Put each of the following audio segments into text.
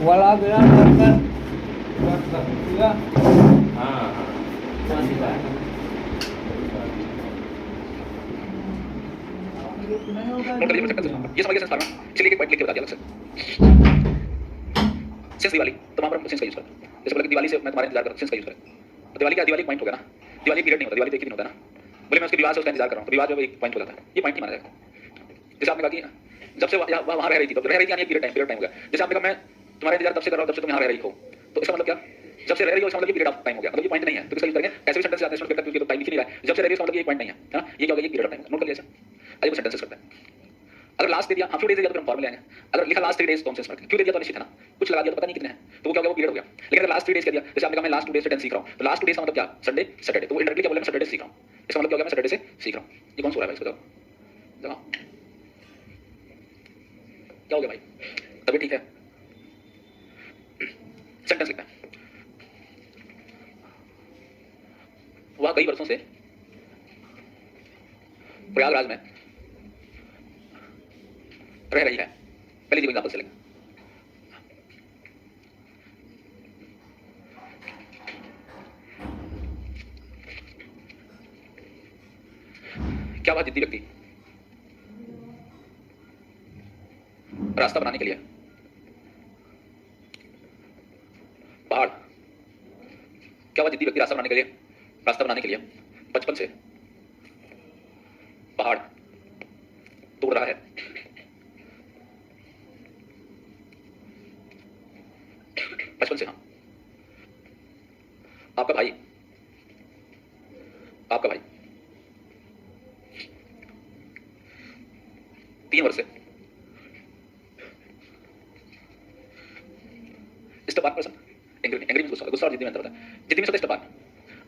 वाला गया डॉक्टर हाँ नोट करिए ये समझ गए सेंस फार्मूला। चलिए एक पॉइंट लिख के बता दिया अलग से। सेंस दिवाली तमाम पर सेंस का यूज करते हैं। जैसे बोला कि दिवाली से मैं तुम्हारा इंतजार कर रहा हूं, सेंस का यूज करें। तो दिवाली क्या, दिवाली एक पॉइंट हो गया ना, दिवाली पीरियड नहीं होता, दिवाली एक ही दिन होता है ना। बोले मैं उसके विवाह से उसका इंतजार कर रहा हूं, तो विवाह जो एक पॉइंट हो जाता है, ये पॉइंट नहीं माना जाएगा। जैसे आपने कहा कि जब से वहां रह रही थी, तो रह रही थी यानी पीरियड टाइम हो गया। जैसे आपने कहा मैं तुम्हारा इंतजार तब से कर रहा हूं, तब से तुम यहां रह रही हो, तो इसका मतलब क्या, जब से रह रही हो इसका मतलब ये पीरियड ऑफ टाइम हो गया, मतलब ये पॉइंट नहीं है। तो किसका यूज करेंगे, ऐसे भी सेंटेंस आते हैं इसमें क्योंकि तो टाइम लिख ही नहीं रहा है, जब से रह रही हो इसका मतलब ये पॉइंट नहीं है, है ना, ये क्या हो गया, ये पीरियड ऑफ टाइम। नोट कर लिया ऐसे, आइए वो सेंटेंसेस करते हैं। अगर लास्ट दे दिया, हाँ फ्यू डेज दिया तो हम फॉर्मूले आएंगे। अगर लिखा लास्ट 3 डेज तो हम सेंस मार्क क्यों दे दिया तो निश्चित है ना, कुछ लगा दिया तो पता नहीं कितने हैं, तो वो क्या हो गया, वो पीरियड हो गया। लेकिन अगर लास्ट 3 डेज कह दिया, जैसे आपने कहा मैं लास्ट 2 डेज से टेंस सीख रहा हूं, तो लास्ट 2 डेज का मतलब क्या, संडे सैटरडे, तो वो इंडायरेक्टली क्या बोले, मैं सैटरडे से सीख रहा हूं, इसका मतलब क्या हो गया, मैं सैटरडे से सीख रहा हूं। ये कौन सो रहा है भाई, इसको बताओ क्या हो गया भाई, तभी ठीक है। सेंटेंस लिखना है, वह कई वर्षों से प्रयागराज में रह रही है। पहले जी एग्जांपल से लेंगे, क्या वह जिद्दी व्यक्ति रास्ता बनाने के लिए पहाड़, क्या वह जिद्दी व्यक्ति रास्ता बनाने के लिए बचपन से पहाड़ तोड़ रहा है। बचपन से, हाँ। आपका भाई 3 वर्ष से स्टबार्न पर्सन, एंग्री में गुस्सा और जिद्दी में अंतर होता है। जिद्दी में होता है स्टबार्न,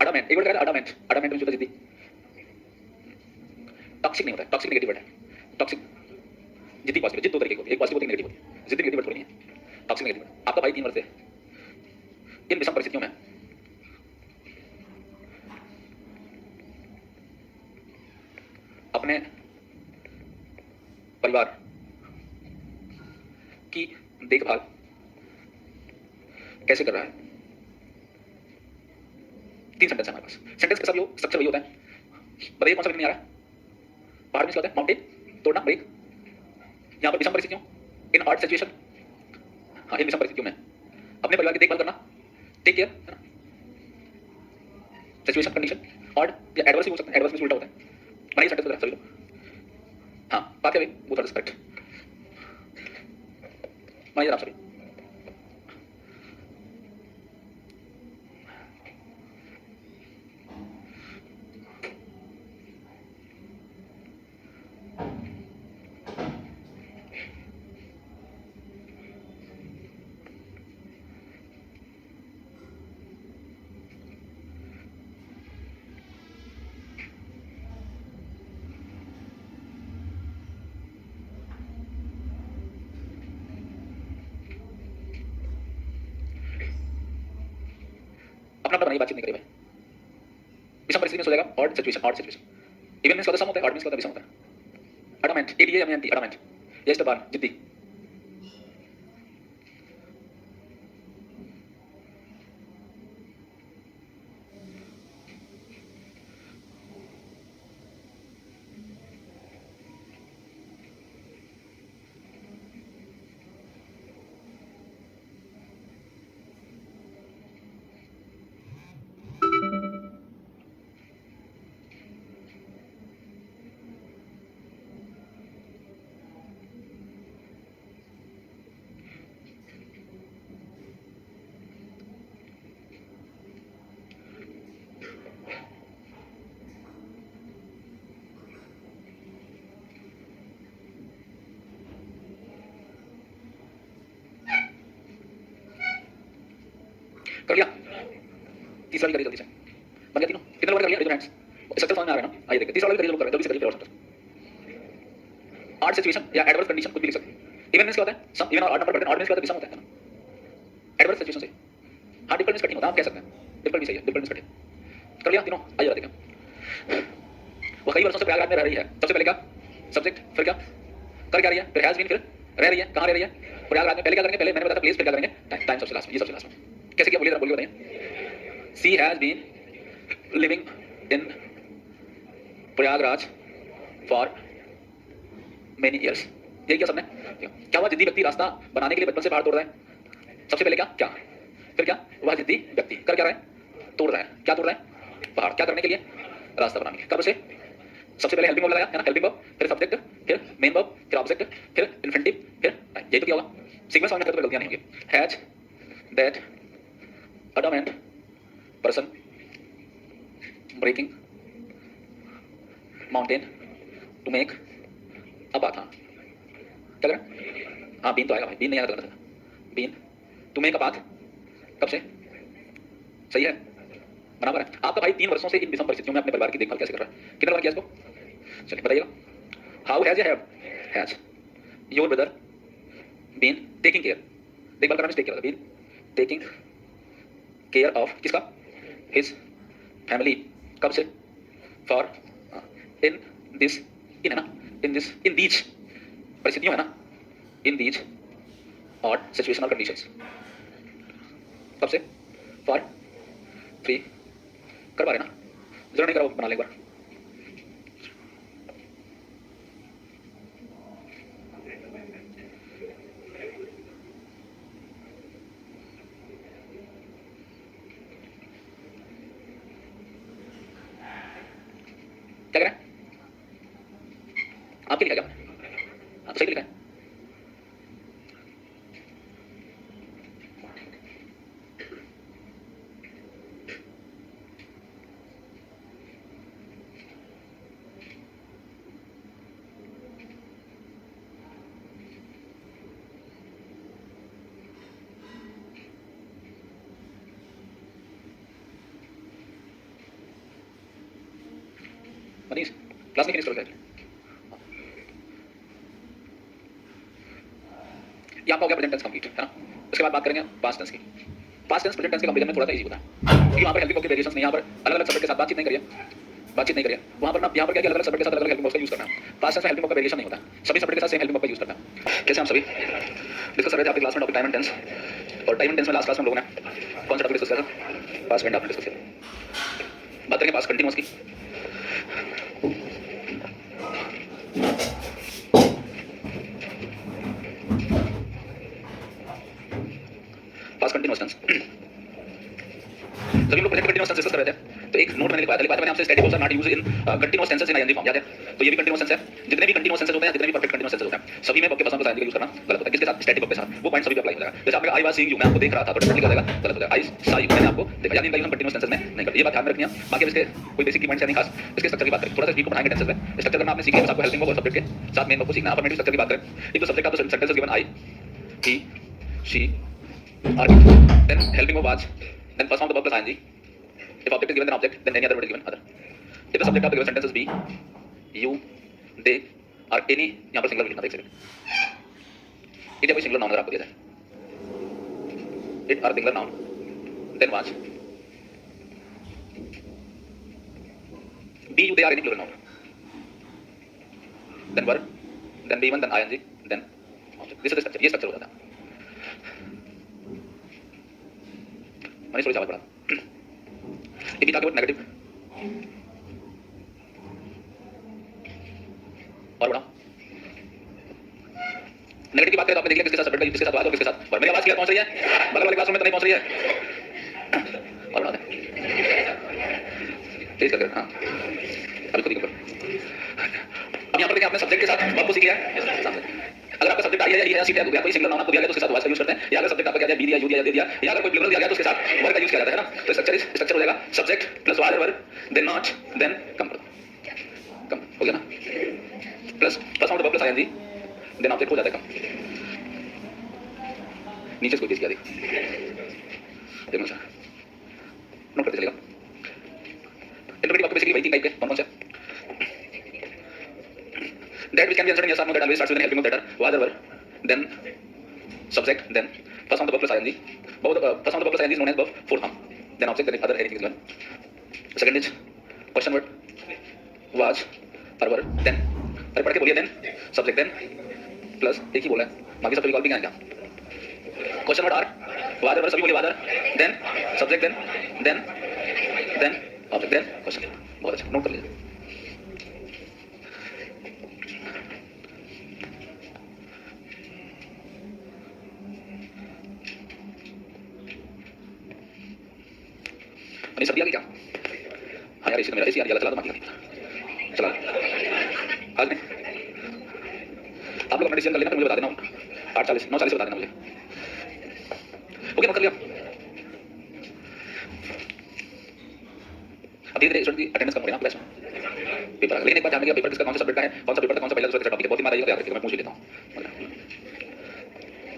अडामेंट, एक वर्ड का अडामेंट में होता है जिद्दी। टॉक्सिक नहीं होता है, टॉक्सिक नेगेटिव वर्ड है। टॉक्सिक जिद्दी पॉजिटिव, जिद्द 2 तरीके की होती है, एक पॉजिटिव होती है, नेगेटिव होती है। जिद्दी नेगेटिव वर्ड थोड़ी नहीं है, टॉक्सिक नेगेटिव वर्ड। आपका भाई 3 वर्ष से इन विषम परिस्थितियों में अपने परिवार की देखभाल कैसे कर रहा है। 3 सेंटेंस है हमारे पास। सेंटेंस के सब यो स्ट्रक्चर वही होता है। बताइए कौन सा नहीं आ रहा है, पहाड़ में होता है माउंटेन, तोड़ना, ब्रेक। यहाँ पर विषम परिस्थितियों, इन हार्ड सिचुएशन, हाँ इन विषम परिस्थितियों में अपने परिवार की देखभाल करना, टेक केयर, है ना। सिचुएशन, कंडीशन, हार्ड या एडवर्स भी हो सकता है, एडवर्स में उल्टा होता है। बनाइए सेंटेंस वगैरह सभी लोग। हाँ बात क्या भाई, वो थोड़ा रिस्पेक्ट बनाइए आप सभी। अपना अपना बनाइए, बातचीत नहीं करिए भाई। विषम परिस्थिति में सो जाएगा hard situation, hard situation. Even में इसका सम होता है, हार्ड में इसका विषम होता है। Adamant, A D A M N T, adamant, ये स्टबार्न, जिद्दी। कर लिया, तीसरा भी करिए जल्दी से। बन गया तीनों, कितने वर्ड कर लिया, रेज हैंड्स। स्ट्रक्चर समझ में आ रहा है ना, आइए देखते हैं। तीसरा वाला करिए, जल्दी कर रहे हैं, जल्दी से करिए फिर। हार्ड सिचुएशन या एडवर्स कंडीशन कुछ भी लिख सकते हैं। इवन में क्या होता है, सम इवन और ऑड नंबर, ऑड में क्या होता है, विषम होता है ना। एडवर्स सिचुएशन से हां डिफिकल्ट में कठिन होता है, आप कह सकते हैं। डिफिकल्ट भी सही है, डिफिकल्ट में कठिन। कर लिया तीनों, आइए बताते हैं। वो कई वर्षों से प्रयागराज में रह रही है। सबसे पहले क्या, सब्जेक्ट, फिर क्या, कर क्या रही है, फिर हैज बीन, फिर रह रही है, कहाँ रह रही है? प्रयागराज में। पहले क्या करेंगे? पहले मैंने बताया था प्लेस, फिर क्या करेंगे? टाइम सबसे लास्ट में, ये सबसे लास्ट में। कैसे किया बोलिए, जरा बोलिए, बताइए। She has been living in Prayagraj for many years. यही क्या सबने? क्या वह जिद्दी व्यक्ति रास्ता बनाने के लिए बचपन से पहाड़ तोड़ रहा है? सबसे पहले क्या क्या, फिर क्या? वह जिद्दी व्यक्ति कर क्या रहा है? तोड़ रहा है। क्या तोड़ रहा है? पहाड़। क्या करने के लिए? रास्ता बनाने के लिए। कब से? सबसे पहले हेल्पिंग वर्ब लगाया है ना, हेल्पिंग वर्ब, फिर सब्जेक्ट, फिर मेन वर्ब, फिर ऑब्जेक्ट, फिर इन्फिनिटिव, फिर यही तो क्या होगा? सीक्वेंस में तो गलतियां नहीं होंगी। Has that adamant person breaking mountain to make a path. हाँ, क्या करें? हाँ, बीन तो आएगा भाई, बीन नहीं आएगा तो गलत है। Been to make a path, कब से? सही है, बराबर है। आपका भाई 3 वर्षों से इन विषम परिस्थितियों में अपने परिवार की देखभाल कैसे कर रहा है? कितने बार किया इसको? चलिए बताइएगा। How has you has your brother been taking care, देखभाल करना, take care, been taking care of किसका? हिज फैमिली, कब से? फॉर इन दिस, इन है ना, इन दिस, इन दीज परिस्थितियों है ना, in these odd situational conditions, कब से? फॉर 3, कर पा रहे ना? जरूर नहीं करो, बना ले एक बार। क्या करें? आपके लिखा क्या मैंने? हाँ तो सही लिखा है। मनीष, क्लास में फिनिश करो क्या? ये आपका हो गया प्रेजेंट टेंस कंप्लीट, है ना? उसके बाद बात करेंगे पास्ट टेंस की। पास्ट टेंस प्रेजेंट टेंस के कंपैरिजन में थोड़ा सा इजी होता है, क्योंकि वहाँ पर हेल्पिंग वर्ब के वेरिएशंस नहीं, यहाँ पर अलग-अलग सब्जेक्ट के साथ बातचीत नहीं करिए, बातचीत नहीं करिए। वहाँ पर ना, यहाँ पर क्या अलग-अलग सब्जेक्ट के साथ अलग-अलग हेल्पिंग वर्ब्स का यूज करना है। पास्ट टेंस में हेल्पिंग वर्ब का वेरिएशन नहीं होता, सभी सब्जेक्ट के साथ सेम हेल्पिंग वर्ब का यूज करना है। कैसे हम सभी डिस्कस कर रहे थे आपकी क्लास में टॉपिक टाइम एंड टेंस, और टाइम एंड टेंस में लास्ट क्लास में हम लोगों ने कौन सा टॉपिक डिस्कस किया था? पास्ट एंड आपने डिस्कस किया। बात करेंगे पास्ट कंटीन्यूअस की। पास्ट कंटीन्यूअस टेंस, जब हम लोग प्रेजेंट कंटीन्यूअस टेंस डिस्कस कर रहे थे तो एक नोट मैंने लिखवाया था, मैंने आपसे static verbs are not used in continuous tenses in ING form, याद है? तो ये भी कंटीन्यूअस टेंस है। जितने भी कंटीन्यूअस टेंसेस होते हैं, जितने भी परफेक्ट कंटीन्यूअस टेंसेस होते हैं, सभी में वर्ब के पास आईएनजी का यूज करना गलत होता है। किसके साथ? स्टैटिक वर्ब के साथ। वो पॉइंट सभी पे अप्लाई हो जाएगा। जैसे आपने आई वाज सीइंग यू, मैं आपको देख रहा था, तो डेफिनेटली क्या जाएगा? गलत हो जाएगा। आई सा यू, मैंने आपको देखा, यानी इनका यूज हम कंटीन्यूअस टेंसेस में नहीं करते। ये बात ध्यान में रखनी है। बाकी इसके कोई बेसिक पॉइंट्स नहीं खास, इसके स्ट्रक्चर की बात करें, थोड़ा सा स्पीड को बढ़ाएंगे टेंसेस में। स्ट्रक्चर करना आपने सीख लिया, बस आपको हेल्पिंग वर्ब और सब्जेक्ट के साथ मेन वर्ब को सीखना है। अफर्मेटिव स्ट्रक्चर की बात करें, एक तो सब्जेक्ट का तो sentence given I, he, she, are, then helping verb was, then first form the verb plus ING. If object is given, then object, then any other word is given other. If the subject of the given sentence is be, you, they, or any, यहाँ पर singular लिखना था, एक second. It कोई singular noun अगर आपको दिया जाए, it are singular noun, then was, be, you, they are any plural noun, then were, then be1, then ing, then object. This is the structure, ये structure हो जाता है। मैंने थोड़ी सी आवाज बढ़ा। If we talk about negative, और बढ़ाओ। नेगेटिव की बात करें तो आपने देख लिया किसके साथ सब्जेक्ट, किसके साथ वाज और किसके साथ। मेरी आवाज क्लियर पहुंच रही है? बगल वाले क्लासरूम में तो नहीं पहुंच रही है? और बढ़ा दे, तेज करके। हाँ, अभी खुद ही ऊपर। अब यहाँ पर देखिए, आपने सब्जेक्ट के साथ वर्ब को सीख लिया है। अगर आपका सब्जेक्ट आई है, या सीट है, तो कोई सिंगल नाउन आपको दिया गया तो उसके साथ वाज का यूज करते हैं, या अगर सब्जेक्ट आपका क्या दिया, बी दिया, यू दिया, दे दिया, या अगर कोई प्लूरल दिया गया तो उसके साथ वर्ब का यूज किया जाता है ना। तो स्ट्रक्चर हो जाएगा subject plus was verb, then not, then कम हो गया ना, plus first verb plus ING, then object हो जाता है कम। नीचे इसको किया देख, देखो सर नोट करते चलेगा। इंटरप्रेटिव आपको बेसिकली वही तीन टाइप के कौन से? That which can be answered in yes or no, that always starts with an helping verb, that are was or were, then subject, then first form the verb plus ing. Both first form the verb plus ing is known as verb, fourth form, then object, then other anything is given. Second is question word, was or were, then अरे पढ़ के बोलिए, then subject, then plus एक ही बोला है, बाकी सब फेविकॉल भी क्या है क्या? क्वेश्चन वर्ड आर, वादर सभी बोले whether, then subject, then object, then question. बहुत अच्छा, नोट कर लीजिए। अरे सब दिया क्या? हाँ यार इसी मेरा इसी यार चला दो बाकी चला आज नहीं। आप लोग अपना डिसीजन कर लेना, मुझे बता देना 8:40 9:40 बता देना मुझे। ओके नोट कर लिया। अब धीरे-धीरे स्टूडेंट की अटेंडेंस कम हो रही है ना क्लास में, पेपर लेकिन एक बार ध्यान रखिए पेपर किसका कौन सा सब्जेक्ट का है, कौन सा पेपर का कौन सा पहला दूसरा टॉपिक है, बहुत ही मार आइएगा तो याद रखिएगा, मैं पूछ लेता हूँ।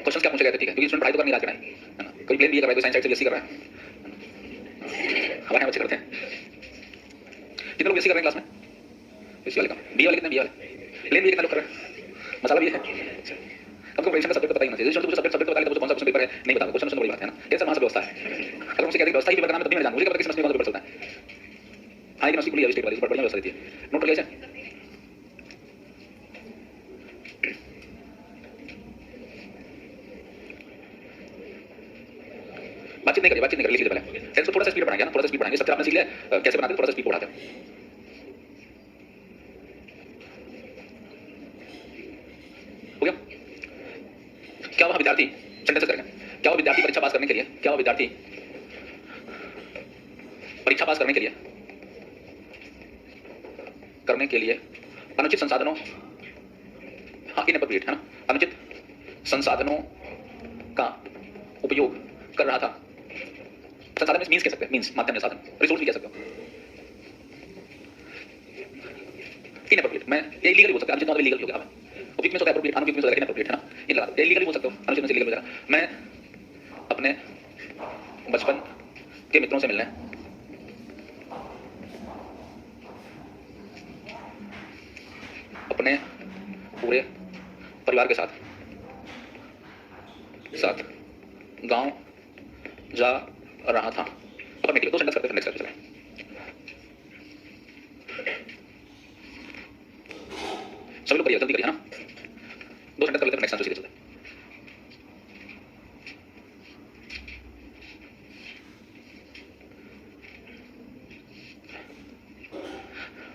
क्वेश्चन क्या पूछे गए थे ठीक है, क्योंकि स्टूडेंट पढ़ाई तो कर नहीं रहा है ना, कोई प्लेन बी कर रहा है, कोई साइंस साइड से बीएससी कर रहा है, हमारे यहाँ बच्चे करते हैं। कितने लोग बीएससी कर रहे हैं क्लास में? बीएससी वाले का बी वाले कितने, बी वाले प्लेन बी कितने लोग कर रहे हैं? मसाला भी है। हमको परीक्षा का सब्जेक्ट पता ही नहीं चाहिए, जो सब्जेक्ट पता लगे तो कौन सा क्वेश्चन पेपर है नहीं पता, क्वेश्चन बड़ी बात है ना, कैसे वहां से व्यवस्था है। अगर मुझसे कहते व्यवस्था ही पेपर का नाम है तब भी मैं जानूं, मुझे क्या पता किस समझ में कौन सा पेपर चलता है। हाँ लेकिन उसकी खुली है स्टेट वाली, बढ़िया व्यवस्था देती है, नोट कर लिया। बातचीत नहीं करिए, बातचीत नहीं करिए, लिख लीजिए पहले। टेंस को थोड़ा सा स्पीड बढ़ाएंगे ना, थोड़ा सा स्पीड बढ़ाएंगे, स्ट्रक्चर आपने सीख लिया कैसे बनाते हैं, थोड़ा सा स्पीड बढ़ाते हैं। हो गया? क्या वह विद्यार्थी, सेंटेंस करेंगे, क्या वह विद्यार्थी परीक्षा पास करने के लिए, क्या वह विद्यार्थी परीक्षा पास करने के लिए अनुचित संसाधनों, हाँ इनएप्रोप्रिएट है ना, अनुचित संसाधनों का उपयोग कर रहा था। संसाधन मींस कह सकते हैं, मींस माध्यम या साधन, रिसोर्स भी कह सकते हो। इनएप्रोप्रिएट मैं ये इलीगल बोल सकता हूं, अनुचित मतलब इलीगल हो गया। उपयुक्त में तो एप्रोप्रिएट, अनुचित में तो इनएप्रोप्रिएट है ना, इन लगा ये इलीगल बोल सकते हो, अनुचित में इलीगल हो जाएगा। मैं अपने बचपन के मित्रों से मिलने अपने पूरे परिवार के साथ गांव जा रहा था। अपन निकले, दो सेंटेंस करते हैं, नेक्स्ट चलें। सभी लोग करिए, जल्दी करिए ना, दो सेंटेंस कर लेते हैं, नेक्स्ट चलते हैं।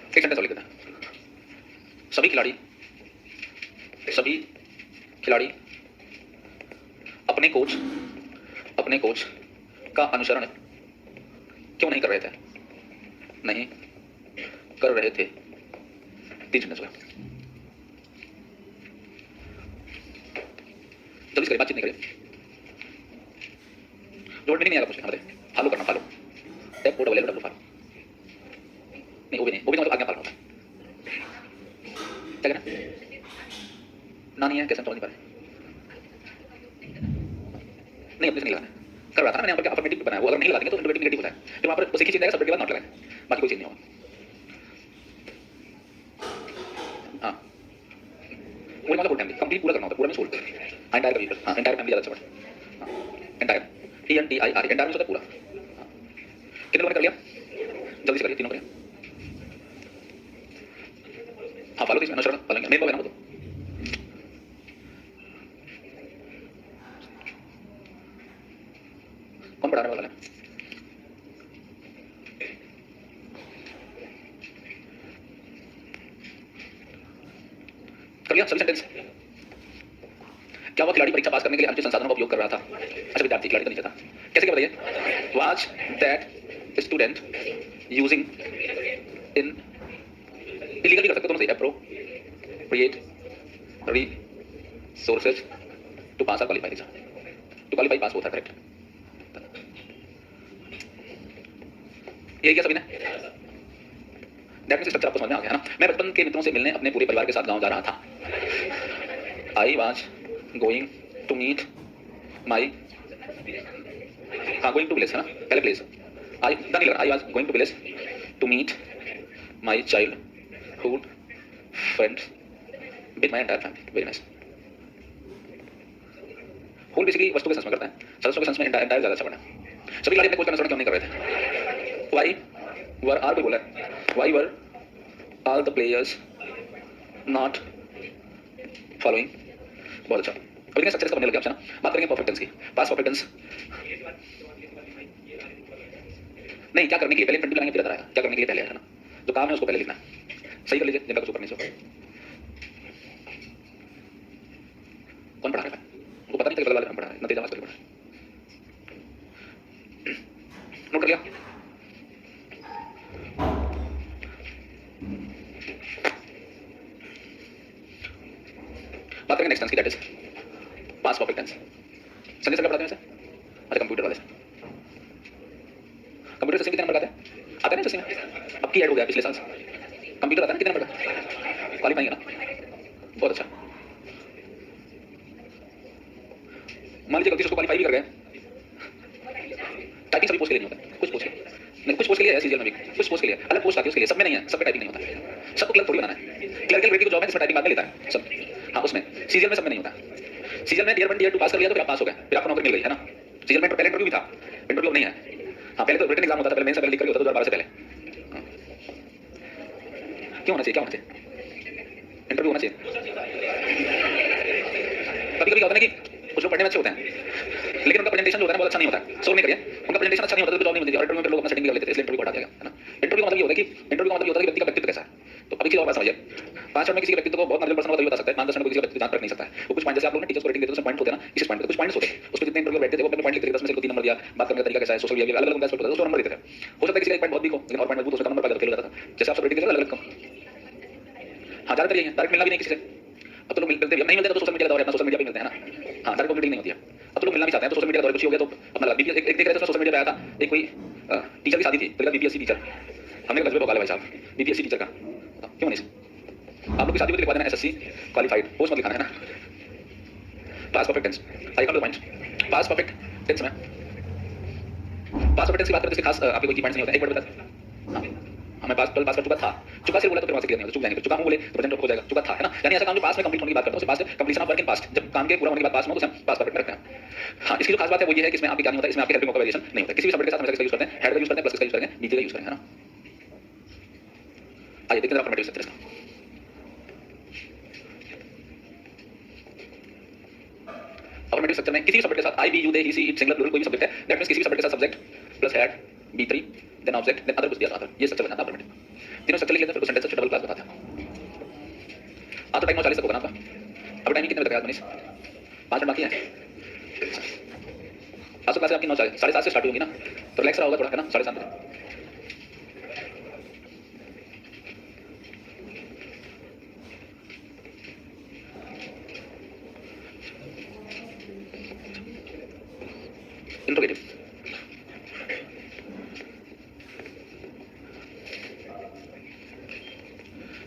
एक सेंटेंस और लिख देते हैं। सभी खिलाड़ी अपने कोच का अनुसरण क्यों नहीं कर रहे थे? तीन सेंटेंस हो गए। जल्दी करिए, बातचीत नहीं करिए, जोड़ नहीं आएगा कुछ नहीं, फॉलो करना, follow tap code available follow नहीं, वो भी मतलब आज्ञा पालन होता है। क्या कहना ना नहीं है, कैसे समझ नहीं पा रहे? नहीं अपने से नहीं लगाना कर रहा था ना मैंने, यहाँ पर अफर्मेटिव बनाया, वो अगर नहीं लगाएंगे तो इंटरवेटिव नेगेटिव होता है, फिर वहाँ पर बस एक ही चीज आएगा, सब्जेक्ट के बाद नॉट लगाएं, बाकी कोई चीज नहीं होगा। हाँ पूरे मतलब फुल टाइम कंप्लीट पूरा करना होता है, पूरा में सोल्व एंटायर का भी, हाँ एंटायर फैमिली ज्यादा अच्छा पड़ता है, एंटायर ENTIRE एंटायर में होता है पूरा। कितने लोगों ने कर लिया? जल्दी से करिए, तीनों करिए। हाँ फॉलो कीजिए, अनुसरण पालेंगे, मेन बॉय ना वो तो। कौन पढ़ाने वाला है? कर लिया सभी सेंटेंस? क्या वह खिलाड़ी परीक्षा पास करने के लिए अनुचित संसाधनों का उपयोग कर रहा था? अच्छा विद्यार्थी, खिलाड़ी तो नहीं था, कैसे क्या बताइए? Was that student using in illegally कर सकते हो दोनों से, appropriate resources to pass or qualify exam, to qualify pass both are correct। यही क्या सभी ने? दैट मींस स्ट्रक्चर आपको समझ में आ गया ना। मैं बचपन के मित्रों से मिलने अपने पूरे परिवार के साथ गांव जा रहा था। I was going to meet my, हाँ गोइंग टू विलेज है ना, पहले प्लेस आई नहीं लगा, I was going to village to meet my childhood friends with my entire family. Very nice. Whole basically वस्तु के सेंस में करता है, सदस्यों के सेंस में एंटायर ज्यादा अच्छा पड़ा। सभी खिलाड़ी अपने कोच का अनुसरण क्यों नहीं कर रहे थे? वाई वर आर कोई बोला है, why were all the players not following बहुत अच्छा। अभी देखिए स्ट्रक्चर का बनने लगे ऑप्शन। बात करेंगे परफेक्ट टेंस की। पास्ट परफेक्ट टेंस नहीं, क्या करने के लिए पहले इंफ्रेंटिव लाएंगे फिर आता है। क्या करने के लिए पहले है ना, जो काम है उसको पहले लिखना है। सही कर लीजिए जिनका कुछ ऊपर नहीं से। कौन पढ़ा रहा है? उनको पता नहीं था कि बगल वाले पढ़ा रहा है, नतीजा वास्ते पढ़ा है। नोट कर लिया? बात करेंगे नेक्स्ट टेंस की, that is past perfect tense. Sanjay sir क्या पढ़ाते हैं वैसे? अच्छा, कंप्यूटर वाले से। कंप्यूटर सिस्टम कितने नंबर का आता है? आता है ना सिस्टम में? अब की ऐड हो गया पिछले साल से। कंप्यूटर आता है ना कितने नंबर का? क्वालिफाई है ना? बहुत अच्छा। मान लीजिए गलती से उसको क्वालिफाई भी कर गए, टाइपिंग सभी पोस्ट के लिए नहीं होता, कुछ पोस्ट के लिए नहीं, कुछ पोस्ट के लिए है सीजीएल में भी, कुछ पोस्ट के लिए अलग पोस्ट आती है उसके लिए, सब में नहीं है, सब पे टाइपिंग नहीं होता। सबको क्लर्क थोड़ी बनाना है। क्लर्कल ग्रेड की जो जॉब है जिसमें टाइपिंग बाद में लेता है सब, हाँ उसमें। सीजीएल में सब में नहीं होता। सीजीएल में टियर 1 टियर 2 पास कर लिया तो फिर आप पास हो गए, फिर आपको नौकरी मिल गई है ना। सीजीएल में पहले इंटरव्यू भी था, इंटरव्यू नहीं है। हाँ पहले तो रिटन एग्जाम होता था, पहले मेंस से पहले लिख करके होता था 2012 से पहले। क्यों होना चाहिए, क्या होना चाहिए? इंटरव्यू होना चाहिए। कभी कभी होता है ना कि कुछ लोग पढ़ने में अच्छे होते हैं लेकिन उनका प्रेजेंटेशन जो होता है बहुत अच्छा नहीं होता है, सोच नहीं करिए, उनका प्रेजेंटेशन अच्छा नहीं होता तो जॉब नहीं मिलती। और इंटरव्यू में लोग अपना सेटिंग कर लेते थे, इसलिए इंटरव्यू को हटा दिया गया है ना। इंटरव्यू का मतलब ये होता है कि इंटरव्यू का मतलब ये होता है कि व्यक्ति का व्यक्तित्व कैसा है। तो अभी चीज और बात समझिए, 5 मिनट में किसी के व्यक्तित्व को बहुत नॉलेजेबल पर्सन बता सकता है, 5-10 मिनट में किसी का व्यक्तित्व जान रख नहीं सकता है। वो कुछ पॉइंट जैसे आप लोग ने टीचर्स को रेटिंग देते हो, उसमें पॉइंट होते हैं ना, इस पॉइंट पे कुछ पॉइंट्स होते हैं, उसमें जितने इंटरव्यू बैठते थे वो अपने पॉइंट लिखते थे, 10 में से 3 नंबर दिया, बात करने का तरीका कैसा है, सोशल बिहेवियर, अलग अलग एस्पेक्ट होता है, उसको नंबर देते थे। हो सकता है किसी का एक पॉइंट बहुत वीक हो लेकिन और पॉइंट मजबूत हो, उसका नंबर पाकर फेल हो जाता था। जैसे आप सब रेटिंग देते हो अलग अलग कम। हाँ ज्यादातर यही है, डायरेक्ट मिलना भी नहीं किसी से। अब तो लोग मिलते भी नहीं मिलते तो सोशल मीडिया का दौर है, अपना सोशल मीडिया पे मिलते हैं ना। हाँ डायरेक्ट कम्युनिटी नहीं होती है। अब तो लोग मिलना भी चाहते हैं तो सोशल मीडिया का दौर कुछ हो गया तो अपना एक देख रहे थे सोशल मीडिया पे आया था, एक कोई टीचर की शादी थी, तो बीपीएससी टीचर, हमने कहा भाई साहब बीपीएससी टीचर का क्यों नहीं? आप लोग की शादी को लिखवा देना एसएससी क्वालिफाइड, पोस्ट मत लिखाना है ना। Past perfect tense, I come to point. Past perfect tense में पास्ट परफेक्ट टेंस की बात करते हैं, खास आपके कोई की पॉइंट्स नहीं होता। एक वर्ड बता, हाँ मैं पास कर चुका था, चुका से बोला तो फिर वहां से क्लियर नहीं होता, चुक जाएंगे। चुका हूं बोले तो प्रेजेंट हो जाएगा, चुका था है ना। यानी ऐसा काम जो पास में कंप्लीट होने की बात करता हूं, उसे past completion of work in past, जब काम के पूरा होने के बाद पास में, तो हम पास परफेक्ट रखते हैं। हाँ इसकी जो खास बात है वो ये है कि इसमें आपके क्या नहीं होता, इसमें आपके हेल्पिंग का वेरिएशन नहीं होता। किसी भी सब्जेक्ट के साथ हमेशा किसका यूज करते हैं, हेड का यूज करते हैं, प्लस किसका यूज करेंगे, बीते का यूज करेंगे, है ना। आइए देखते हैं अफर्मेटिव स्ट्रक्चर का। अफर्मेटिव स्ट्रक्चर में किसी भी सब्जेक्ट के साथ I we you they he she it singular plural कोई भी सब्जेक्ट है, दैट मींस किसी भी सब्जेक्ट के साथ सब्जेक्ट प्लस हेड बी3 देन ऑब्जेक्ट देन अदर कुछ दिया अदर, ये स्ट्रक्चर बनता है अफर्मेटिव। तीनों स्ट्रक्चर लिख लेते हैं, फिर सेंटेंस से डबल क्लास बताते हैं। तो टाइम 9:40 तक होगा ना आपका। अब टाइमिंग कितने बजे तक है मनीष? 5 मिनट बाकी है। आज तो क्लास आपकी 9:40 7:30 से स्टार्ट होगी ना, तो रिलैक्स रहा होगा थोड़ा है ना, 7:30 बजे। Interrogative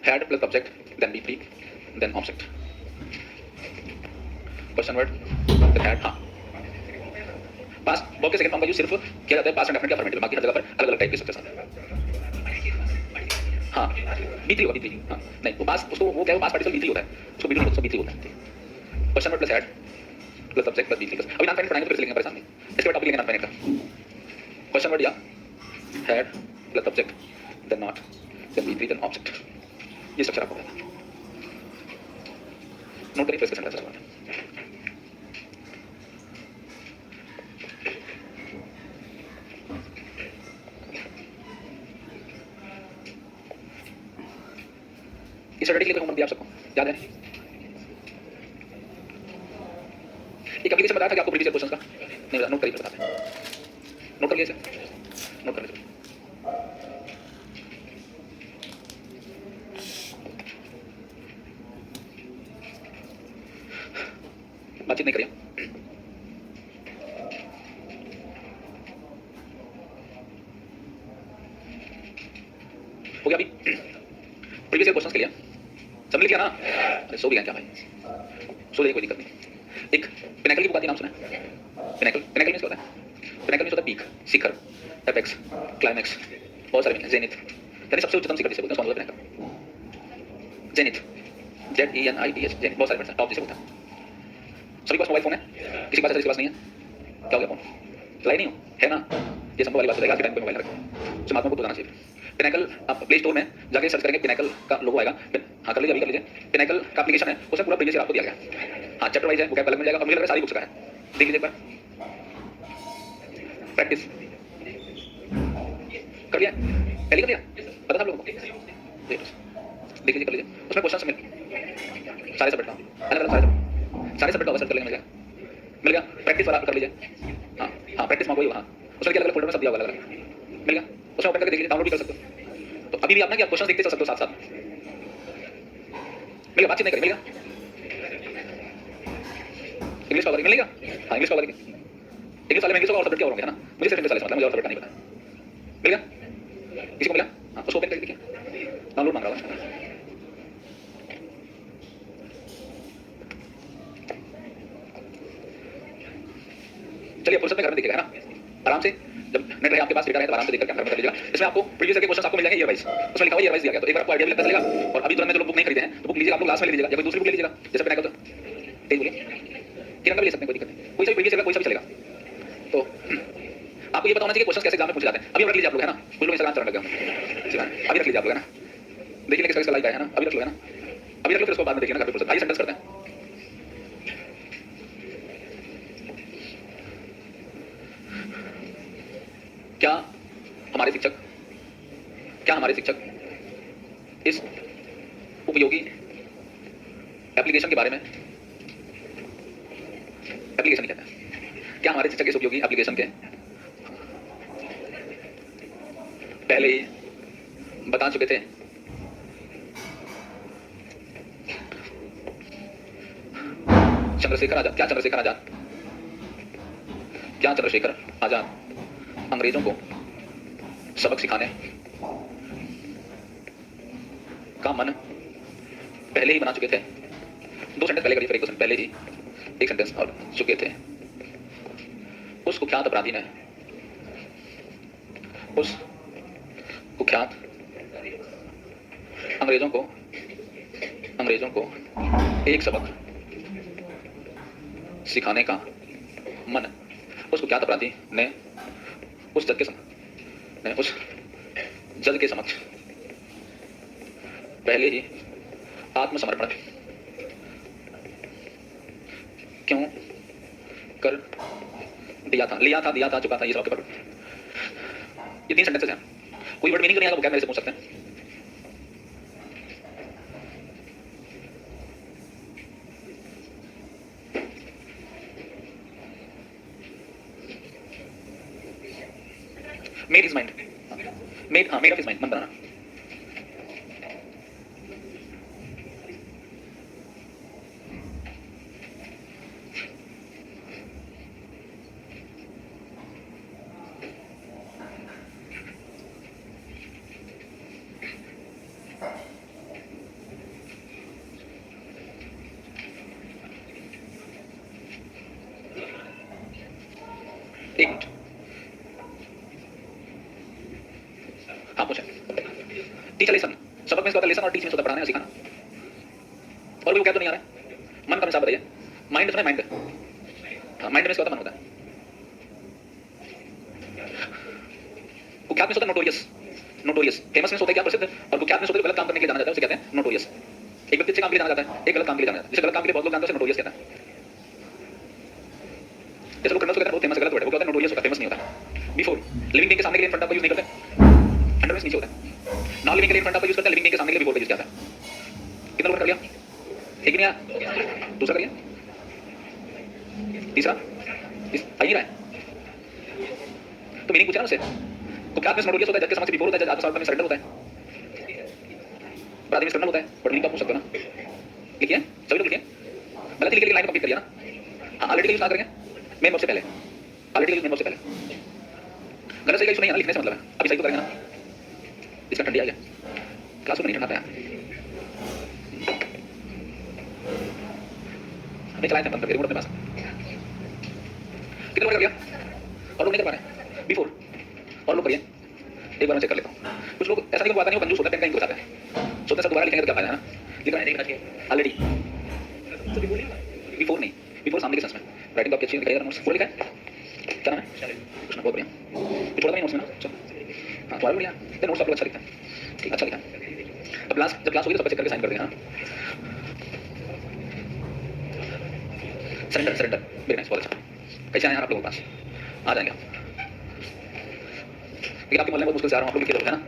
head plus object then बी3 then object, question word then head. हाँ पास्ट वर्ब के सेकंड फॉर्म का यूज सिर्फ किया जाता है पास्ट एंड डेफिनेट के अफर्मेटिव, बाकी हर जगह पर अलग अलग टाइप के स्ट्रक्चर्स आते हैं। हाँ बी3 होगा, बी3 हाँ नहीं वो पास उसको वो क्या है, पास पार्टिसिपल बी3 होता है, उसको बी2 नहीं होता, बी3 होता है। Question word plus had plus object plus बी3 प्लस, अभी नॉन फाइनाइट पढ़ाएंगे तो फिर से लिखेंगे परेशान नहीं, इसके बाद टॉपिक लेंगे नॉन फाइनाइट का। क्वेश्चन वर्ड या head plus object then not then बी3 देन ऑब्जेक्ट, ये स्ट्रक्चर आपको पता है। नोट करिए फिर इसके सेंटेंस बनाते हैं। इस स्टडी के लिए होमवर्क दिया आप सबको याद है? एक एप्लीकेशन बताया था कि आपको प्रीवियस क्वेश्चंस का नहीं बता, नोट करिए बताते हैं, नोट कर लीजिए, नोट कर लीजिए। बातचीत नहीं करिए। हो गया अभी प्रीवियस क्वेश्चंस के लिए सब लिख लिया ना? अरे सो भी गया क्या भाई, सो जाइए कोई दिक्कत नहीं। एक पिनैकल की बुक आती है, नाम सुना है? पिनैकल, पिनैकल मींस क्या होता है? पिनैकल मींस होता है पीक, शिखर, एपेक्स, क्लाइमैक्स, बहुत सारे मीनिंग। जेनिथ यानी सबसे उच्चतम शिखर जिसे बोलते हैं, उसका मतलब पिनैकल। जेनिथ ZENITH, जेनिथ बहुत सारे वर्ड्स हैं, टॉप जिसे बोलते हैं। सभी के पास मोबाइल फोन है, किसी के पास है, किसी के पास नहीं है, क्या हो गया फोन लाई नहीं हो है ना, ये संभव वाली बात है। आज के टाइम पे मोबाइल रखो, उसे महात्मा को बताना चाहिए। पिनैकल आप प्ले स्टोर में जाके सर्च करेंगे, पिनैकल का लोगो आएगा। हाँ कर लीजिए, अभी कर लीजिए। पिनैकल का एप्लीकेशन है, उसमें पूरा प्रीवियस ईयर आपको दिया गया। हाँ चैप्टर वाइज है, वो क्या अलग मिल जाएगा। और मुझे लग रहा है सारी बुक्स का है, देख लीजिए एक बार। प्रैक्टिस कर लिया, पहले कर लिया, पता था आप लोगों को। देख लीजिए कर लीजिए, उसमें क्वेश्चन मिल सारे सब्जेक्ट का अलग अलग सारे सब्जेक्ट का सर्च कर लेंगे, मिल गया। प्रैक्टिस वाला कर लीजिए। हाँ हाँ प्रैक्टिस में वही हाँ, उसमें अलग अलग फोल्डर में सब दिया होगा, अलग अलग मिल गया। उसमें ओपन करके देख लीजिए, डाउनलोड भी कर सकते हो। तो अभी भी आप ना कि आप क्वेश्चन देखते चल सकते हो साथ साथ, मिल गया। बातचीत नहीं करें, मिल गया। इंग्लिश का मिलेगा, हाँ इंग्लिश का इंग्लिश वाले में इंग्लिश का और सब्जेक्ट क्या होंगे, है ना। मुझे सिर्फ इंग्लिश वाले मतलब, मुझे और सब्जेक्ट नहीं पता। मिल गया, किसी को मिला? हाँ उसको ओपन करके देखिए, डाउनलोड मांग रहा हूँ। चलिए फुर्सत में घर में देखिएगा, है ना, आराम से। जब नेट रहे आपके पास, डेटा रहे तो आराम से देखकर घर में कर लीजिएगा। इसमें आपको प्रीवियस के क्वेश्चन आपको मिल जाएंगे ईयर वाइज, उसमें लिखा हुआ ईयर वाइज दिया गया, तो एक बार आपको आइडिया भी लगता चलेगा। और अभी तुरंत में जो लोग बुक नहीं खरीदे हैं तो बुक लीजिएगा, आप लोग लास्ट में ले लीजिएगा, या कोई दूसरी बुक ले लीजिएगा, जैसे पिनाकल। तेज बोलिए, किरण का भी ले सकते हैं, कोई दिक्कत नहीं, कोई सा भी प्रीवियस चलेगा, कोई सा भी चलेगा। तो आपको ये पता होना चाहिए क्वेश्चन कैसे एग्जाम में पूछे जाते हैं। अभी रख लीजिए आप लोग, है ना, कुछ लोग इंस्टाग्राम चलाने लगे होंगे, अभी रख लीजिए आप लोग, है ना। देखिए किसका लाइक आया, है ना, अभी रख लो, है ना, अभी रख लो, फिर उसको बाद में देखिए ना, काफी आइए सेंटेंस करते हैं। क्या हमारे शिक्षक इस उपयोगी एप्लीकेशन के बारे में, एप्लीकेशन क्या है, क्या हमारे शिक्षक इस उपयोगी एप्लीकेशन के पहले ही बता चुके थे? चंद्रशेखर आजाद, क्या चंद्रशेखर आजाद अंग्रेजों को सबक सिखाने का मन पहले ही बना चुके थे? दो सेंटेंस पहले करिए, फिर एक क्वेश्चन, पहले ही एक सेंटेंस और चुके थे। उस कुख्यात अपराधी ने, उस कुख्यात अंग्रेजों को एक सबक सिखाने का मन उस कुख्यात अपराधी ने उस जज के समक्ष पहले ही आत्मसमर्पण क्यों कर दिया था, दिया था, चुका था, ये सब आपके पर। ये 3 सेंटेंसेस हैं, कोई वर्ड मीनिंग नहीं आएगा वो क्या मेरे से पूछ सकते हैं। Made is mind, made of is mind, मन बनाना। एक मिनट, हाँ पूछे। टीचर लेसन, सबक में लेसन और टीच में होता पढ़ाना या सिखाना। और भी वो क्या तो नहीं आ रहा है, मन का हिसाब बताइए। माइंड सुना, माइंड, माइंड में इसका मन होता है। कुख्यात में होता है नोटोरियस, फेमस में होता है क्या, प्रसिद्ध। और कुख्यात में होता है गलत काम करने के लिए जाना जाता है, उसे कहते हैं नोटोरियस। एक व्यक्ति अच्छे काम के लिए जाना जाता है, एक गलत काम के लिए जाना जाता है, जिसे गलत काम के लिए बहुत लोग जानते हैं, नोटोरियस कहता है। जैसे लोग क्रिमिनल कहते हैं बहुत फेमस गलत वर्ड है, वो कहते हैं नोटोरियस होता है, फेमस नहीं होता। बिफोर लिविंग बीइंग के सामने के लिए इन फ्रंट ऑफ यूज नहीं करते, अंडर में नीचे होता है। नॉन लिविंग के लिए इन फ्रंट ऑफ यूज करते हैं, लिविंग बीइंग के सामने के लिए बिफोर यूज करता है। कितना लोग कर लिया, एक नहीं आया, दूसरा करिए, तीसरा इस आ ही रहा है। तो मीनिंग पूछा ना उससे, कुख्यात में नोटोरियस होता है, जज के समक्ष बिफोर होता है, जज आत्मसमर्पण में सरेंडर होता है, अपराधी में सरेंडर होता है। बट मीनिंग का पूछ सकते हो ना, लिखिए सभी लोग लिखिए, गलत लिखिए लेकिन लाइन कंप्लीट करिए ना। हाँ ऑलरेडी यूज ना करेंगे, मेन वर्ब से पहले, ऑलरेडी यूज मेन वर्ब से पहले। गलत सही का इशू नहीं है ना, लिखने से मतलब है। अभी सही तो करेंगे ना, इसका ठंडी आ गया, क्लास में नहीं ठंडा था, हमने चलाए थे बंद करके रिमोट अपने पास। कितने लोग कर लिया, और लोग नहीं कर पा रहे बिफोर, और लोग करिए, एक बार मैं चेक कर लेता हूँ। कुछ लोग ऐसा नहीं, आता नहीं, वो कंजूस होता है, पेन का इंक बचाता है, सोचते हैं दोबारा लिखेंगे तो क्या फायदा है ना, लिखना है नहीं लिखना चाहिए ऑलरेडी। बिफोर नहीं, बिफोर सामने के सेंस में। राइटिंग आपकी अच्छी लिखाई है, नोट्स पूरा लिखा है, क्या नाम है, कृष्ण, बहुत बढ़िया। कुछ थोड़ा नहीं नोट्स में ना, चलो हाँ तुम्हारा बढ़िया, नोट्स आप लोग अच्छा लिखता है, ठीक अच्छा लिखा है। अब जब क्लास होगी तो सब चेक करके साइन कर देंगे। सरेंडर सरेंडर, वेरी नाइस, बहुत अच्छा। कैसे आए यार आप लोगों के पास? आ जाएंगे आप। लेकिन आपके मोहल्ले में बहुत मुश्किल से आ रहा हूँ, आप लोग लिखे हो है ना?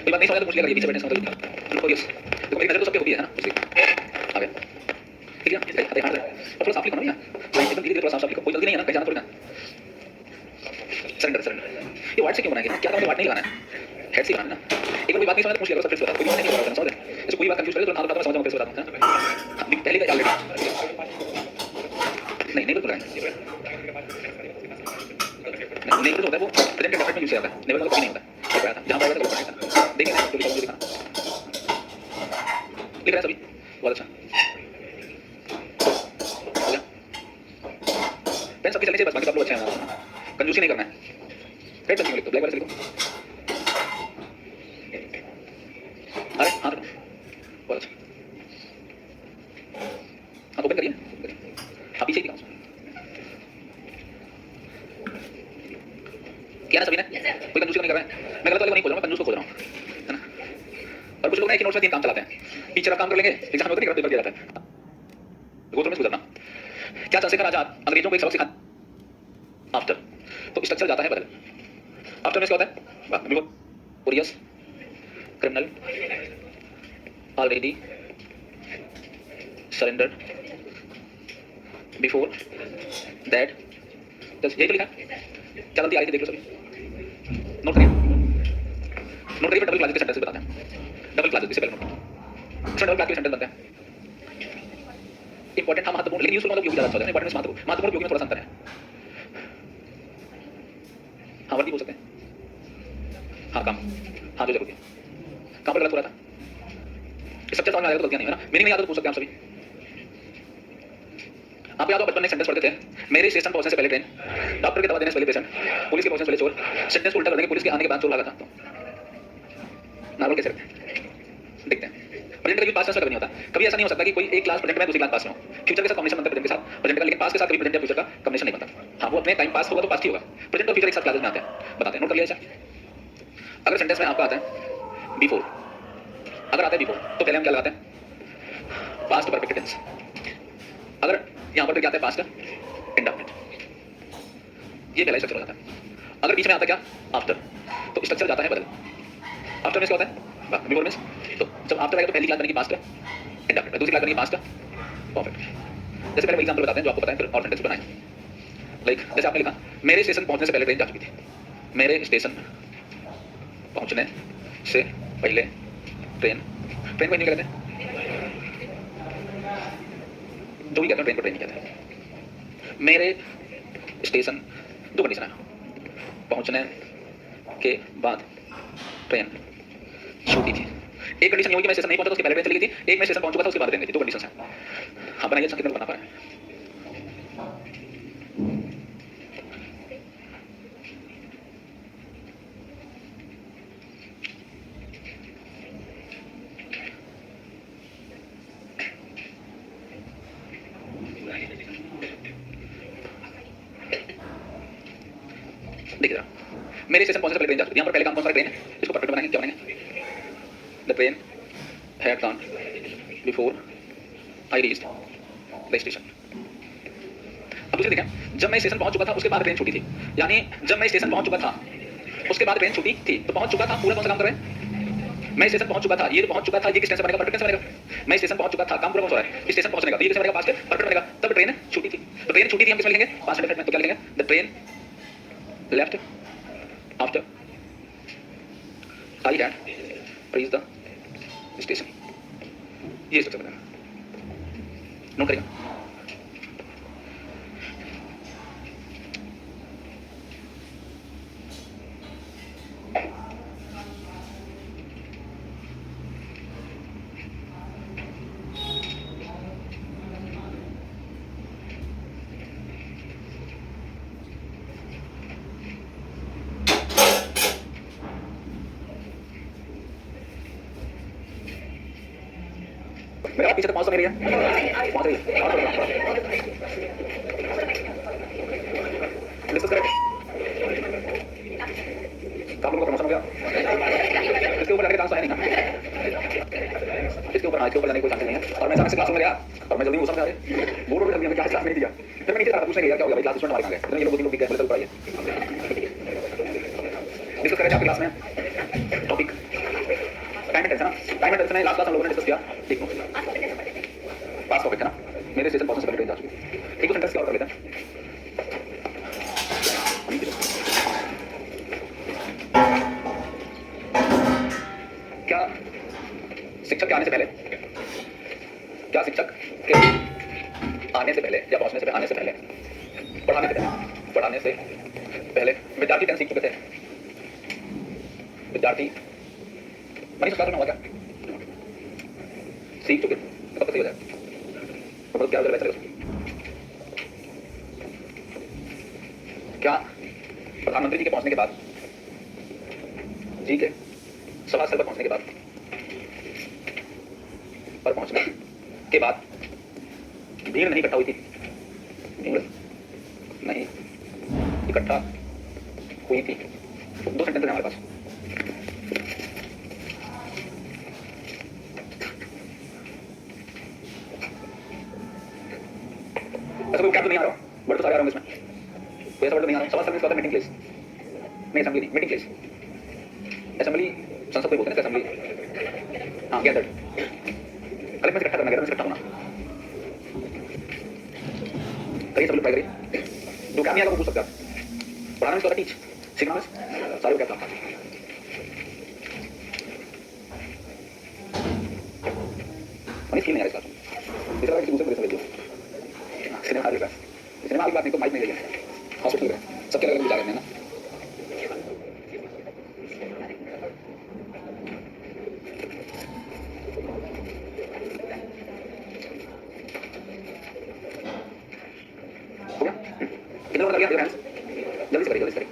कोई बात नहीं, समझ तो पूछ लिया करिए, पीछे बैठने समझ लो। यस, देखो मेरी नजर तो सब पे होती है ना, इसलिए आ गया। ठीक है ना? आते हाथ और थोड़ा साफ लिखो ना भैया, एकदम धीरे धीरे थोड़ा साफ लिखो, कोई जल्दी नहीं है ना, कहीं जाना थोड़ी ना। सरेंडर सरेंडर, ये वर्ड से क्यों बनाएंगे? क्या काम वर्ड नहीं लगाना है, हेड से बनाना है ना। एक कोई बात नहीं समझ तो पूछ लिया करो, सब फिक्स बता, कोई बात नहीं बता, समझ रहे? जैसे कोई बात कंफ्यूज करे तो ना बता, मैं समझ जाऊंगा, फिर बता दूंगा। पहले का ऑलरेडी नहीं नहीं बिल्कुल नहीं, नहीं तो होता है वो प्रेजेंट डेफिनेट में यूज किया जाता है, नेवर का नहीं होता है। तो क्या था जहां पर वो पढ़ा देखिए ना, तो लिखा लिख रहा है सभी, बहुत अच्छा। पेन सबके चलने से बस, बाकी सब लोग अच्छे हैं, कंजूसी नहीं करना है। पेन सबकी लिखो, ब्लैक वाले से लिखो। अरे हाँ रखो, बहुत अच्छा। हाँ ओपन करिए, आप पीछे ही दिखाओ। क्या ना सभी ने कोई कंजूसी नहीं कर रहा है, मैं गलत वाले को नहीं खोज रहा हूँ, मैं कंजूस को खोज रहा हूँ, है ना? और कुछ लोग ना एक ही नोट्स में 3 काम चलाते हैं, पीछे रफ काम कर लेंगे, एग्जाम में पेपर दिया जाता है। गोत्र में गुजरना। क्या चंद्रशेखर आजाद अंग्रेजों को एक सबक सिखा आफ्टर, तो स्ट्रक्चर जाता है बदल। आफ्टर में क्या होता है? Notorious criminal already surrender before that, बस यही तो लिखा। क्या गलती आ रही थी देख लो सभी, नोट करिए, नोट करिए। डबल क्लास के सेंटेंस बताते हैं, डबल क्लास इससे पहले नोट, डबल क्लास के सेंटेंस बनते हैं इंपॉर्टेंट, हाँ महत्वपूर्ण, लेकिन यूजफुल मतलब उपयोगी ज्यादा अच्छा होता है। इंपॉर्टेंट महत्वपूर्ण, महत्वपूर्ण उपयोगी में थोड़ा सा अंतर है। हाँ वर्दी बोल सकते हैं, हाँ काम, हाँ जो जरूरी है, काम पर गलत हो रहा था, स्ट्रक्चर समझ में आएगा तो गलतियां नहीं है ना, मीनिंग नहीं आता तो पूछ सकते हैं आप सभी। आप याद हो बचपन में सेंटेंस पढ़ते थे, मेरे स्टेशन पहुंचने से पहले ट्रेन, डॉक्टर की दवा देने से पहले पेशेंट, पुलिस के पहुंचने से पहले चोर, सेंटेंस को उल्टा कर देंगे, पुलिस के आने के बाद चोर लगा था। तो नॉर्मल कैसे रखते हैं, देखते हैं। प्रेजेंट का भी पास्ट कभी नहीं होता, कभी ऐसा नहीं हो सकता कि कोई एक क्लास प्रेजेंट में दूसरी क्लास पास में हो। फ्यूचर के साथ कॉम्बिनेशन बनता है प्रेजेंट के साथ, प्रेजेंट का, लेकिन पास्ट के साथ कभी प्रेजेंट या फ्यूचर का कॉम्बिनेशन नहीं बनता। हाँ वो अपने टाइम पास होगा तो पास्ट ही होगा, प्रेजेंट और फ्यूचर एक साथ क्लासेस में आते हैं, बताते हैं, नोट कर लिया ऐसा। अगर सेंटेंस में आपका आता है बिफोर, अगर आता है बिफोर तो पहले हम क्या लगाते हैं? Past perfect tense. अगर यहाँ पर क्या आता है? पास्ट इंडेफिनिट, ये पहला स्ट्रक्चर हो जाता है। अगर बीच में आता है क्या? आफ्टर, तो स्ट्रक्चर जाता है बदल। आफ्टर में क्या होता है? बिफोर में, तो जब आफ्टर आएगा तो पहली क्लास बनेगी पास्ट इंडेफिनिट, दूसरी क्लास बनेगी पास्ट परफेक्ट। जैसे पहले एग्जांपल बताते हैं जो आपको पता है, फिर और सेंटेंस बनाएं। लाइक जैसे आपने लिखा मेरे स्टेशन पहुंचने से पहले ट्रेन जा चुकी थी, मेरे स्टेशन पहुंचने से पहले ट्रेन, ट्रेन को नहीं कहते, जो भी कहते हैं ट्रेन को ट्रेन नहीं कहते। मेरे स्टेशन, दो कंडीशन है, पहुंचने के बाद ट्रेन छूटी थी। एक कंडीशन ये होगी मैं स्टेशन नहीं पहुंचा तो उसके पहले ट्रेन चली गई थी, एक मैं स्टेशन पहुंच चुका था उसके बाद ट्रेन गई थी, दो कंडीशन है। हाँ बनाइए, अच्छा कितना बना पाए। देखिए मेरे स्टेशन पहुंचने से पहले ट्रेन जा चुकी थी, यहाँ पर पहले काम कौन सा ट्रेन है, इसको परफेक्ट बनाएंगे, क्या बनाएंगे? The train had gone before I reached the station. अब दूसरे देखें, जब मैं स्टेशन पहुंच चुका था उसके बाद ट्रेन छूटी थी, यानी जब मैं स्टेशन पहुंच चुका था उसके बाद ट्रेन छूटी थी, तो पहुंच चुका था पूरा कौन सा काम कर रहे हैं? मैं स्टेशन पहुंच चुका था, ये तो पहुंच चुका था, ये किस टेंस से बनेगा? परफेक्ट टेंस से बनेगा। मैं स्टेशन पहुंच चुका था, काम पूरा कौन सा हो रहा है? स्टेशन पहुंचने का, तो ये किस में बनेगा? पास्ट परफेक्ट बनेगा। तब ट्रेन छूटी थी, तो ट्रेन छूटी थी हम किस में लिखेंगे? पास्ट परफेक्ट में, तो क्या लिखेंगे? The train left after I had reached the station. ये स्ट्रक्चर बनेगा, नोट करेगा। मेरा पीछे तक पहुंच तो नहीं रही है, पहुंच रही है, डिस्कस करें। आप लोगों का प्रमोशन हो गया, इसके ऊपर जाने का चांस है नहीं ना, इसके ऊपर जाने का कोई चांस नहीं है। और मैं अचानक से क्लासरूम में गया और मैं जल्दी घुसा, बोर्ड पूछने गया क्या हो गया भाई, क्लास स्टूडेंट हमारे कहाँ गए, इतने ये लोग 2-3 लोग दिख गए, बोले चलो पढ़ाइए। डिस्कस करें आपकी क्लास में टॉपिक टाइम एंड टेंशन ना, टाइम एंड टेंशन है। लास्ट क्लास हम लोगों ने डिस्कस किया, ठीक है, पास टॉपिक है ना, मेरे स्टेशन पहुंचने से पहले ट्रेन जा चुकी है। एक दो सेंटेंस और कर लेते हैं। क्या शिक्षक के आने से पहले, क्या शिक्षक के आने से पहले या पहुंचने से आने से पहले, पढ़ाने से पहले विद्यार्थी टेंस सीख चुके थे? विद्यार्थी मनी क्लास में हुआ क्या? सीख चुके, कब तक सही हो जाए? तो क्या वैसे क्या प्रधानमंत्री जी के पहुंचने के बाद, जी के सभा स्थल पर पहुंचने के बाद, भीड़ नहीं इकट्ठा हुई थी? भीड़ नहीं इकट्ठा हुई थी। दो सेंटेंस है हमारे पास। ऐसा कोई क्या तो नहीं आ रहा, वर्ड तो सारे आ रहे होंगे इसमें, कोई ऐसा वर्ड नहीं आ रहा। सभा स्थल में मीटिंग प्लेस नहीं, असेंबली नहीं, मीटिंग प्लेस। असेंबली संसद को बोलते हैं, असेंबली हाँ गैदर्ड, अलग में इकट्ठा करना, गैदर में इकट्ठा होना। करिए सब लोग ट्राई करिए, जो क्या नहीं आएगा वो पूछ सकते हैं। पढ़ाना में टीच, सीखना में सारे क्या काम। मनी स्किल नहीं आ रहा इसका, इधर किसी दूसरे को समझ लो। सिनेमा वाली बात नहीं तो माइक नहीं लेंगे, हॉस्पिटल में सबके अलग अलग जा रहे हैं ना। हो गया इधर बता दिया, जल्दी से करिए, जल्दी से करिए।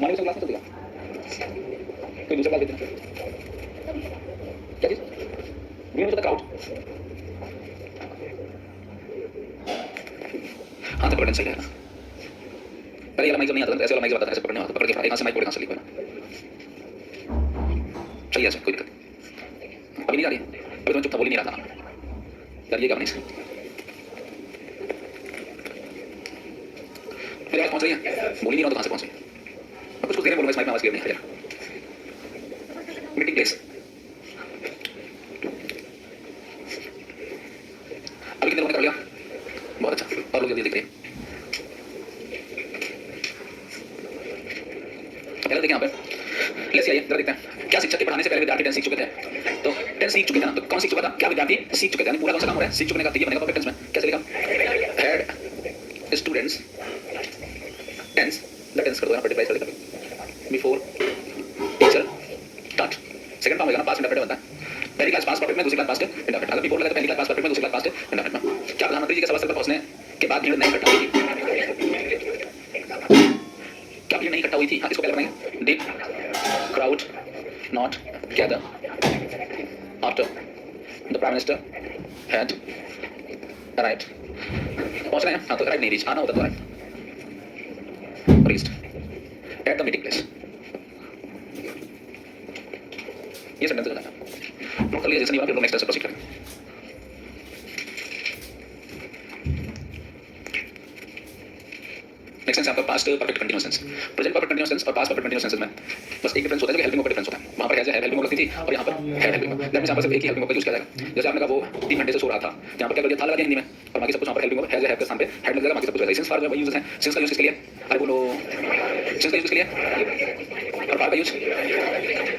मॉर्निंग क्लास में चल गया, कोई दूसरा क्लास देते हैं क्या चीज? वीडियो में क्राउड, हाँ तो पढ़ने सही है ना। पहले वाला माइक जब नहीं आता था, ऐसे वाला माइक जब आता था ऐसे पकड़ने आता, पकड़ के एक हाथ से माइक पकड़, हाथ से लिखो ना, सही है ऐसे, कोई दिक्कत नहीं। अभी नहीं जा रही, अभी तो चुप था, बोल ही नहीं रहा था यार, ये क्या बनी इसकी। मेरी आवाज पहुंच रही है, बोल ही नहीं रहा तो कहां से पहुंच रही है? मैं कुछ देर में बोलूंगा, इस माइक में आवाज क्लियर नहीं आ रही। मीटिंग प्लेस, अभी कितने लोगों ने कर लिया? बहुत अच्छा, और लोग जल्दी दिख रहे हैं। पहले देखें यहाँ पे, लेट्स आइए जरा देखते हैं, क्या शिक्षक के पढ़ाने से पहले विद्यार्थी टेंस सीख चुके थे? तो टेंस सीख चुके थे ना, तो कौन सीख चुका था? क्या विद्यार्थी सीख चुके थे, यानी पूरा कौन सा काम हो रहा है? सीख चुके का ये बनेगा परफेक्ट टेंस में। कैसे लिखा? Had students tense, the tense कर दो ना, प्रेजेंट कर दो before teacher start. Second form होगा ना, पास्ट इंडेफिनिट बनता है। पहली क्लास पास्ट परफेक्ट में, दूसरी क्लास पास्ट इंडेफिनिट। अगर बिफोर लगा तो पहली क्लास पास्ट परफेक्ट में, दूसरी क्लास पास्ट इंडेफिनिट में। क्या प्रधानमंत्री जी के सभा स्थल पर पहुंचने के बाद भीड़ नहीं इकट्ठा हुई थी? क्या भीड़ नहीं इकट्ठा हुई थी? हाँ, इसको पहले बनाएंगे, did crowd not gather after the prime minister had arrived. पहुंच रहे हैं, हाँ तो अराइव नहीं, रीच आना होता तो arrive, reached at the meeting place. ये सेंटेंस हो जाएगा। नोट कर लीजिए, जैसे नहीं हुआ फिर नेक्स्ट स्टेप प्रोसीड करेंगे। नेक्स्ट सेंस आपका past perfect continuous tense, present perfect continuous tense और पास्ट परफेक्ट कंटीन्यूअस टेंस में बस एक डिफरेंस होता है, जो हेल्पिंग वर्ब का डिफरेंस होता है। वहां पर हैज हेल्पिंग वर्ब लगती थी और यहाँ पर had helping verb. That means यहाँ पर सिर्फ एक ही हेल्पिंग वर्ब का यूज किया जाएगा। जैसे आपने कहा वो 3 घंटे से सो रहा था, यहाँ पर क्या कर दिया, था लगा दिया हिंदी में, और बाकी सब कुछ वहाँ पर हेल्पिंग वर्ब हैज के स्थान पे हैड लग जाएगा, बाकी सब कुछ वैसे। सिंस फॉर जो यूज है, सिंस का यूज किसके लिए? अरे बोलो, सिंस का यूज किसके लिए? और फॉर का यूज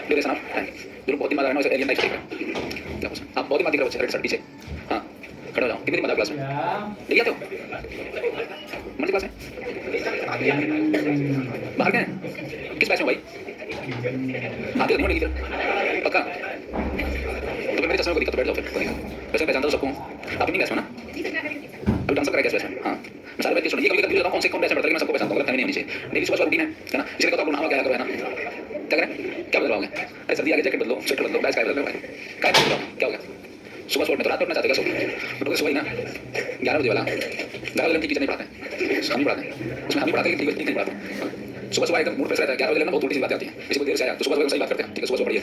ड्यूरेशन ऑफ टाइम। जो बहुत ही मजा आ रहा है ना, एलियन टाइप से आप बहुत ही मजा दिख रहे हो बच्चे, सर पीछे, हाँ खड़े हो जाओ। कितनी मजा क्लास में ठीक है? तो मंडी क्लास में बाहर गए किस बैच में भाई? हाँ तो नहीं होगी पक्का, तो फिर मेरे चश्मे को दिक्कत, बैठ जाओ फिर, वैसे पहचानता तो सबको। आप नहीं बैच में ना, अभी डांसर करा कैसे बैच में? हाँ मैं सारे बैच सुनिए, कभी कभी बताऊँ कौन से कौन बैच में पड़ता है, मैं सबको पहचानता हूँ, गलत नहीं होनी चाहिए। डेली सुबह रूटीन है ना, इसलिए कहता हूँ नाम क्या करो है ना, क्या करें, क्या बदलवाओगे? अरे सर्दी आगे जैकेट बदलो, स्वेटर बदलो, बैच का बदलो, क्या हो गया? सुबह सोने तो रात में उठना चाहते हैं, उठोगे सुबह ही ना 11 बजे वाला, 11 बजे ठीक किचन नहीं पढ़ाते हैं, हम ही पढ़ाते हैं, उसमें हम ही पढ़ाते हैं, ठीक नहीं पढ़ाते। सुबह सुबह एकदम मूड फ्रेश रहता है, 11 बजे लगना बहुत उल्टी सी बातें आती हैं, किसी को देर से आया तो सुबह सुबह सही बात करते हैं, ठीक है, सुबह सुबह पढ़िए।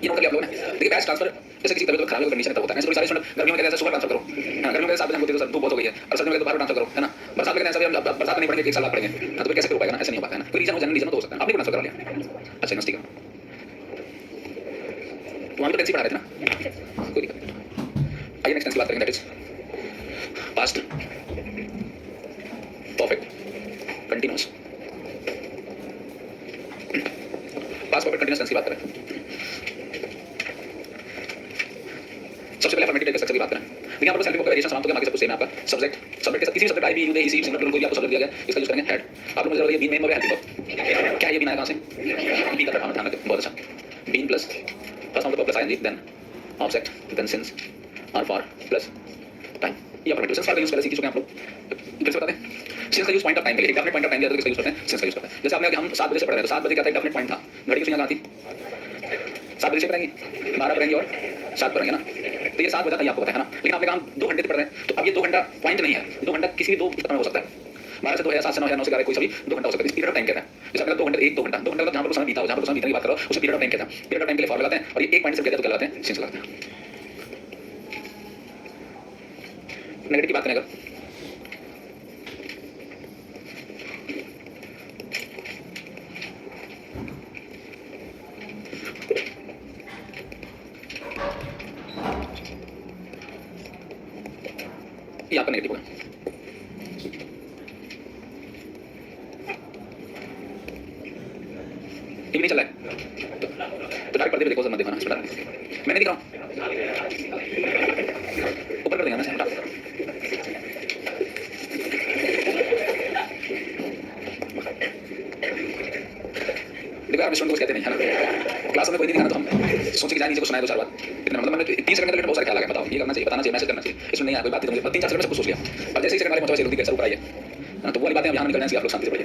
ये नोट कर लिया आप लोगों ने। देखिए बैच ट्रांसफर जैसे किसी तबीयत खराब है कंडीशन तब होता है, ऐसे थोड़ी सारी स्टूडेंट गर्मियों में कहते हैं सुबह ट्रांसफर करो, है ना, गर्मियों में 7 बजे बोलते हैं तो धूप बहुत हो गई है, और सर्दियों में तो बाहर ट्रांसफर करो, है ना, बरसात में कहते हैं सभी हम बरसात में नहीं पढ़ेंगे, एक साल बाद पढ़ेंगे, तो फिर कैसे हो पाएगा ना, ऐसे नहीं हो पाता है ना, कोई रीजन हो, जनरल रीजन तो हो सकता है, आपने ट्रांसफर करा लिया, अच्छा मस्ती का, तो वहाँ पे टेंसी पढ़ा रहे थे ना, कोई दिक्कत नहीं। आइए नेक्स्ट टेंस की बात करेंगे, that is past perfect continuous. Past perfect continuous tense की बात करें, सबसे पहले अफर्मेटिव स्ट्रक्चर की बात करें। देखिए यहाँ पर सेल्फ वेरिएशन समाप्त हो गया, बाकी सब कुछ सेम है आपका। सब्जेक्ट सब्जेक्ट किसी सब्जेक्ट आई भी यू दे इसी सिंगल कोई भी आपको सब्जेक्ट दिया गया, इसका यूज करेंगे हेड। आप लोग मुझे बताइए बीन में हेल्प को क्या ये बीन आया कहां से, बी का प्रकार ध्यान रखें, बहुत अच्छा। Been plus first of the plus ING then object then since or for plus time, ये अफर्मेटिव सेंस फॉर यूज कर सीख चुके हैं आप लोग। फिर से बताते हैं सिंस का यूज पॉइंट ऑफ टाइम के लिए, एक डेफिनेट पॉइंट ऑफ टाइम दिया तो किसका यूज करते हैं, सिंस का यूज करते हैं। जैसे आपने हम 7 बजे से पढ़ रहे थे, 7 बजे क्या था, एक डेफिनेट पॉइंट था, घड़ी की सुइयां कहां थी, 7 बजे से पढ़ेंगे, 12 पढ़ेंगे और 7 पढ़ेंगे ना, तो ये 7 बजा था, ये आपको पता है ना, लेकिन आपने कहा 2 घंटे पढ़ रहे हैं, तो अब ये 2 घंटा पॉइंट नहीं है, 2 घंटा किसी भी 2 समय हो सकता है, 12 से 2 है, 7 से 9 है, 9 से 11 कोई सभी 2 घंटा हो सकता है, इस पीरियड ऑफ टाइम कहता है। जैसे आपने 2 घंटे 1 2 घंटा जहां पर समय बीता हो, जहां पर समय बीतने की बात करो, उसे पीरियड ऑफ टाइम कहता है। पीरियड ऑफ टाइम के लिए फॉर्मूला लगाते हैं और ये एक पॉइंट से कहते हैं तो क्या लगाते हैं, सिंस लगाते हैं। नेगेटिव की बात करें अगर, ये आपका नेगेटिव होगा। टीवी नहीं चल रहा है तो डायरेक्ट पर्दे पे देखो, मत देखो ना, मैं नहीं दिख रहा हूँ, ऊपर कर देंगे ना हटा। देखो आप स्टूडेंट को कहते नहीं है ना, क्लास में कोई नहीं दिखाना तो हम सोचे कि जाए नीचे को सुनाए 2 4 बात, इतना मतलब मैंने 30 सेकंड तक बहुत सारे ख्याल आ गए, बताओ ये करना चाहिए, बताना चाहिए, मैसेज करना चाहिए, इसमें नहीं आया कोई बात, तो मुझे 3 4 सेकंड में सब कुछ सोच लिया, और जैसे ही सेकंड वाले पहुंचा जल्दी कैसे ऊपर आइए ना, तो वो वाली बातें अब यहाँ निकल जाएंगी, आप लोग शांति से पढ़िए।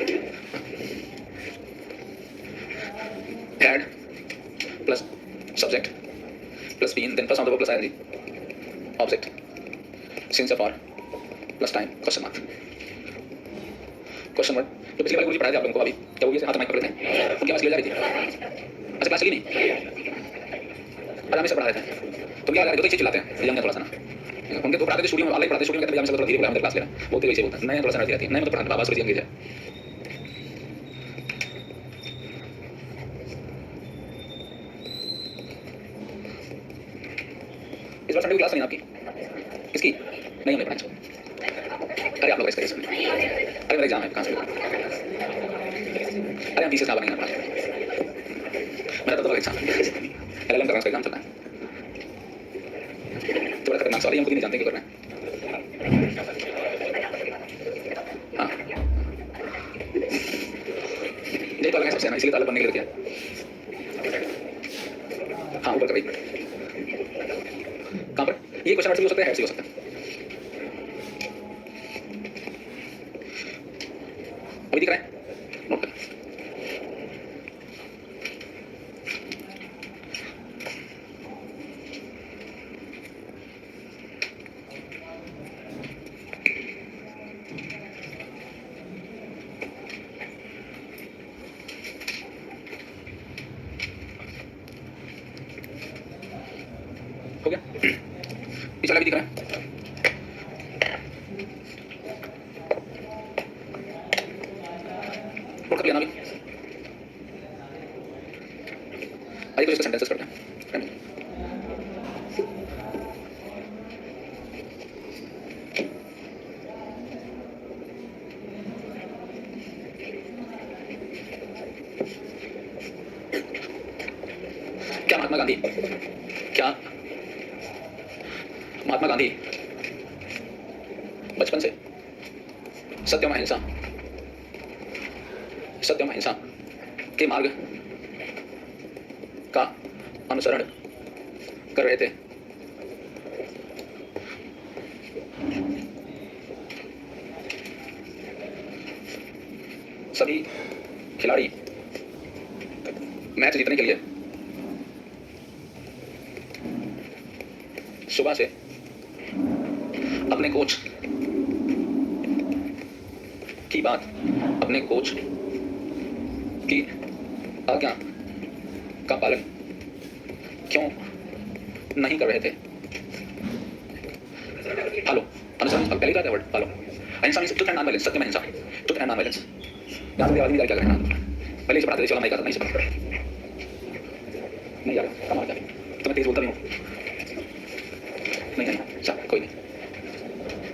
Head plus subject plus been then first of the plus ING object since of or plus time question mark question word. तो पिछली बार गुरुजी पढ़ाए थे आप लोगों को, अभी क्या वो ये हाथ माइक पकड़े थे, उनकी आवाज ले जा रही थी, अच्छा क्लास चली नहीं, आज हमें सब पढ़ा रहे थे, तो क्या दो तो चीज चिल्लाते हैं यंग है थोड़ा सा ना, उनके दो पढ़ाते थे स्टूडियो में, अलग पढ़ाते स्टूडियो में, कहते हैं हमें थोड़ा धीरे बोला, हम क्लास ले रहे हैं, बोलते वैसे बोलते हैं, नए थोड़ा सा रहती है, नए मतलब पढ़ाते बाबा थोड़ी यंग है। इस बार संडे की क्लास नहीं आपकी, किसकी नहीं, हमें पढ़ाई, अरे आप लोग ऐसे करिए, अरे मेरा एग्जाम है कहाँ से, अरे हम 20 साल बनेंगे अपना, मेरा तो एग्जाम एलएलएम का एग्जाम चल रहा है, तो बड़ा खतरनाक सवाल है, हम खुद ही नहीं जानते क्यों कर रहे हैं। हाँ यही तो अलग है सबसे ना, इसलिए तो अलग बनने के लिए किया। हाँ ऊपर कभी कहाँ पर, ये क्वेश्चन आंसर भी हो सकता है, हेड से हो सकता है, अभी दिख रहा है, नोट करें। हो गया, इस वाला भी दिख रहा है, नोट कर लिया ना अभी। आइए तो इसके सेंटेंसेस करते हैं। क्या महात्मा गांधी, क्या महात्मा गांधी बचपन से सत्यम अहिंसा के मार्ग का अनुसरण कर रहे थे, सभी खिलाड़ी मैच जीतने के लिए सुबह से अपने कोच की बात कि आज्ञा का पालन क्यों नहीं कर रहे थे? फॉलो, अनुसरण, पहले क्या था वर्ड फॉलो। अहिंसा means truth and non violence, सत्य में अहिंसा, ट्रुथ एंड नॉन वायलेंस। यहाँ से आदमी क्या कर रहे हैं? पहले इसे पढ़ाते थे, चलो मैं नहीं से पढ़ा नहीं यार, कमाल कर, तो मैं तेज बोलता नहीं हूँ। नहीं नहीं, चल कोई नहीं,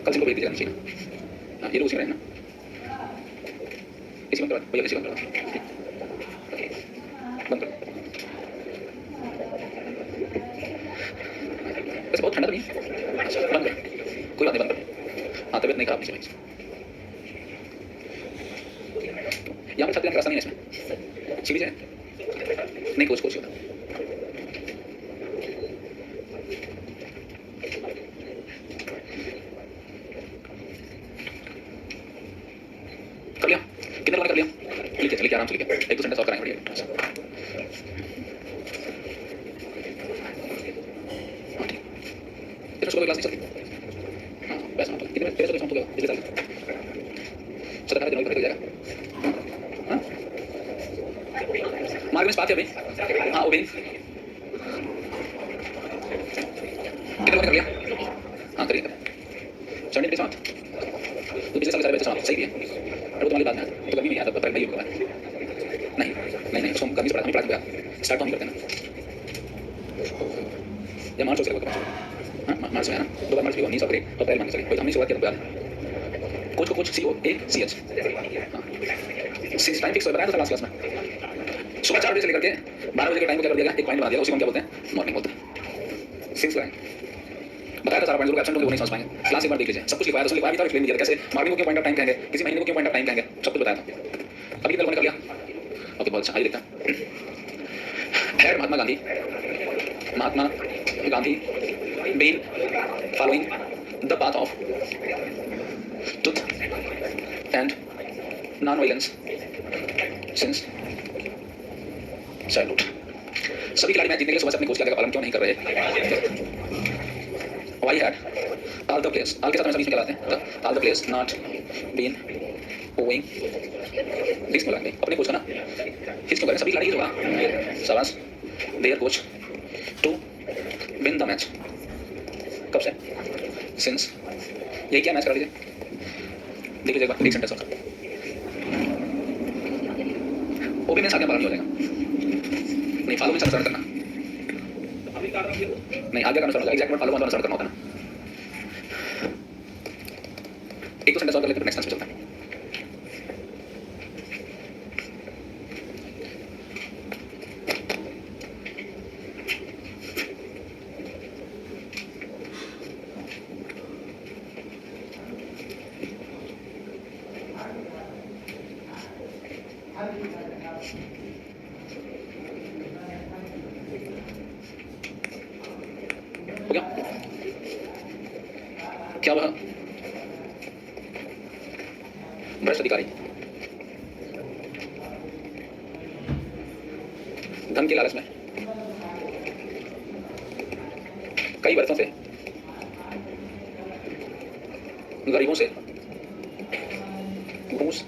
कल से को भेज दीजिएगा नीचे। हाँ ये लोग उसी में रहना, इसी में करवा भैया, इसी में करवा बंद करो। वैसे बहुत ठंडा तो नहीं, अच्छा बंद करो, कोई बात नहीं, बंद करो। हाँ तबियत नहीं खराब नीचे में, यहाँ पर छत का रास्ता नहीं है इसमें, सीढ़ी है नहीं, कोच कोच होता कर लिया, कितने लोगों ने कर लिया? लिखिए लिखिए, आराम से लिखिए, एक दो सेंटेंस और कराएंगे बढ़िया। हाँ ठीक, इतना सुबह क्लास नहीं चलती। हाँ बस हाँ, कितने तेरे से हो गया पिछले साल, 17 दिनों में जाएगा। हाँ मार्ग में बात है अभी, हाँ वो भी कितने लोगों ने कर लिया? हाँ करिए 70 समाप्त, तो पिछले साल सारे बच्चे समाप्त, सही भी है। और वो तुम्हारी बात में तो कभी नहीं आता, पता नहीं होगा। नहीं नहीं नहीं, उसको कभी से पढ़ा, हम पढ़ा के स्टार्ट हम करते हैं ना, या मार्च हो सकेगा। हाँ मार्च में है ना, 2 बार मार्च भी हो, नहीं सब तो अप्रैल मान के चलिए, हमने शुरुआत किया था। कोच को कोच COACH, हाँ टाइम फिक्स बताया था लास्ट क्लास में, सुबह 4 बजे से लेकर के 12 बजे के टाइम को क्या कर दिया गया, एक पॉइंट बना दिया, उसी को हम क्या बोलते हैं? मॉर्निंग बोलते हैं। सिंस लाइन बताया था सारा पॉइंट, एब्सेंट होंगे वो नहीं समझ पाएंगे, क्लास एक बार देख लीजिए, सब कुछ लिखवाया था, लिखवाया भी था, एक्सप्लेन भी किया कैसे मॉर्निंग को क्यों पॉइंट ऑफ टाइम कहेंगे, किसी महीने को क्यों पॉइंट ऑफ टाइम कहेंगे, सब कुछ बताया था। अभी कितने लोगों ने कर लिया? ओके बहुत अच्छा, आइए देखते हैं। Head Mahatma Gandhi, Mahatma Gandhi been following the path of truth and non-violence since childhood. सभी खिलाड़ी मैच जीतने के लिए सुबह से अपने कोच की आज्ञा का पालन क्यों नहीं कर रहे? Why had all the players, all के साथ हमेशा बीच में क्या लाते हैं? All the players not been owing this क्यों लगाएंगे अपने कोच का ना, किस क्यों करें? सभी खिलाड़ी होगा शाबाश, their coach to win the match. कब से? Since, यही क्या मैच करा लीजिए, देख लीजिए एक बार, एक सेंटेंस और वो भी मैं आगे पालन नहीं हो जाएगा, नहीं फॉलो में अनुसरण करना, नहीं आगे का अनुसरण, एग्जैक्ट वर्ड फॉलो में अनुसरण करना होता है ना। एक दो सेंटेंस और कर लेकर नेक्स्ट चलता है। हो गया? क्या वह भ्रष्ट अधिकारी धन के लालच में कई वर्षों से गरीबों से घूस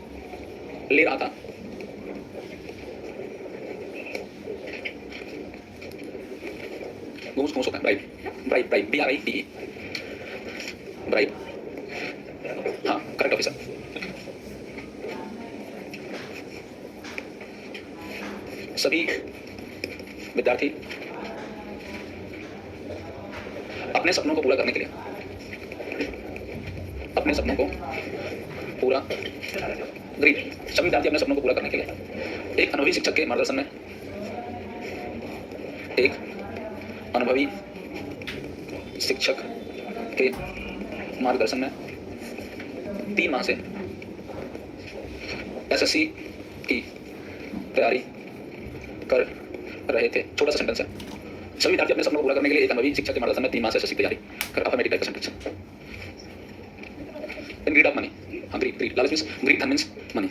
ले रहा था, घूस होता है bribe, bribe bribe BRIBE, bribe, हाँ करेक्ट ऑफिसर। सभी विद्यार्थी अपने सपनों को पूरा करने के लिए, अपने सपनों को पूरा ग्रीड, सभी विद्यार्थी अपने सपनों को पूरा करने के लिए एक अनुभवी शिक्षक के मार्गदर्शन में, एक अनुभवी शिक्षक के मार्गदर्शन में 3 माह से SSC की तैयारी कर रहे थे। छोटा सा सेंटेंस है, सभी विद्यार्थी अपने सपनों को पूरा करने के लिए एक अनुभवी शिक्षक के मार्गदर्शन में 3 माह से SSC की तैयारी कर, अफर्मेटिव टाइप का सेंटेंस। ग्रीड ऑफ मनी, हाँ ग्रीड, ग्रीड लालच मींस, ग्रीड धन मींस मनी।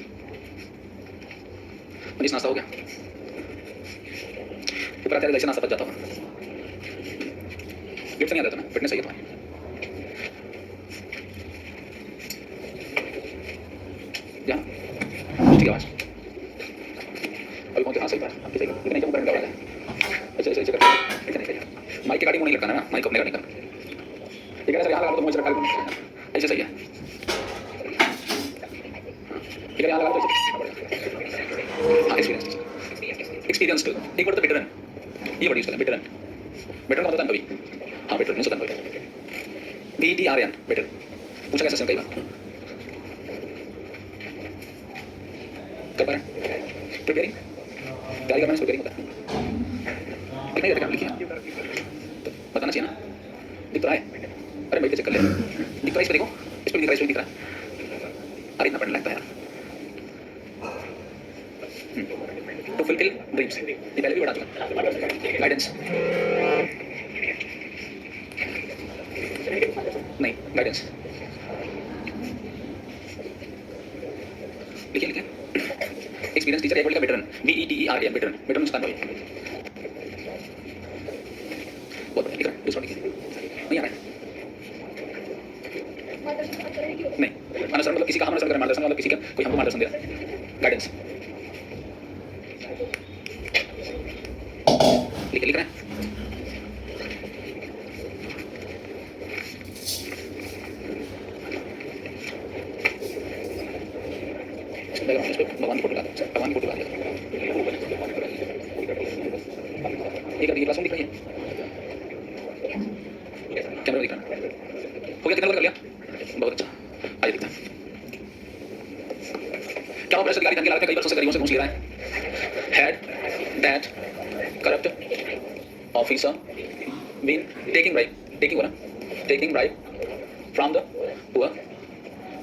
मनीष नाश्ता हो गया, पेपर आता है जैसे नाश्ता बच जाता होगा, गिफ्ट नहीं आता था ना, फिटनेस चाहिए था। ठीक है आवाज अभी पहुंचे, हाँ सही बात, आपकी सही, लेकिन एकदम करंट आ रहा है, ऐसे ऐसे करके ऐसे नहीं सही, माइक के गाड़ी मुंह नहीं लटकाना ना, माइक अपने का नहीं करना, ठीक है सर, यहाँ लगा तो मुझे लटका दूँ, ऐसे सही है, ठीक है यहाँ लगा तो हाँ एक्सपीरियंस एक वर्ड तो वेटरन, ये वर्ड यूज करें, वेटरन, वेटरन का मतलब अनुभवी, हाँ वेटरन मींस अनुभवी, VETRAN वेटरन, पूछा कैसे कई बार कर पा रहे हैं, प्रिपेयरिंग, तैयारी करना प्रिपेयरिंग होता है, लिखना ही रहता है, लिखिए तो बताना चाहिए ना, दिख तो रहा है, अरे भाई चेक कर ले, दिख रहा है, इस पर देखो, इस पर दिख रहा है, इस पर दिख रहा है, अरे इतना पढ़ने लगता है यार, टू फुलफिल ड्रीम्स, ये पहले भी बता चुका, गाइडेंस नहीं, गाइडेंस लिखिए लिखिए, एक्सपीरियंस टीचर एक वर्ड का वेटरन, VETERAN वेटरन, वेटरन नुकसान भाई, बहुत बढ़िया लिख रहा है, दूसरा लिखिए, नहीं आ रहा है, नहीं, अनुसरण मतलब किसी का हम अनुसरण करें, मार्गदर्शन मतलब किसी का कोई हमको मार्गदर्शन दे रहा है, गाइडेंस लिख रहे हैं, भगवान की फोटो लगा, भगवान की फोटो लगा, एक क्लासरूम दिख रही है, कैमरा दिख रहा है, हो गया, कितना कर लिया, बहुत अच्छा, आइए दिखता है, क्या प्रेशर दिखा रही है, कई वर्षों से गरीबों से घूस ले रहा है, had that corrupt officer been taking bribe, taking हो रहा, taking bribe from the poor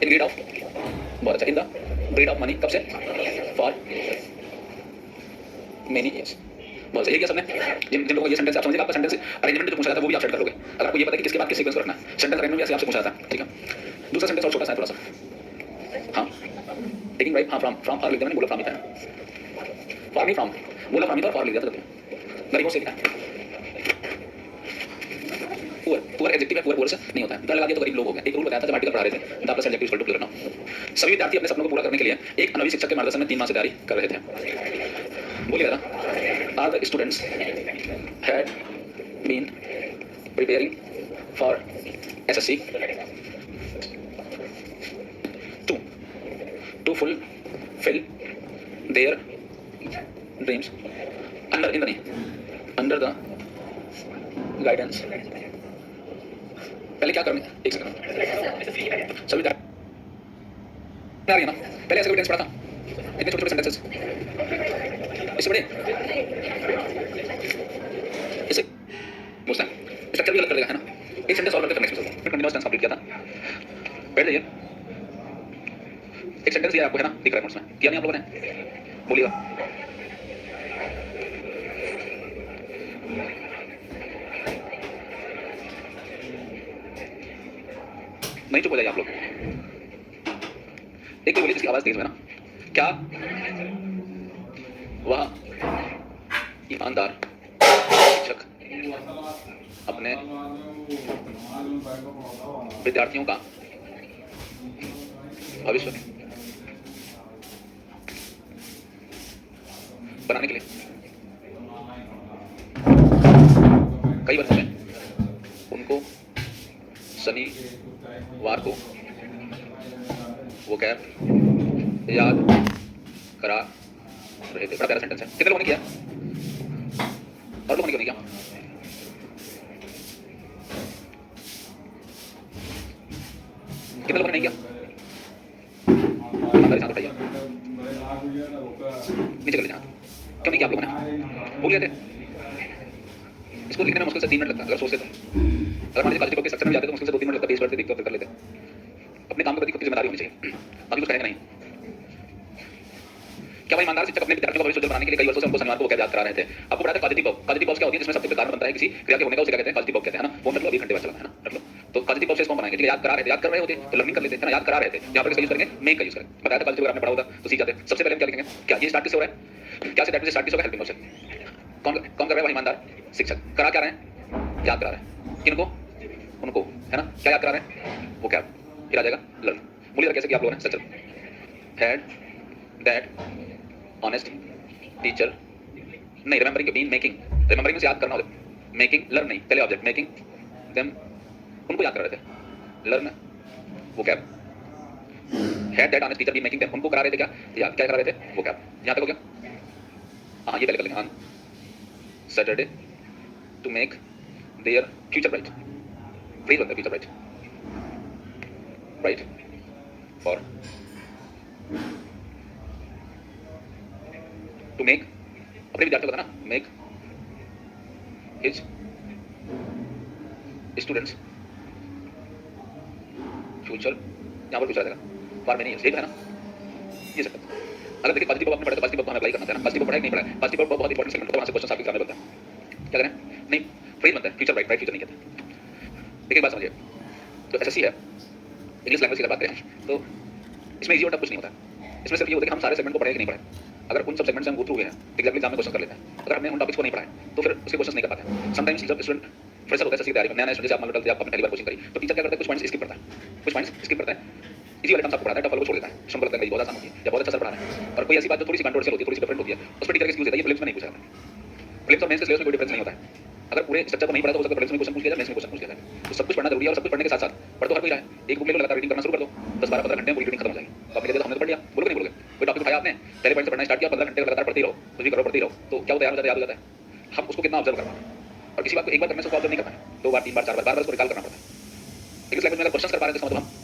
in greed of, बहुत अच्छा, in the greed of money, कब से, फॉर मेनी ईयर्स, बहुत सही किया सबने, जिन जिन लोगों को ये सेंटेंस आप समझिए, आपका सेंटेंस अरेंजमेंट जो पूछा जाता है वो भी आप सेट कर लोगे, अगर आपको ये पता है कि किसके बाद किस सीक्वेंस को रखना है, सेंटेंस अरेंजमेंट भी ऐसे आपसे पूछा जाता है, ठीक है, दूसरा सेंटेंस और छोटा सा है थोड़ा सा, हाँ टेकिंग राइट, हाँ फ्रॉम फॉर लिख देना, बोला फ्रॉम लिखा है, फॉर नहीं फ्रॉम, बोला फ्रॉम ही था, फॉर लिख दिया था, गरीबों से लिखा है, पुअर, पुअर एडजेक्टिव है, पुअर पुअर से नहीं होता है, द लगा दिया तो गरीब लोग हो गए, एक रूल बताया था जब आर्टिकल पढ़ा रहे थे, the plus adjective equal to plural noun, सभी विद्यार्थी अपने सपनों को पूरा करने के लिए एक अनुभवी शिक्षक के मार्गदर्शन में 3 माह से तैयारी कर रहे थे, बोलिए जरा, are the students had been preparing for SSC to fulfill their dreams under the guidance, पहले क्या करने, एक सेकंड, सभी आ रही है ना, पहले ऐसे कोई टेंस पढ़ा था, इतने छोटे छोटे सेंटेंसेस, इससे बड़े, इसे पूछता है, स्ट्रक्चर भी अलग कर देगा है ना, एक सेंटेंस और करके नेक्स्ट में कंटीन्यूअस टेंस कंप्लीट किया था, बैठ जाइए, एक सेंटेंस दिया आपको है ना, दिख रहा है नोट्स में, किया नहीं आप लोगों ने, बोलिएगा, नहीं चुप हो जाइए आप लोग, एक बोलिए जिसकी आवाज तेज है ना, क्या वह ईमानदार शिक्षक अपने विद्यार्थियों का भविष्य बनाने के लिए कई वर्षों में उनको शनिवार को वो कैब याद करा रहे थे, बड़ा प्यारा सेंटेंस है, कितने लोगों ने किया और लोगों ने क्यों नहीं किया, कितने लोगों ने नहीं किया, हमारे साथ उठाइए, नीचे कर लीजिए, क्यों नहीं किया आप लोगों ने, भूल गए थे, इसको लिखने में मुश्किल से 3 मिनट लगता है अगर सोचते तो, अगर मान लीजिए कॉलेज के स्ट्रक्चर में जाते तो मुश्किल से 2-3 मिनट लगता है, पेज पढ़ते देखते कर लेते, अपने काम के प्रति खुद की जिम्मेदारी होनी चाहिए, बाकी कुछ करेंगे नहीं, क्या भाई ईमानदार शिक्षक अपने विद्यार्थियों को भविष्य उज्जवल बनाने के लिए कई वर्षों से उनको शनिवार को कैब याद करा रहे थे, आपको पता है कॉजिटिव वर्ब, कॉजिटिव वर्ब क्या होती है, जिसमें सब्जेक्ट कारण बनता है किसी क्रिया के होने का, उसे क्या कहते हैं, कॉजिटिव वर्ब कहते हैं ना, वो मतलब 1 घंटे बाद चला है ना, रख लो, तो कॉजिटिव वर्ब से इसको बनाएंगे, ठीक है, याद करा रहे थे, याद कर रहे होते तो लर्निंग कर लेते हैं ना, याद करा रहे थे, यहाँ पर इसका यूज करेंगे, मेक का यूज करेंगे, बताया था कॉजिटिव वर्ब आपने पढ़ा होगा तो सीख जाते, सबसे पहले हम क्या लिखेंगे, क्या ये स्टार्ट किससे हो रहा है, क्या से दैट से स्टार्ट किससे होगा, हेल्पिंग वर्ब से, कौन कौन कर रहा है, वह ईमानदार शिक्षक, करा क्या रहे हैं, याद करा रहे हैं, किनको, उनको, है ना, क्या याद करा रहे हैं, वो क्या, फिर आ जाएगा लर्न, बोलिए कैसे किया आप लोगों ने, सच हैड दैट ऑनेस्ट टीचर नहीं, रिमेंबरिंग बीन मेकिंग, रिमेंबरिंग से याद करना होता है, मेकिंग लर्न नहीं, पहले ऑब्जेक्ट मेकिंग देम उनको याद कर रहे थे, learn vocab had that honest teacher been making them, उनको करा रहे थे क्या याद, क्या करा रहे थे वो कैब, यहाँ तक हो गया। हाँ ये पहले कर लेंगे, on Saturday to make their future bright, phrase बनता है future bright, bright for to make, अपने विद्यार्थियों का था ना, मेक हिज स्टूडेंट्स फ्यूचर, यहाँ पर पूछा जाएगा फॉर मेनी इयर्स, है ना ये सब। अगर देखिए पॉजिटिव आपने पढ़ा तो पॉजिटिव हमें अप्लाई करना है ना, पॉजिटिव पढ़ा नहीं पढ़ा, पॉजिटिव बहुत इंपॉर्टेंट सेगमेंट, तो वहां से क्वेश्चन आपके सामने बनता है, क्या करें नहीं फ्रेज बनता है फ्यूचर ब्राइट, फ्यूचर नहीं कहते। देखिए बात समझिए, तो एसएससी है इंग्लिश लैंग्वेज की बात करें तो इसमें इजी और टफ कुछ नहीं होता, इसमें सिर्फ ये होता है कि हम सारे सेगमेंट को पढ़े कि नहीं पढ़े, अगर उन सब सेगमेंट से हम गो थ्रू हुए हैं एग्जैक्टली एग्जाम में क्वेश्चन कर लेते हैं, अगर हमने उन टॉपिक्स को नहीं पढ़ा है तो फिर उसके क्वेश्चन नहीं कर पाते। समटाइम्स जब स्टूडेंट फ्रेशर होता है एसएससी तैयारी में, नया स्टूडेंट जैसे आप मान लो आप पहली बार कोचिंग करी तो टीचर क्या करता है, कुछ पॉइंट्स स्किप करता है, कुछ पॉइंट्स स्किप करता है, इसी वाले टाइम आपको पढ़ाता है, टफ वालों को छोड़ देता है, शुरू करता है, बहुत आसान होती है या बहुत अच्छा सर पढ़ा रहा है, और कोई ऐसी बात जो थोड़ी सी कंट्रोवर्शियल होती है, थोड़ी सी डिफरेंट होती है, उस पर टीचर एक्सक्यूज देता है, ये प्रीलिम्स में नहीं पूछा जाता, प्रीलिम्स और मेंस के सिलेबस में कोई डिफरेंस नहीं होता है, अगर पूरे स्ट्रक्चर को नहीं पढ़ा तो हो सकता है प्रीलिम्स में क्वेश्चन पूछ लिया जाए, मेंस में क्वेश्चन पूछ लिया जाए, तो सब कुछ पढ़ना जरूरी है, और सब कुछ पढ़ने के साथ साथ पढ़ तो हर कोई रहा है, एक बुक ले लो लगातार रीडिंग करना शुरू कर दो, 10-12-15 घंटे में पूरी रीडिंग खत्म हो जाएगी, तो आपने कहते हमने तो पढ़ लिया, बोलोगे नहीं बोलोगे, कोई टॉपिक उठाया आपने पहले पॉइंट से पढ़ना स्टार्ट किया, 15 घंटे लगातार पढ़ते रहो, कुछ भी करो पढ़ते रहो, तो क्या होता है याद हो जाता है, हम उसको कितना ऑब्जर्व करना है, और किसी बात को एक बार करने से ऑब्जर्व नहीं करना है, 2 बार 3 बार 4 बार उसको रिकॉल करना पड़ता है। इंग्लिश लैंग्वेज में अगर क्वेश्चन कर पा रहे हैं तो इसका मतलब हम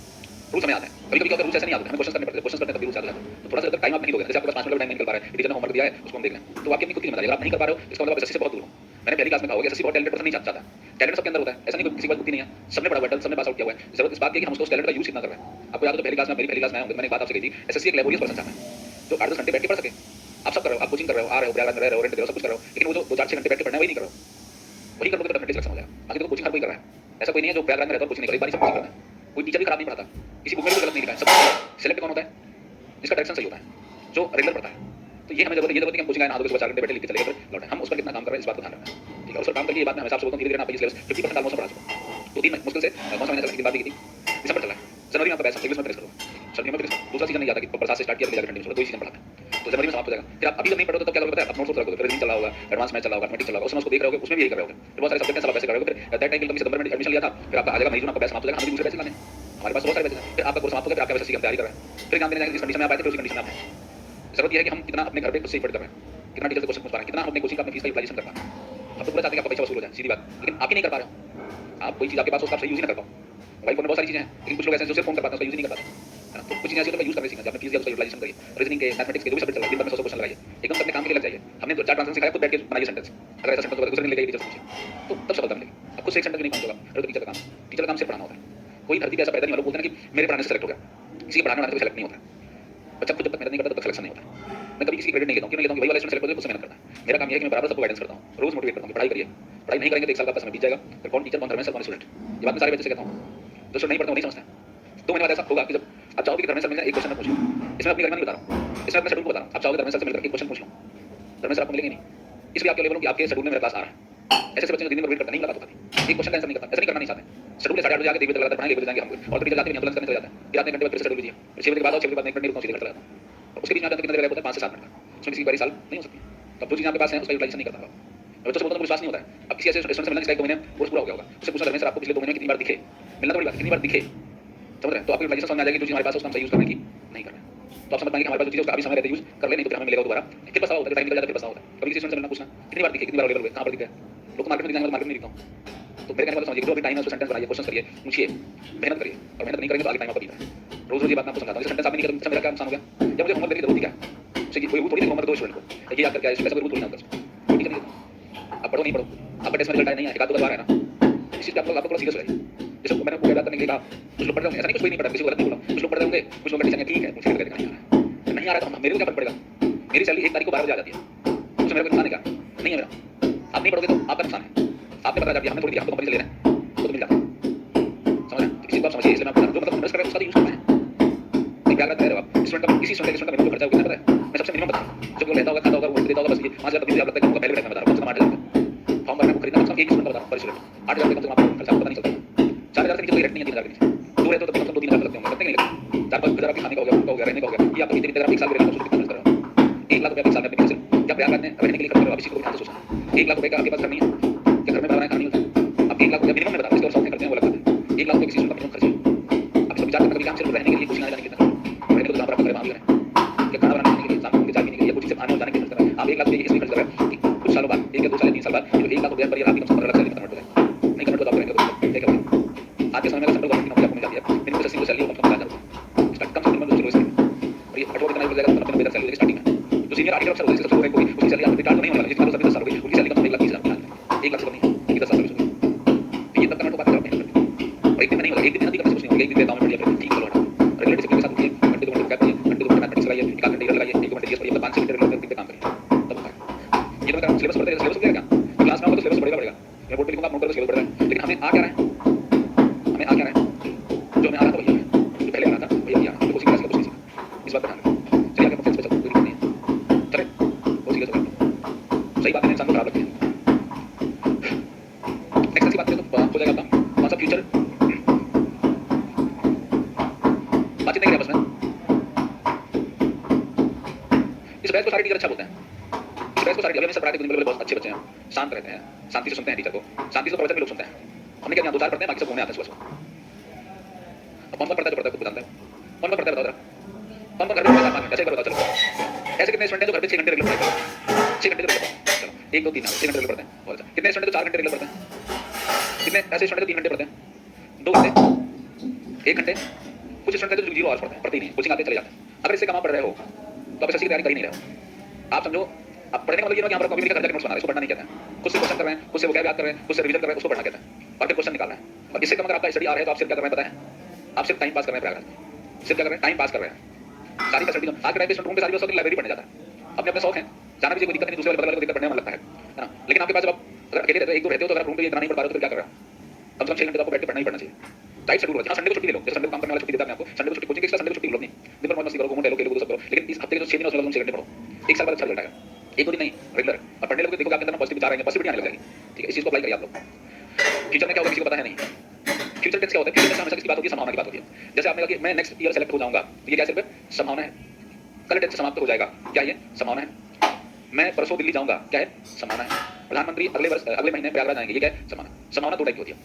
रूल्स हमें आते हैं, कभी कभी रूल्स ऐसे नहीं आते, हमें क्वेश्चन करने पड़ते हैं, क्वेश्चन करने तभी रूल्स आते हैं, तो थोड़ा सा अगर टाइम आप नहीं दोगे, जैसे आपके पास 5 मिनट का टाइम नहीं निकल पा रहा है, टीचर ने होमवर्क दिया है उसको हम देख लें, तो आपकी अपनी खुद की जिम्मेदारी, अगर आप नहीं कर पा रहे हो इसका मतलब आप एसएससी से बहुत दूर हो। मैंने पहली क्लास में कहा होगा एसएससी बहुत टैलेंटेड पर्सन नहीं चाहता, टैलेंट सबके अंदर होता है, ऐसा नहीं कोई किसी बात बुद्धि नहीं है, सबने पढ़ा हुआ है, सबने पास आउट किया हुआ है, जरूरत इस बात की कि हम उसको टैलेंट का यूज कितना कर रहे हैं। आपको याद हो तो पहली क्लास में मेरी पहली क्लास में आया हूं, मैंने एक बात आपसे कही थी, एसएससी एक लेबोरियस पर्सन चाहता है जो 8-10 घंटे बैठ के पढ़ सके, आप सब कर रहे हो, आप कोचिंग कर रहे हो, आ रहे हो, प्रयागराज में रह रहे हो, रेंट दे रहे हो, सब कुछ कर रहे हो, लेकिन वो जो 2-4-6 घंटे बैठ के पढ़ना है वही नहीं कर रहे हो, वही करोगे तो डेफिनेटली सिलेक्शन हो जाएगा। बाकी तो कोचिंग हर कोई कर रहा है, ऐसा कोई नहीं है जो प्रयागराज में रहता है और कोचिंग नहीं कर रहा है, एक बार सब कोचिंग करता है, कोई टीचर भी खराब नहीं पढ़ाता, किसी बुक में भी गलत नहीं लिखा है, सब सिलेक्ट कौन होता है जिसका डायरेक्शन सही होता है, जो रेगुलर पढ़ता है, तो ये हमें जरूरत है, ये जरूरत है कि हम कोचिंग आए, आधे सुबह 4 घंटे बैठे लिख के चले गए, फिर लौटे, हम उस पर कितना काम कर रहे हैं इस बात को ध्यान रखना है, ठीक है। उस पर काम करके ये बात मैं हमेशा आपसे बोलता हूं, धीरे-धीरे आप ये सिलेबस 50% ऑलमोस्ट पढ़ा चुका, 2-3 मुश्किल से मौसम महीने चला, लेकिन बात ये थी दिसंबर चला, जनवरी में आपका बैच इंग्लिश में फिनिश करूंगा, सर्दियों में फिनिश, दूसरा सीजन नहीं आता कि बरसात से स्टार्ट किया फिर कंटिन्यू, 2 ही सीजन पढ़ाते हैं, तो जनवरी में समाप्त हो जाएगा। फिर आप अभी जब नहीं पढ़ो तो क्या करोगे पता है, आप नोट्स रखोगे, फिर रीजनिंग चला होगा, एडवांस मैथ चला होगा, मैथमेटिक्स चला होगा, उसमें उसको देख रहे होगे, उसमें भी यही कर रहे होगे, फिर बहुत सारे सब्जेक्ट हैं सब आप ऐसे कर रहे होगे, फिर दैट टाइम कभी सितंबर में एडमिशन लिया था, फिर आपका आ जाएगा मई जून आपका बैच समाप्त हो जाएगा, हमें दूसरे बैच लाने, हमारे पास बहुत सारे बैच हैं, फिर आपका कोर्स समाप्त हो गया, फिर आपका एसएससी की तैयारी कर रहे हैं, फिर एग्जाम देने जाएंगे, जिस कंडीशन में आप आए थे फिर उसी कंडीशन में आप हैं। जरूरत यह है कि हम कितना अपने घर पे खुद से एफर्ट कर रहे हैं, कितना टीचर से क्वेश्चन पूछ पा रहे हैं, कितना हम अपने कोचिंग का अपनी फीस का यूटिलाइजेशन कर पा रहे हैं। हम तो पूरा चाहते हैं कि आपका पैसा वसूल हो जाए, सीधी बात, लेकिन आप ही नहीं कर पा रहे हो, आप कोई चीज़ आपके पास उसका आप सही यूज ही ना कर पाओ। मोबाइल फोन में बहुत सारी चीज़ें हैं, लेकिन कुछ लोग ऐसे हैं जो सिर्फ फोन कर पाते हैं, उसका यूज नहीं कर पाते, है ना। तो कुछ चीज़ें ऐसी तो यूज करने सीखना, आपने फीस दिया उसका यूटिलाइजेशन करिए, रीजनिंग के मैथमेटिक्स के जो भी सब्जेक्ट चल रहा है दिन भर में 100 क्वेश्चन लगाइए, एकदम से अपने काम के लिए लग जाइए। हमने 4 ट्रांसलेशन सिखाया, खुद बैठ के बनाइए सेंटेंस, अगर ऐसा सेंटेंस होगा दूसरे दिन ले जाइए टीचर से पूछिए, तो तब सफलता मिलेगी। अब खुद से एक सेंटेंस भी नहीं पहुंचेगा, अरे तो टीचर का काम सिर्फ पढ़ाना होता है। कोई धरती पे ऐसा पैदा नहीं होता, बोलते हैं ना कि मेरे पढ़ाने से सेलेक्ट हो गया, किसी के पढ़ाने वाले से सेलेक्ट नहीं होता। बच्चा खुद जब तक मेहनत नहीं करता तब तक सिलेक्शन नहीं होता। मैं कभी किसी क्रेडिट नहीं लेता हूं, क्यों नहीं लेता हूं, वही वाला स्टूडेंट सेलेक्ट हो जाए उससे मेहनत करता है। मेरा काम ये है कि मैं बराबर सबको गाइडेंस करता हूं, रोज मोटिवेट करता हूं कि पढ़ाई करिए, पढ़ाई नहीं करेंगे तो 1 साल का समय बीत जाएगा, फिर कौन टीचर कौन धर्मेंद्र कौन स्टूडेंट, ये बात मैं सारे बच्चे से कहता हूं। जो स्टूडेंट नहीं पढ़ते वो नहीं समझते हैं। 2 महीने बाद ऐसा होगा कि जब आप चाहोगे कि धर्मेंद्र सर मिलना, एक क्वेश्चन पूछो, इसमें अपनी गर्मी नहीं बता रहा हूं, इसमें अपने शेड्यूल को बता रहा हूं, आप चाहोगे धर्मेंद्र सर से मिलकर एक क्वेश्चन पूछ लो, धर्मेंद्र सर आपको मिलेंगे नहीं, इसलिए आपके लेवल कि आपके शेड्यूल में मेरा क्लास आ रहा है। ऐसे बच्चे जो दिन में वेट करता नहीं मुलाकात होती, एक क्वेश्चन का आंसर नहीं करता, ऐसा नहीं करना नहीं चाहते, शेड्यूल 8:30 बजे आके देवी तक पढ़ाएंगे, जाएंगे हम, और फिर जाते हैं एम्बुलेंस करने चले जाते हैं, फिर आधे घंटे बाद फिर शेड्यूल लीजिए, 6 बजे के बाद और 6 बजे बाद 1 घंटे रुकता हूं, सीधे करता रहता हूं। उसके बीच में कितना देर लगा होता है, 5 से 7 मिनट का, उसमें किसी बारी साल नहीं हो सकती। तो जो चीज़ आपके पास है उसका यूटिलाइजेशन नहीं करता होगा। मैं बच्चों से बोलता हूं विश्वास नहीं होता है, अब किसी ऐसे स्टूडेंट से मिलना जिसका 1 महीने कोर्स पूरा हो गया होगा, उससे पूछना धर्मेंद्र सर आपको पिछले 2 महीने में कितनी बार दिखे, मिलना थोड़ी बात, कितनी बार दिखे, समझ रहे हैं, तो आपको यूटिलाइजेशन समझ में आ जाएगी, जो चीज़ हमारे पास है उसका हम सही यूज करने की नहीं कर रहे हैं। तो आप समझ पाएंगे कि हमारे पास जो चीज़ उसका अभी समय रहता है यूज कर ले, नहीं तो फिर हमें मिलेगा दोबारा, फिर पछतावा होता है, टाइम निकल जाता है, फिर पछतावा होता है। कभी किसी स्टूडेंट से मिलना पूछना कितनी बार दिखे, कितनी बार अवेलेबल हुए, कहाँ पर दिखे, लोग मार्केट में दिखाएंगे तो मार्केट में दिखता हूँ। तो मेरे कहने वाला समझिए, जो अभी टाइम है उसको सेंटेंस बनाइए, क्वेश्चन करिए, पूछिए, मेहनत करिए, और मेहनत नहीं करेंगे तो आगे टाइम आपका बीता है। रोज रोज ये बात मैं आपको समझाता हूँ, सेंटेंस आप नहीं करेंगे तो मेरा क्या नुकसान हो गया, जब मुझे होमवर्क देने की जरूरत क्या, उसे कोई रूल थोड़ी नहीं, होमवर्क दो स्टूडेंट को ये याद करके आए, इसलिए ऐसा रूल थोड़ी ना होता है, कोई टीचर नहीं देता। आप पढ़ो नहीं पढ़ो, आपका टेस्ट में रिजल्ट आया नहीं है, एक आध 2 बार है ना, इस चीज़ पे आप लोग थोड़ा सीरियस हो जाइए। जैसे मैंने आपको याद करने के लिए कहा, कुछ लोग पढ़ रहे होंगे, ऐसा नहीं कुछ कोई नहीं पढ़ा, किसी को गलत नहीं बोला, कुछ लोग पढ़ रहे होंगे, कुछ लोग टीचर ठीक है, मुझे करके नहीं आ रहा है, तो मेरे को क्या फर्क पड़ेगा, मेरी सैलरी 1 तारीख को 12 बजे आ जाती है, उसमें मेरा कोई नुकसान है क्या, नहीं है मेरा। आप नहीं पढ़ोगे तो आपका नुकसान है, आपने पता चल हमने थोड़ी दिया, हम तो कंपनी से ले रहे हैं, तो मिल जाता है, समझ रहे हैं। इसी को आप समझिए, इसलिए मैं आपको जो मतलब इन्वेस्ट कर रहे हैं उसका यूज करना है। क्या करते हैं आप स्टूडेंट का, किसी स्टूडेंट का मिनिमम खर्चा कितना पता है, मैं सबसे मिनिमम बता रहा हूं, जो कोई लेता होगा खाता होगा वो देता होगा, बस ये 5000 20,000 लगता है, पहले बैठा मैं बता रहा हूं, कम से कम 8,000 फॉर्म भरने को खरीदना, कम से कम एक स्टूडेंट का बता रहा हूं पर स्टूडेंट 8,000 कम से कम आपको खर्चा पता नहीं चलता, 4,000 से नीचे कोई रेट नहीं है, 3,000 के नीचे दो है तो कम से कम 2-3 हज़ार लगते होंगे, लगते नहीं लगते, 4-5 हज़ार आपके खाने का हो गया, रहने का हो गया, ये आपको इतने अगर आप 1 साल के रहने का कितना खर्च कर रहे हो, 1 लाख रुपए आपके साथ में मिले जब प्रयागराज में रहने के लिए खर्च करो, आप इसी को ध्यान से सोचना। 1 लाख रुपए का आपके पास घर नहीं है, क्या घर में बनाना है कहानी होता है। आप 1 लाख रुपए मिनिमम में बता, इसके और शौक खर्चे हैं वो अलग बात है। 1 लाख रुपए किसी चीज का मिनिमम खर्च है। आप इसका विचार करना कभी काम सिर्फ रहने के लिए, कुछ आने जाने के लिए रहने को जहाँ पर आपका घर वहाँ भी करें, या खाना बनाने के लिए, शाम को चाय पीने के लिए, कुछ चीज आने और जाने के लिए खर्च कर रहा है। आप 1 लाख रुपए इसलिए खर्च कर रहे हैं कि कुछ सालों बाद 1 या 2 साल या 3 साल बाद जो 1 लाख रुपए पर आपकी कम से कम 15 लाख सैलरी कन्वर्ट हो जाए, नहीं कन्वर्ट हो तो आप करेंगे तो क्या करेंगे। आज के समय में सेंट्रल गवर्नमेंट की नौकरी आपको मिल जाती है, मिनिमम 80 सैलरी कम से कम 50,000 स्टार्ट कम से कम 2 किलो और ये 8 कितना मिल जाएगा, 90,000 सैलरी स्टार्टिंग में। जो सीनियर आर्टिकल अफसर होते हैं सबसे लोग कोई उसकी सैलरी आपको रिटायर नहीं होने वाली, जिसकी सर्विस 10 साल हो गई, उनकी सैलरी कम से कम 1 लाख 30,000 1 लाख से कम नहीं, ये 10 साल सर्विस हो गई। ये तब कन्वर्ट हो पाता है जब नहीं, और एक दिन में नहीं होगा, एक दिन में नहीं करने से कुछ नहीं होगा। एक दिन गाँव में पढ़िए, ठीक चलो हटा रेगुलर डिसिप्लिन के साथ उठिए, घंटे 2 घंटे क्या पढ़िए, घंटे 2 घंटे मैथमेटिक्स लगाइए, 1 आध घंटे इधर लगाइए, 1 2 घंटे जीएस पढ़िए, 5 6 घंटे रेगुलर दिन पे काम करिए, तब होता है। ये तो मैं सिलेबस पढ़ते हैं, सिलेबस क्या क्लास में होगा तो सिलेबस बढ़ेगा, मैं बोर्ड पे लिखूंगा, आप नोट करो सिलेबस बढ़ रहा है, लेकिन हमें आ क्या रहा है, हमें आ क्या रहा है, जो हमें आ रहा था वही है, जो पहले आ रहा था वही अभी आ रहा है, कोचिंग क्लास का कुछ नहीं सीखा, इस बात पर ध्यान रखें। चलिए आगे हम पे चलते हैं, कोई दिक्कत नहीं है, चले वो सीरियस हो गया, सही बात है, इंसान को खराब लगती है। नेक्स्ट ऐसी बात करें तो हो जाएगा आपका कौन सा फ्यूचर, बातचीत नहीं करें बस में। इस बैच को सारे टीचर अच्छा बोलते हैं, इस बैच को सारे हमेशा पढ़ाते हैं, बहुत अच्छे बच्चे हैं, शांत रहते हैं, शांति से सुनते हैं टीचर को, शांति से प्रवचन में लोग सुनते हैं। हमने क्या 2 साल पढ़ते हैं, बाकी सब घूमने आते हैं सुबह। अब कौन पढ़ता है, जो पढ़ता है खुद जानता है, कौन पढ़ता है बताओ जरा, कौन घर में 5 घंटे ऐसे बताओ, चलो ऐसे कितने स्टूडेंट हैं जो घर पे 6 घंटे रेगुलर पढ़ते हैं, 6 घंटे रेगुलर, चलो 1 2 3 6 घंटे रेगुलर पढ़ते हैं, बहुत अच्छा। कितने स्टूडेंट जो 4 घंटे रेगुलर पढ़ते हैं, कितने ऐसे स्टूडेंट जो 3 घंटे पढ़ते हैं, 2 घंटे, 1 घंटे, कुछ स्टूडेंट जो 0 आवर्स पढ़ते हैं, पढ़ते ही नहीं, कोचिंग आते चले जाते हैं। अगर इससे कम आप पढ़ रहे हो तो आप एसएससी की तैयारी कर ही नहीं रहे हो। आप समझो अब पढ़ने का मतलब ये नहीं कि यहाँ पर कॉपी में घर जाकर नोट्स बना रहे हैं, इसको पढ़ना नहीं कहते हैं, खुद से क्वेश्चन कर रहे हैं, खुद से वोकैब याद कर रहे हैं, खुद से रिवीजन कर रहे हैं, उसको पढ़ना कहते हैं, और फिर क्वेश्चन निकाल रहे हैं। और इससे कम अगर आपका स्टडी आ रहा है तो आप सिर्फ क्या कर रहे हैं पता है, आप सिर्फ टाइम पास कर रहे हैं, प्रयागराज सिर्फ क्या कर रहे हैं, टाइम पास कर रहे हैं। सारी फैसिलिटी आज के टाइम पे स्टूडेंट ढूंढते, सारी बस लाइब्रेरी पढ़ने जाता है, अपने अपने शौक हैं, जाना भी कोई दिक्कत नहीं, दूसरे वाले बदल को दिक्कत पढ़ने में लगता है ना। लेकिन आपके पास जब आप अगर अकेले रहते हो, 1 2 रहते हो तो अगर रूम पे इतना नहीं पढ़ पा रहे हो तो फिर क्या कर रहे हो, कम से कम 6 घंटे आपको बैठ के पढ़ना ही पड़ना चाहिए। टाइट शेड्यूल है, संडे को छुट्टी ले लो, जैसे संडे को काम करने वाला छुट्टी देता है आपको, संडे को छुट्टी, कोचिंग के एक्स्ट्रा संडे को छुट्टी लो नहीं, दिन भर मौज मस्ती करो, घूमो टहलो, खेलो सब करो, लेकिन इस हफ्ते के जो 6 दिन है उसमें तुम 6 घंटे पढ़ो, 1 साल बाद अच्छा रिजल्ट आएगा। 1 2 दिन नहीं, रेगुलर। और पढ़ने लोगे देखो आपके अंदर पॉजिटिव विचार आएंगे, पॉजिटिविटी आने लगेगी, ठीक है। इस चीज को अप्लाई करिए आप लोग। फ्यूचर में क्या होगा किसी को पता है नहीं, फ्यूचर टेंस क्या होता है, फ्यूचर टेंस हमेशा किसकी बात होती है, संभावना की बात होती है। जैसे आपने कहा कि मैं नेक्स्ट ईयर सेलेक्ट हो जाऊंगा, तो ये क्या सिर्फ संभावना है, कल टेंस समाप्त हो जाएगा, क्या ये संभावना है। मैं परसों दिल्ली जाऊंगा, क्या है, संभावना है। प्रधानमंत्री अगले महीने प्रयागराज आएंगे, ये क्या है, संभावना। संभावना 2 टाइप की होती है,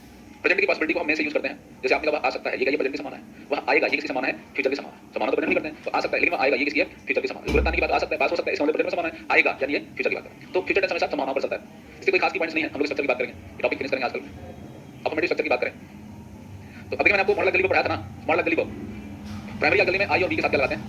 प्रेजेंट की पॉसिबिलिटी को हम हमेशा यूज करते हैं, जैसे आपने कहा आ सकता है, ये क्या, ये प्रेजेंट की संभावना है, वह आएगा, ये किसकी संभावना है, फ्यूचर की संभावना। संभावना तो प्रेजेंट नहीं करते हैं, तो आ सकता है, लेकिन वह आएगा, ये किसकी है, फ्यूचर की संभावना। जरूरत आने की बात आ सकता है, पास हो सकता है, इसका मतलब प्रेजेंट में संभावना है, आएगा यानी ये फ्यूचर की बात है। तो फ्यूचर टेंस हमेशा संभावना पर चलता है, इससे कोई खास की पॉइंट्स नहीं है, हम लोग स्ट्रक्चर की बात करेंगे, टॉपिक फिनिश करेंगे आजकल, ऑटोमेटिक स्ट्रक्चर की बात करें। तो अभी मैंने आपको मॉडल गली को पढ़ाया था ना, मॉडल गली को प्राइमरी गली में आई और बी के साथ क्या लगाते हैं,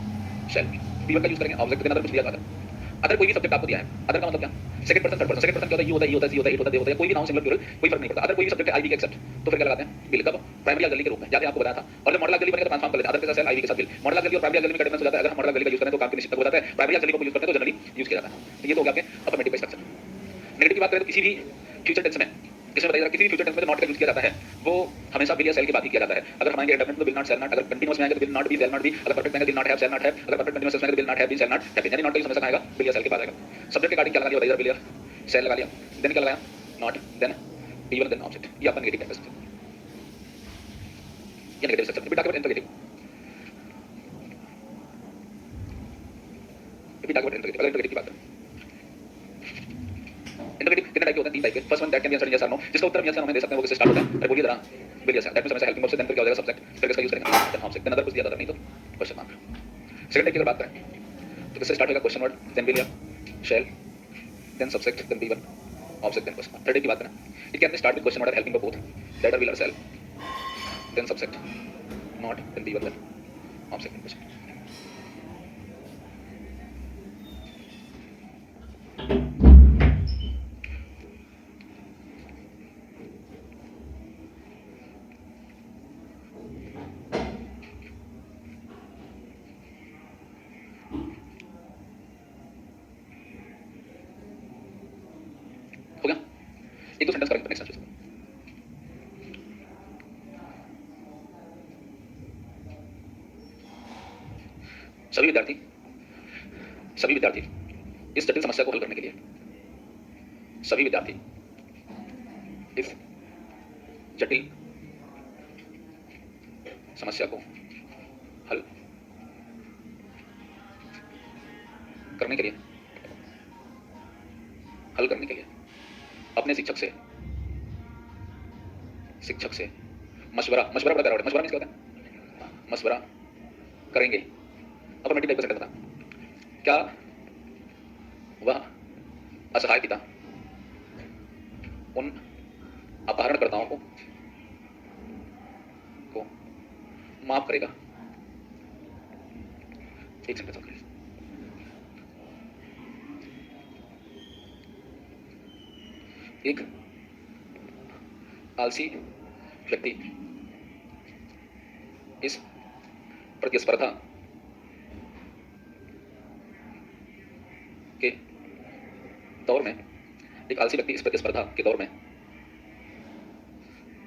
शेल, बी का यूज करेंगे, ऑब्जेक्ट के अंदर कुछ दिया जाता है। अदर कोई भी सब्जेक्ट आपको दिया है, अदर का मतलब क्या, second person third person, second person क्या होता है, ये होता है, ये होता है, ये होता है, ये होता है, ये होता है, कोई भी नाउन सिंगुलर प्लूरल कोई फर्क नहीं पड़ता। अदर कोई भी सब्जेक्ट आई बी के एक्सेप्ट, तो फिर क्या लगाते हैं, बिल, कब, प्राइमरी गली के रूप में, जैसे आपको बताया था। और जब मॉडल गली बनेगा तो ट्रांसफॉर्म कर लेते हैं, अदर के साथ सेल आई बी के साथ बिल, मॉडल गली और प्राइमरी गली में डिफरेंस हो जाता है। अगर हम मॉडल गली का यूज करें तो काम की निश्चित हो जाता है, प्राइमरी गली को यूज करते हैं तो जनरली यूज किया जाता है। तो ये तो हो गया आपके अफर्मेटिव स्ट्रक्चर। नेगेटिव की बात करें तो किसी भी फ्यूचर टेंस में, इसमें बताइए किसी भी फ्यूचर टेंस में नॉट का यूज किया जाता है, वो हमेशा विल या सेल की बात ही किया जाता है। अगर हम आएंगे इंडेफिनिट तो विल नॉट सेल नॉट, अगर कंटीन्यूअस में आएंगे तो will not be shall not be, अगर परफेक्ट में will not have shall not have, अगर परफेक्ट कंटीन्यूअस में will not have been shall not have, यानी नॉट का यूज हमेशा आएगा विल या सेल के बाद आएगा। सब्जेक्ट के रिगार्डिंग क्या लगा दिया बताइए, विल या सेल लगा लिया, देन क्या लगाया, not, then B1, then object, ये आपका नेगेटिव टेंस है, ये नेगेटिव स्ट्रक्चर। भी डॉक्यूमेंट इंटरगेटिव, भी डॉक्यूमेंट इंटरगेटिव, अगर इंटरगेटिव की बात करें, इंटरगेटिव कितने टाइप के होते हैं, 3 टाइप के। First one that can be answered yes और नो, जिसका उत्तर यस या नो में दे सकते हैं, वो किससे स्टार्ट होता है, अरे बोलिए जरा, विल यस, दैट मींस हमेशा हेल्पिंग वर्ब से, देन फिर क्या हो जाएगा सब्जेक्ट, फिर किसका यूज करेंगे, देन ऑब्जेक्ट, देन अदर कुछ दिया जाता नहीं तो क्वेश्चन मार्क। सेकंड टाइप की अगर बात करें तो किससे स्टार्ट होगा, क्वेश्चन वर्ड, देन विल या shall, then subject, then B1 object, then question. Third type की बात करें, it can be start with question word helping both, that are will और shall, then subject, not, then B1, then object, then question. हो गया, एक दो sentence करेंगे तो नेक्स्ट सेंटेंस। सभी विद्यार्थी इस जटिल समस्या को हल करने के लिए, सभी विद्यार्थी इस जटिल समस्या को हल करने के लिए हल करने के लिए अपने शिक्षक से मशवरा बड़ा प्यारा वर्ड है। मशवरा मीन्स क्या होता है? हाँ, मशवरा करेंगे। अफर्मेटिव टाइप का सेंटेंस था। क्या वह असहाय पिता उन अपहरणकर्ताओं को माफ करेगा? एक सेंटेंस और। एक आलसी व्यक्ति इस प्रतिस्पर्धा के दौर में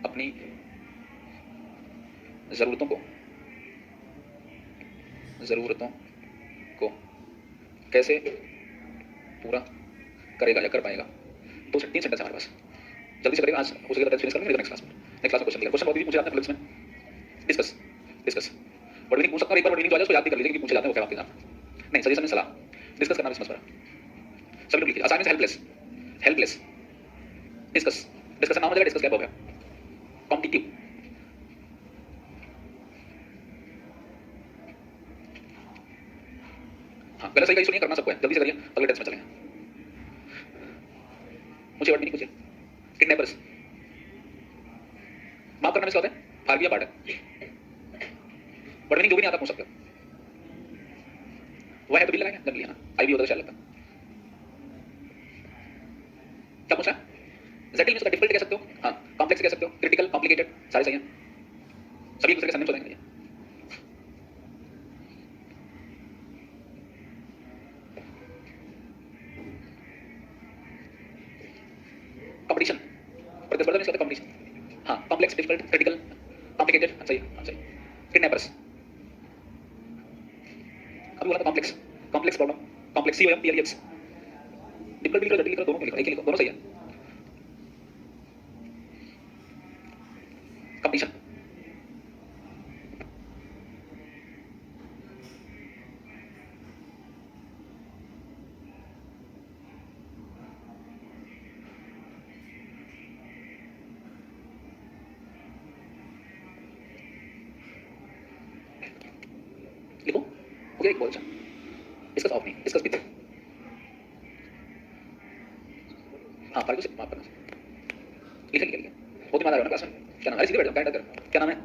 अपनी जरूरतों को कैसे पूरा करेगा या कर पाएगा? 2 से 3 सेंटेंस हमारे पास, जल्दी से करेगा। आज हो सकेगा तो फिनिश कर लेंगे नेक्स्ट क्लास में। क्वेश्चन दिया, क्वेश्चन बहुत पूछे जाते हैं पुलिस में। डिस्कस वर्ड मीनिंग पूछ सकता हूं, एक बार वर्ड मीनिंग जो आ जाए उसको याद भी कर लीजिए कि पूछे जाते हैं वो क्या वाक्य था। नहीं, सजेशन में सलाह। डिस्कस करना बिजनेस पर सभी लोग लिखिए। असाइनमेंट हेल्पलेस डिस्कशन नाम हो जाएगा, डिस्कस क्या हो गया? कॉम्पिटिटिव, हाँ गलत सही का इशू नहीं करना सबको है। जल्दी से करिए, अगले टेस्ट में चलेंगे। मुझे वर्ड मीनिंग पूछिए। किडनैपर्स, माफ करना इसका होता है फारबिया पार्ट है। वर्ड मीनिंग जो भी नहीं आता पूछ सकते हो। वह है तो बिल लगाएंगे, जब लिया ना आई भी होता तो शायद लगता। क्या पूछा? जटिल उसका डिफिकल्ट कह सकते हो, हाँ कॉम्प्लेक्स कह सकते हो, क्रिटिकल, कॉम्प्लिकेटेड, सारे सही हैं। सभी दूसरे के सामने चलेंगे। कंपटीशन, प्रतिस्पर्धा में इसका कंपटीशन, हाँ कॉम्प्लेक्स, डिफिकल्ट, क्रिटिकल, कॉम्प्लिकेटेड, सही सही। किडनैपर्स, अभी बोला था complex problem, complex COMPLEX, difficult लिखो, जटिल लिखो, दोनों को लिखो, एक ही लिखो, दोनों सही है। कंपटीशन, लिखो हो गया एक बहुत अच्छा। डिस्कस ऑफ नहीं, डिस्कस विद, हाँ फाल्गु से माफ करना। लिखे बहुत दिमाग आ रहा है ना क्लास में। क्या नाम है? सीधे बैठ जाओ, क्या कर, क्या नाम है?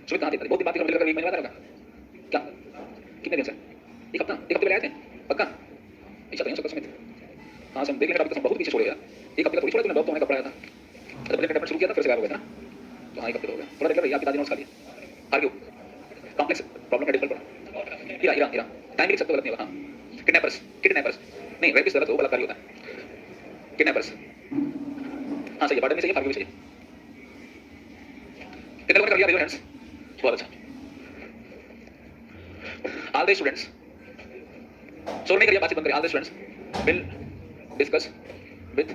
सुमित कहाँ थे? बहुत बात कर एक महीने बाद आ रहा। क्या कितने दिन से? एक हफ्ते पहले आए थे पक्का? ऐसा नहीं हो सकता सुमित। हाँ सर देख लेना, टॉपिक बहुत पीछे छोड़े यार। एक हफ्ते थोड़ी छोड़ा तूने, बहुत तो मैंने कपड़ा आया था। अच्छा पहले कंटेंट शुरू किया था, फिर से गायब हो गया ना। तो हाँ एक हफ्ते हो गया, थोड़ा देख रहा आपकी दादी नोट्स खा लिया। आर्ग्यू, कॉम्प्लेक्स प्रॉब्लम का डिफिकल्ट पड़ा। इरा टाइम लिख सकते हो, गलत नहीं होगा। हाँ किडनैपर्स नहीं, रेपिस्ट गलत हो, बलात्कारी होता है। किडनैपर्स हाँ सही है, पार्टन भी सही है, फार्ग्यू भी सही है। कितने लोगों ने कर लिया? Raise your hands. बहुत अच्छा। ऑल द स्टूडेंट्स, शोर नहीं करिए, बातचीत बंद करिए। All the students will discuss with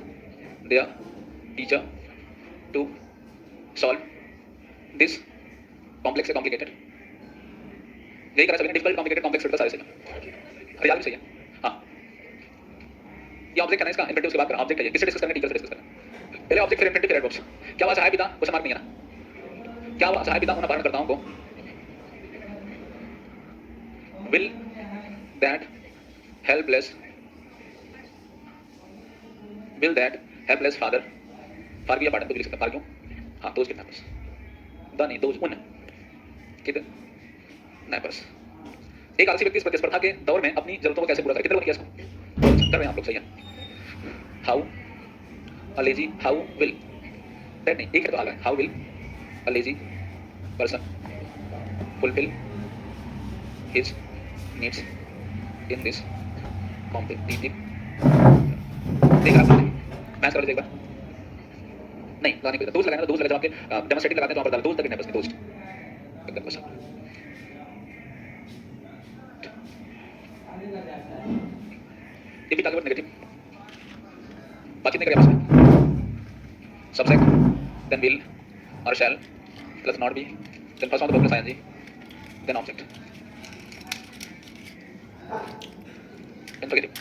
their teacher to solve this complex या कॉम्प्लिकेटेड। यही करा सभी ने, डिफिकल्ट, कॉम्प्लिकेटेड, कॉम्प्लेक्स का सारे सही है। रियाल भी सही है। हाँ ये ऑब्जेक्ट है ना इसका, इन्फिनिटिव के बाद ऑब्जेक्ट है। किससे डिस्कस करना? टीचर से डिस्कस करना। पहले ऑब्जेक्ट, फिर इन्फिनिटिव, फिर एडवर्ब्स। क्या वह सहाय पिता, क्वेश्चन मार्क नहीं है ना। क्या वह सहाय पिता उन अपहरणकर्ताओं को will that helpless father, फार्गिया पार्टन तो भी लिख सकता है, फार्गियो, हाँ दोज किडनैपर्स, द नहीं दोज उन किडनैपर्स। एक आलसी व्यक्ति इस प्रतिस्पर्धा के दौर में अपनी जरूरतों को कैसे पूरा करे? कितने लोग किया इसको कर रहे हैं आप लोग? सही है। How a lazy, how will that नहीं, एक है तो आ गया। How will a lazy person fulfil his needs in this competitive, देख रहा है मैच कर लीजिए एक बार। नहीं लगाने को दोस्त लगाना, दोस्त लगा, जब आपके डेमोस्ट्रेटिंग लगाते हैं तो वहां पर डाल दोस्त तक नेबर्स के दोस्त एकदम बस। ये भी ताकत नेगेटिव बातचीत नहीं करें आपस में। सब्जेक्ट देन विल और shall plus not be then first on the verb plus ING then object. Interrogative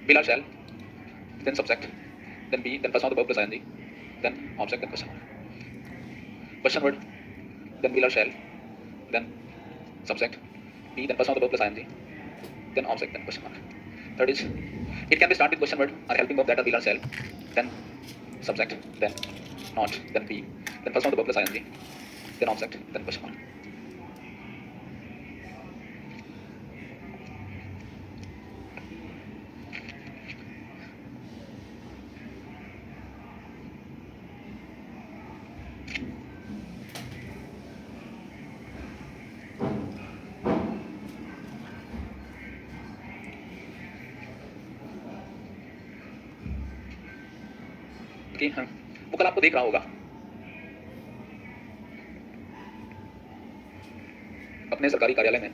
will or shall, then subject, then be, then first of the verb plus ing, then object, then question mark. Question word, then will or shall, then subject, be, then first of the verb plus ing, then object, then question mark. Third is, it can be started with question word or helping verb that are will or shall, then subject, then not, then be, then first of the verb plus ing, then object, then question mark. कि हाँ, वो कल आपको देख रहा होगा अपने सरकारी कार्यालय में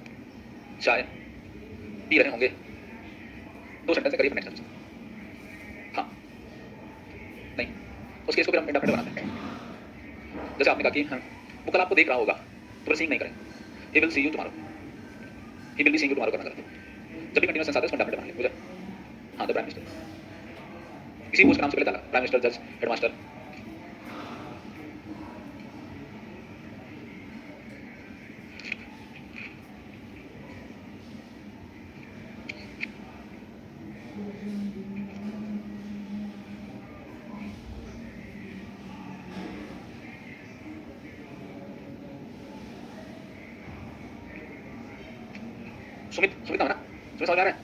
चाय पी रहे होंगे। दो सेंटेंस से करीब नेक्स्ट हाँ नहीं उस केस को फिर हम इंटरप्रेट बनाते हैं। जैसे आपने कहा कि हाँ, वो कल आपको देख रहा होगा तो सीइंग नहीं करें, he will see you tomorrow, he will be seeing you tomorrow करना करें। जब भी कंटीन्यूअस टेंस आता है उसको इंटरप्रेट बना लें। मुझे हाँ द प्राइम मिनिस्टर किसी पोस्ट के नाम से पहले डाला, प्राइम मिनिस्टर, जज, हेडमास्टर। सुमित सुमित नाम है ना, सुमित समझ आ रहा है?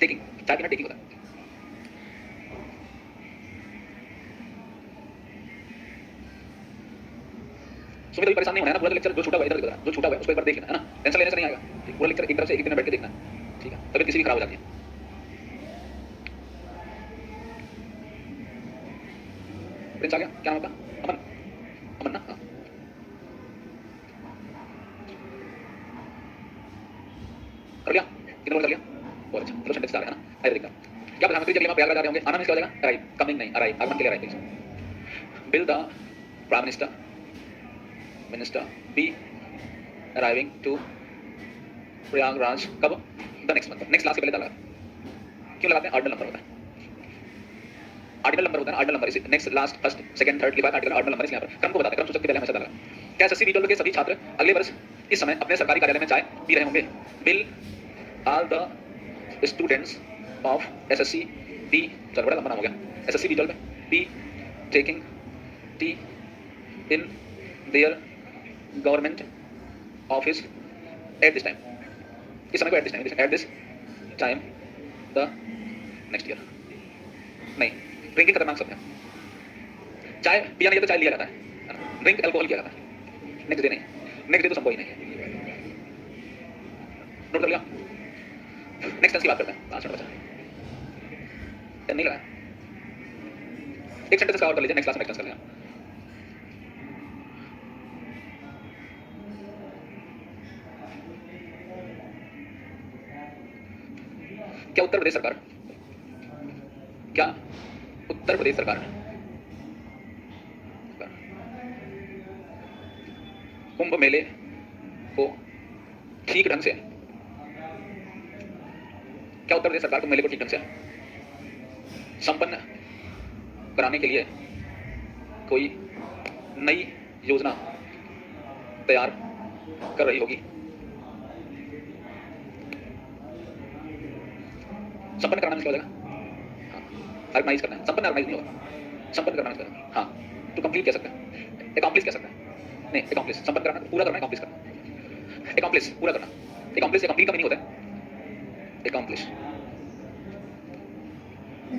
टेकिंग, चाय पीना टेकिंग होता है। सुमित अभी परेशान नहीं होना है ना, पूरा लेक्चर जो छूटा हुआ इधर लिख, जो छूटा हुआ है उसको एक बार देख लेना है ना, टेंशन लेने से नहीं आएगा। पूरा लेक्चर एक तरफ से एक ही दिन में बैठ के देखना है, ठीक है? तबीयत किसी भी खराब हो जाती है। प्रिंस आ गया, क्या नाम आपका? अमन, अमन ना? हाँ कर लिया, कितने बार कर लिया? बहुत अच्छा, चलो सेंटेंस आ रहा है ना, आइए देखते हैं क्या प्रधानमंत्री जब प्रयागराज जा रहे होंगे, आना में इसका हो जाएगा अराइव, कमिंग नहीं अराइव, आगमन के लिए arrive. Will the prime minister be arriving to Prayagraj कब? The next month. Next class के पहले डाला, क्यों लगाते हैं? ऑर्डिनल नंबर होता है, ऑर्डिनल नंबर होता है, ordinal number next last first second third लिखा है, आर्टिकल ऑर्डिनल नंबर इसलिए यहाँ पर क्रम को बताते हैं, क्रम सूचक के पहले हमेशा डाला। क्या एसएससी बीटल के सभी छात्र अगले वर्ष इस समय अपने सरकारी कार्यालय में चाय पी रहे होंगे? Will all the students of SSC be, चल बड़ा लंबा नाम हो गया, एसएससी बीटल में be taking tea in their government office at this time, इस समय को at this time, at this time the next year. नहीं, ड्रिंकिंग खतरनाक शब्द है, चाय पिया नहीं तो चाय लिया जाता है, ड्रिंक अल्कोहल किया जाता है, नेक्स्ट डे नहीं, नेक्स्ट डे तो संभव ही नहीं है। नोट कर लिया? नेक्स्ट टेंस की बात करते हैं, 5 मिनट बचा, नहीं लगा एक सेंटेंस का और कर लीजिए, नेक्स्ट क्लास में नेक्स्ट टेंस कर लेंगे। क्या उत्तर प्रदेश सरकार, क्या उत्तर प्रदेश सरकार कुंभ मेले को ठीक ढंग से, क्या उत्तर प्रदेश सरकार कुंभ मेले को ठीक ढंग से संपन्न कराने के लिए कोई नई योजना तैयार कर रही होगी? संपन्न कराना में क्या हो जाएगा? ऑर्गेनाइज करना है, संपन्न ऑर्गेनाइज नहीं होगा, संपन्न करना है। हाँ, तो कंप्लीट कह सकते हैं, अकॉम्प्लिश कह सकते हैं, नहीं अकॉम्प्लिश, संपन्न करना पूरा करना, अकॉम्प्लिश करना, अकॉम्प्लिश पूरा करना, अकॉम्प्लिश कंप्लीट का मीनिंग होता है अकॉम्प्लिश,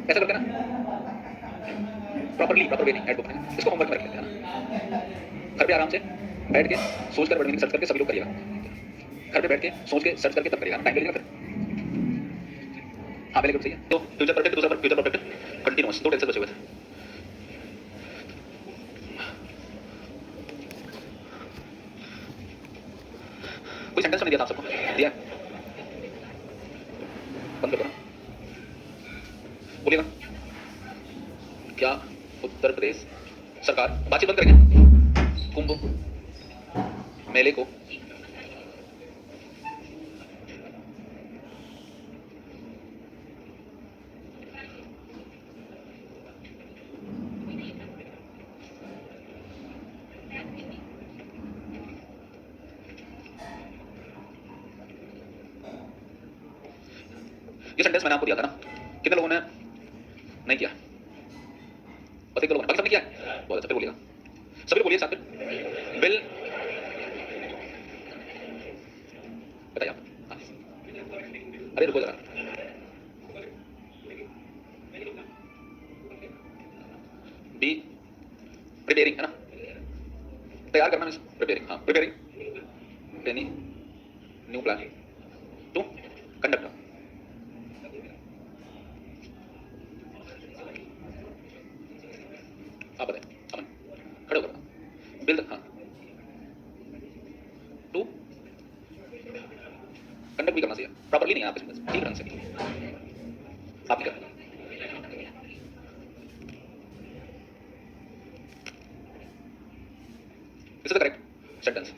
ऐसा करते हैं ना प्रॉपर्ली, प्रॉपर वे नहीं, एड बुक नहीं, इसको होमवर्क में रख लेते हैं ना, घर पे आराम से बैठ के सोच कर वर्ड मीनिंग सर्च करके सभी लोग करिएगा, घर पे बैठ के सोच के सर्च करके तब करिएगा, टाइम लगेगा फिर। हाँ पहले सही है, तो फ्यूचर परफेक्ट, दूसरा फ्यूचर परफेक्ट कंटीन्यूअस, 2 टेंसेस बचे हुए थे। कोई सेंटेंस नहीं दिया था आप सबको, दिया बंद करो, बोलिएगा क्या उत्तर प्रदेश सरकार, बातचीत बंद करेंगे, कुंभ मेले को ये सेंटेंस मैंने आपको दिया था ना, कितने लोगों ने नहीं किया? बस एक दो लोगों ने, बाकी सबने किया है। बहुत अच्छा, फिर बोलिएगा, सभी लोग बोलिए साथ में। बिल, बताइए आप। हाँ। अरे रुको जरा, बी प्रिपेयरिंग है ना, तैयार करना मीन्स प्रिपेयरिंग। हाँ, preparing any new plan to conduct. आप बताएं, अमन खड़े होकर बिल्ड। हाँ, टू कंडक्ट भी करना चाहिए, प्रॉपर्ली नहीं है आपके साथ, ठीक ढंग से आप नहीं करते। This is the correct sentence.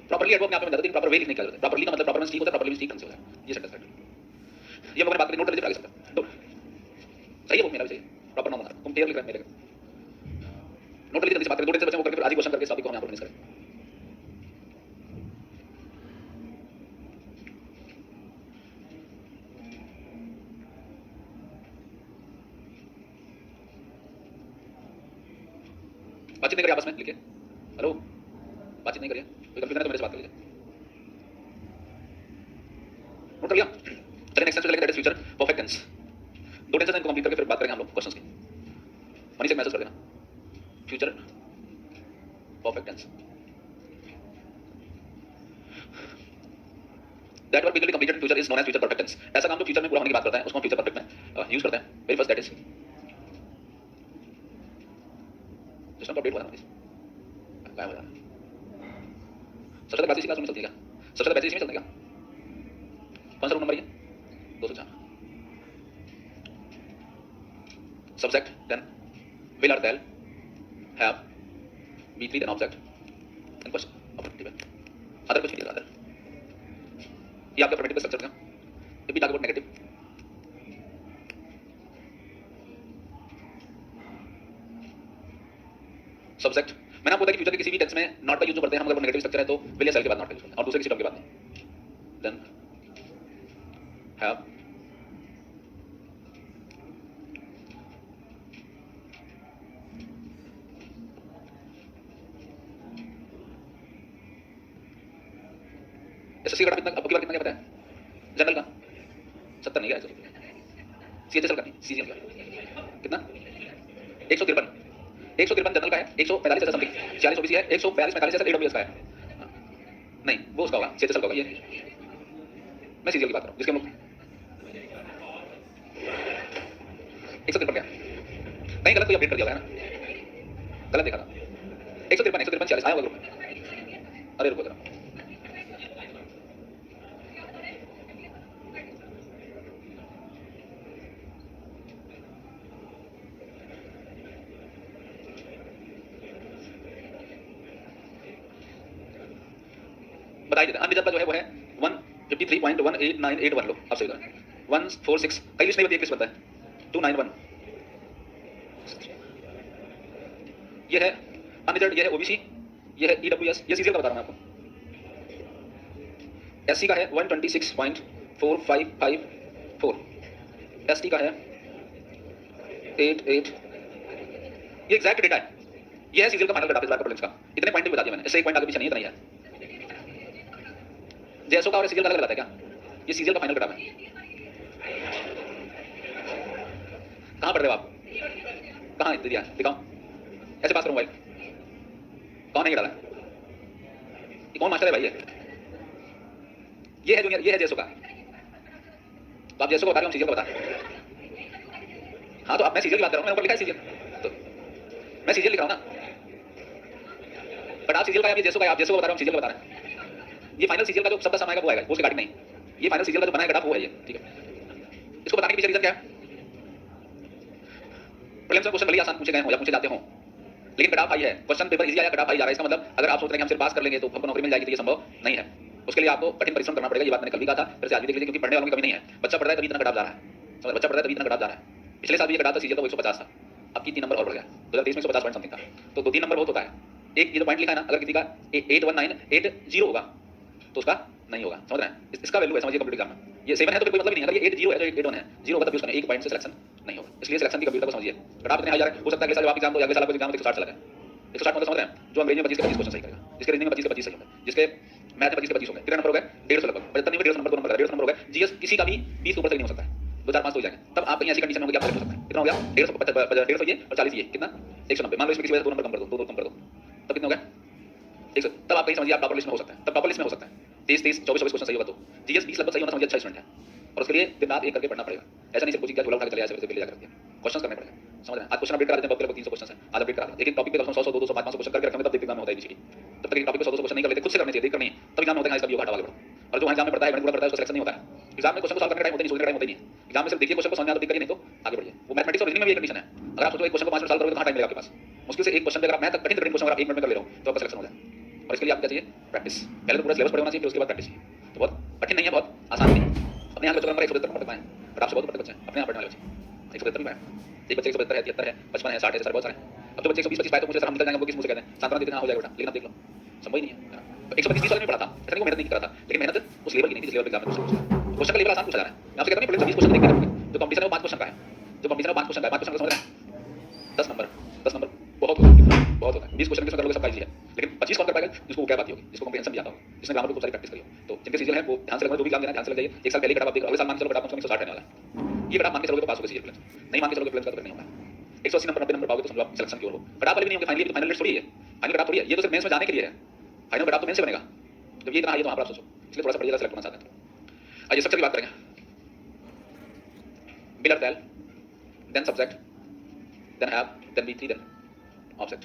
Properly adverb में आपने बता दिया, प्रॉपर वे लिखने की जरूरत है। प्रॉपर्ली का मतलब प्रॉपर मींस ठीक होता है, प्रॉपर्ली मींस ठीक ढंग से होता है। ये सेंटेंस करेक्ट। ये हम लोगों ने बात करी, नोट कर लीजिए आगे सकता। तो सही है, वो मेरा भी सही है, प्रॉपर नाउन बना कंपेयर लिख रहा है मेरे को। नोट कर लीजिए, जल्दी से बात करें, 2 दिन से बच्चे वो करके फिर आज ही क्वेश्चन करके टॉपिक को हम यहाँ पर फिनिश करें। बातचीत नहीं करिए आपस में, लिखिए। हेलो, बातचीत नहीं करिए, कोई कंफ्यूजन है तो मेरे से बात कर लीजिए। नोट कर लिया? चलिए नेक्स्ट चलेंगे, that is future perfect tense. 2 tenses इनको कंप्लीट करके फिर बात करेंगे हम लोग क्वेश्चंस की। मनी से मैसेज कर देना, future perfect tense. That verb basically completed future is known as future perfect tense. ऐसा काम जो फ्यूचर में पूरा होने की बात करता है उसको हम फ्यूचर परफेक्ट में यूज करते हैं। Very first that is system update हुआ ना, क्या हो रहा है? सबसे ज्यादा बैच इसी क्लास में चलती है क्या? सबसे ज्यादा बैच इसी में चलता है क्या? कौन सा रूम नंबर है? 204। Subject then will or shall have B3 then object and question affirmative है। अदर कुछ नहीं है, अदर ये आपका affirmative का स्ट्रक्चर था। if we talk about negative, subject मैंने आपको बताया कि फ्यूचर के किसी भी टेंस में नॉट का यूज जो करते हैं हम, अगर वो नेगेटिव स्ट्रक्चर है तो विल या शैल के बाद नॉट का यूज करते हैं और दूसरे किसी टर्म के बाद नहीं। देन हैव एसएससी का कितना अब की बार कितना क्या पता है? जनरल का 70 नहीं है, सीएचएसएल का नहीं, सीजीएल का कितना? 153 जनरल का है, 145 ऐसा समथिंग 46 ओबीसी है, 142 45 ऐसा एडब्ल्यूएस का है। नहीं वो उसका होगा, सीएचएसएल का होगा ये। मैं सीजीएल की बात कर रहा हूं जिसके हम लोग 153 क्या नहीं, गलत कोई अपडेट कर दिया होगा ना, गलत देखा था। 153 46 आया होगा ग्रुप में। अरे रुको जरा, बताइए देते हैं। अनरिजर्व का जो है वो है 153.18981 लो आप सही करें। 146 कई लिस्ट नहीं होती, एक लिस्ट बनता है 291। ये है अनरिजर्व, ये है ओबीसी, ये है ईडब्ल्यूएस, ये सीजीएल का बता रहा हूं मैं आपको। एससी का है 126.4554, एसटी का है 88। ये एग्जैक्ट डेटा है, ये है सीजीएल का फाइनल डेटा इस बार का प्रीलिम्स का। इतने पॉइंट भी बता दिया मैंने, इससे एक पॉइंट आगे पीछे नहीं, इतना ही है। जैसो का और सीजीएल का अलग लगाता है क्या? ये सीजीएल का फाइनल कटा है। कहां पढ़ रहे हो आप? कहां दिया दिखाओ, ऐसे पास करो मोबाइल। कौन है ये डाला? ये कौन मास्टर है भाई? ये है जूनियर, ये है जैसो का। तो आप जैसो को बता रहे हो, हम सीजीएल को बता रहे हैं। हाँ तो आप, मैं सीजीएल की बात कर रहा हूं, मैंने ऊपर लिखा है सीजीएल, तो मैं सीजीएल लिख रहा हूं ना। बट आप सीजीएल का, आप जैसो का, आप जैसो को बता रहे हो, हम सीजीएल को बता रहे हैं। ये फाइनल सीजीएल का जो सबका समय आएगा वो आएगा, वो उसके गाड़ी नहीं। ये फाइनल सीजीएल का जो बनाया कटा वो है ये, ठीक है। इसको बताने के पीछे रीजन क्या है? प्रीलिम्स में क्वेश्चन भले आसान पूछे गए हो या पूछे जाते हो, लेकिन कट ऑफ हाई है, क्वेश्चन पेपर इजी आया, कट ऑफ हाई जा रहा है। इसका मतलब अगर आप सोच रहे हैं कि हम सिर्फ पास कर लेंगे तो हमको नौकरी मिल जाएगी, तो ये संभव नहीं है। उसके लिए आपको कठिन परिश्रम करना पड़ेगा। ये बात मैंने कल भी कहा था, फिर से आज भी देख लीजिए, क्योंकि पढ़ने वालों की कमी नहीं है। बच्चा पढ़ रहा है तभी इतना कट ऑफ जा रहा है, समझ, बच्चा पढ़ रहा है तभी इतना कट ऑफ जा रहा है। पिछले साल भी ये कट ऑफ था सीजीएल का 150 था, अब की 3 नंबर और बढ़ गया। 2023 में 150 पॉइंट समथिंग था, तो 2-3 नंबर बहुत होता है। एक ये जो पॉइंट लिखा है ना, अगर किसी का 81980 होगा तो उसका नहीं होगा, समझ रहे हैं? इसका वैल्यू है, समझिए कंप्लीट एग्जाम में। ये 7 है तो फिर कोई मतलब ही नहीं है। अगर ये 8 0 है तो 8 1 है, 0 होगा तब यूज करना, एक पॉइंट से सिलेक्शन नहीं होगा। इसलिए सिलेक्शन की गंभीरता को समझिए। अगर आप इतने हाई जा रहे हैं, हो सकता है अगले साल जब आप एग्जाम दो, अगले साल आपको एग्जाम में 160 चला जाए। 160 मतलब समझ रहे हैं, जो अंग्रेजी में 25 के 25 क्वेश्चन सही करेगा, जिसके रीजनिंग में 25 के 25 सही होगा, जिसके मैथ में 25 के 25 होंगे, कितने नंबर हो गए? 150 लगभग, 75 में 150 नंबर, 2 नंबर, 150 नंबर हो गए। जीएस किसी का भी 20 के ऊपर सही नहीं हो सकता है, 2 4 5 तो हो जाएगा। तब आप कहीं ऐसी कंडीशन में होंगे कि आप सेलेक्ट हो सकते हैं। कितना हो गया? 150 ये और 40 ये, कितना? 190। मान लो इसमें किसी वजह से 2 नंबर कम कर दो, 2 कम कर दो, तब कितना हो गया? 100। तब आप कहीं समझिए आप टॉपर लिस्ट में हो सकते हैं, तब टॉपर लिस्ट में हो सकते हैं। 23 24 क्वेश्चन सही होगा तो जीएस 20 लगभग सही होना समझिए अच्छा स्टूडेंट है। और उसके लिए दिन रात एक करके पढ़ना पड़ेगा। ऐसा नहीं सिर्फ कोचिंग का झोला उठा के चले ऐसे ले जाकर क्वेश्चन करने पड़ेंगे। समझ रहे हैं? आज क्वेश्चन अपडेट करा देते हैं, लगभग 300 क्वेश्चन है, आज अपडेट करा देते हैं। एक टॉपिक पे 100 100 200 500 क्वेश्चन करके रखेंगे, तब देखते एग्जाम में होता है इनिशियली। तब तक एक टॉपिक पे 100 200 क्वेश्चन नहीं कर लेते, खुद से करने चाहिए, देख कर नहीं, तब एग्जाम में होता है। इसका भी हटा आगे बढ़ो। और जो एग्जाम में पढ़ता है गणित पूरा पढ़ता है उसका सिलेक्शन नहीं होता है। एग्जाम में क्वेश्चन को सॉल्व करने का टाइम होता नहीं, सोचने का टाइम होता नहीं है। एग्जाम में सिर्फ देखिए क्वेश्चन को समझ में आता, देख करिए, नहीं तो आगे बढ़िए। वो मैथमेटिक्स और रीजनिंग में भी एक कंडीशन है। अगर आप सोचो एक क्वेश्चन को 5 मिनट सॉल्व करोगे तो कहां टाइम लगेगा आपके पास? मुश्किल से एक क्वेश्चन पे अगर आप मैथ कठिन से कठिन क्वेश्चन अगर आप 1 मिनट में कर ले रहे हो तो आपका सिलेक्शन हो जाए। और इसके लिए आपको क्या चाहिए? प्रैक्टिस। पहले तो पूरा सिलेबस पढ़ना चाहिए, फिर उसके बाद प्रैक्टिस चाहिए। तो बहुत कठिन नहीं है, बहुत आसान भी नहीं है। अपने यहाँ के बच्चों का नंबर 175 पढ़ पाए, बट आपसे बहुत बड़े बच्चे हैं, अपने यहाँ पढ़ने वाले बच्चे 175 में पाए। एक बच्चे 175 है, 73 है, 55 है, 60 है, सारे बहुत सारे। अब तो बच्चे 120 25 पाए तो मुझे सर हम निकल जाएंगे, वो किस मुंह से कहते हैं सांत्वना देते हैं, हो जाएगा बेटा, लेकिन आप देख लो संभव ही नहीं है। तो 125 वाले में पढ़ा था, ऐसा नहीं वो मेहनत नहीं कर रहा था, लेकिन मेहनत उस लेवल की नहीं जिस लेवल पे एग्जाम में क्वेश्चन का लेवल आसान पूछा जा रहा है। मैं आपसे कहता नहीं पहले 20 क्वेश्चन देखते हैं, जो कंपटीशन है वो 5 क्वेश्चन का है, जो कंपटीशन है वो 5 क्वेश्चन का है, 5 क्वेश्चन का समझ रहे हैं? 10 नंबर बहुत होता है, बहुत होता है। 20 क्वेश्चन करोगे सबका इजी है, लेकिन 25 कौन कर पाएगा? जिसको वो क्या बात होगी, जिसको कॉम्प्रिहेंशन भी आता हो, जिसने ग्रामर को खूब सारी प्रैक्टिस करी हो। तो जिनके सीजन है वो ध्यान से लगना, जो भी एग्जाम देना ध्यान से लग जाइए। एक साल पहले कटा आप देख, अगले साल मान के चलो कटा आपको 160 रहने वाला है। ये कटा मान के चलोगे तो पास होगे सीजन प्लस, नहीं मान के चलोगे प्लस का तो फिर नहीं होगा। 180 नंबर 90 नंबर पाओगे तो समझो आप सिलेक्शन की ओर हो। कटा वाले भी नहीं होंगे, फाइनली फाइनल लिस्ट थोड़ी है, फाइनल कटा थोड़ी है, ये तो सिर्फ मेंस में जाने के लिए है। फाइनल कटा तो मेंस से बनेगा, जब ये इतना हाई तो वहां पर आप सोचो। इसलिए थोड़ा सा पढ़िएगा, सिलेक्ट होना चाहते हैं। आइए स्ट्रक्चर की बात करेंगे। बिलर टेल, then subject, then have, then V3, then object.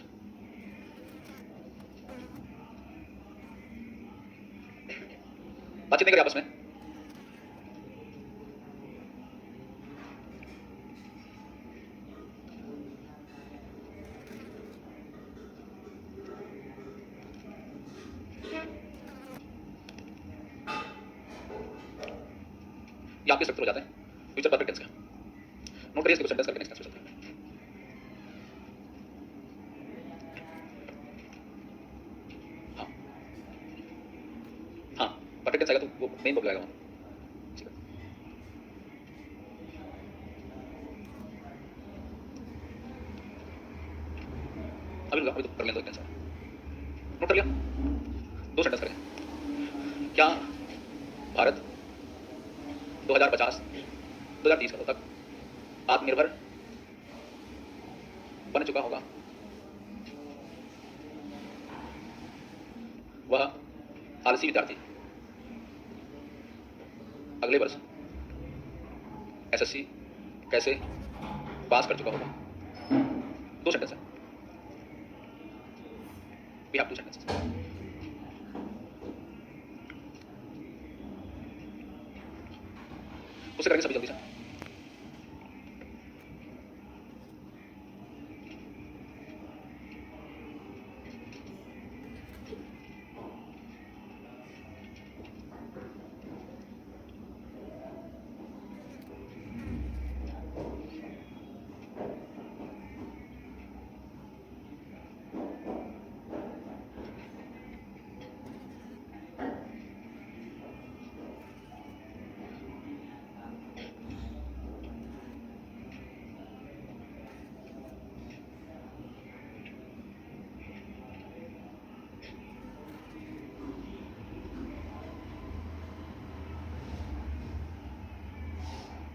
बातचीत नहीं करें आपस में। ये आपके स्ट्रक्चर हो जाते हैं फ्यूचर परफेक्ट टेंस का। नोट करिए इसको, सेंटेंस करके नेक्स्ट चलते हैं। हाँ हाँ, परफेक्ट टेंस आएगा तो वो मेन वर्ब लगेगा वहाँ। अभी तो कर लें, तो टेंस नोट कर लिया। 2 सेंटेंस करें। क्या भारत 2050 2030 तक आत्मनिर्भर बन चुका होगा? वह आलसी विद्यार्थी अगले वर्ष एसएससी कैसे पास कर चुका होगा? 2 सेंटेंस है, वी हैव 2 सेंटेंसेस। उससे करेंगे सभी जल्दी से।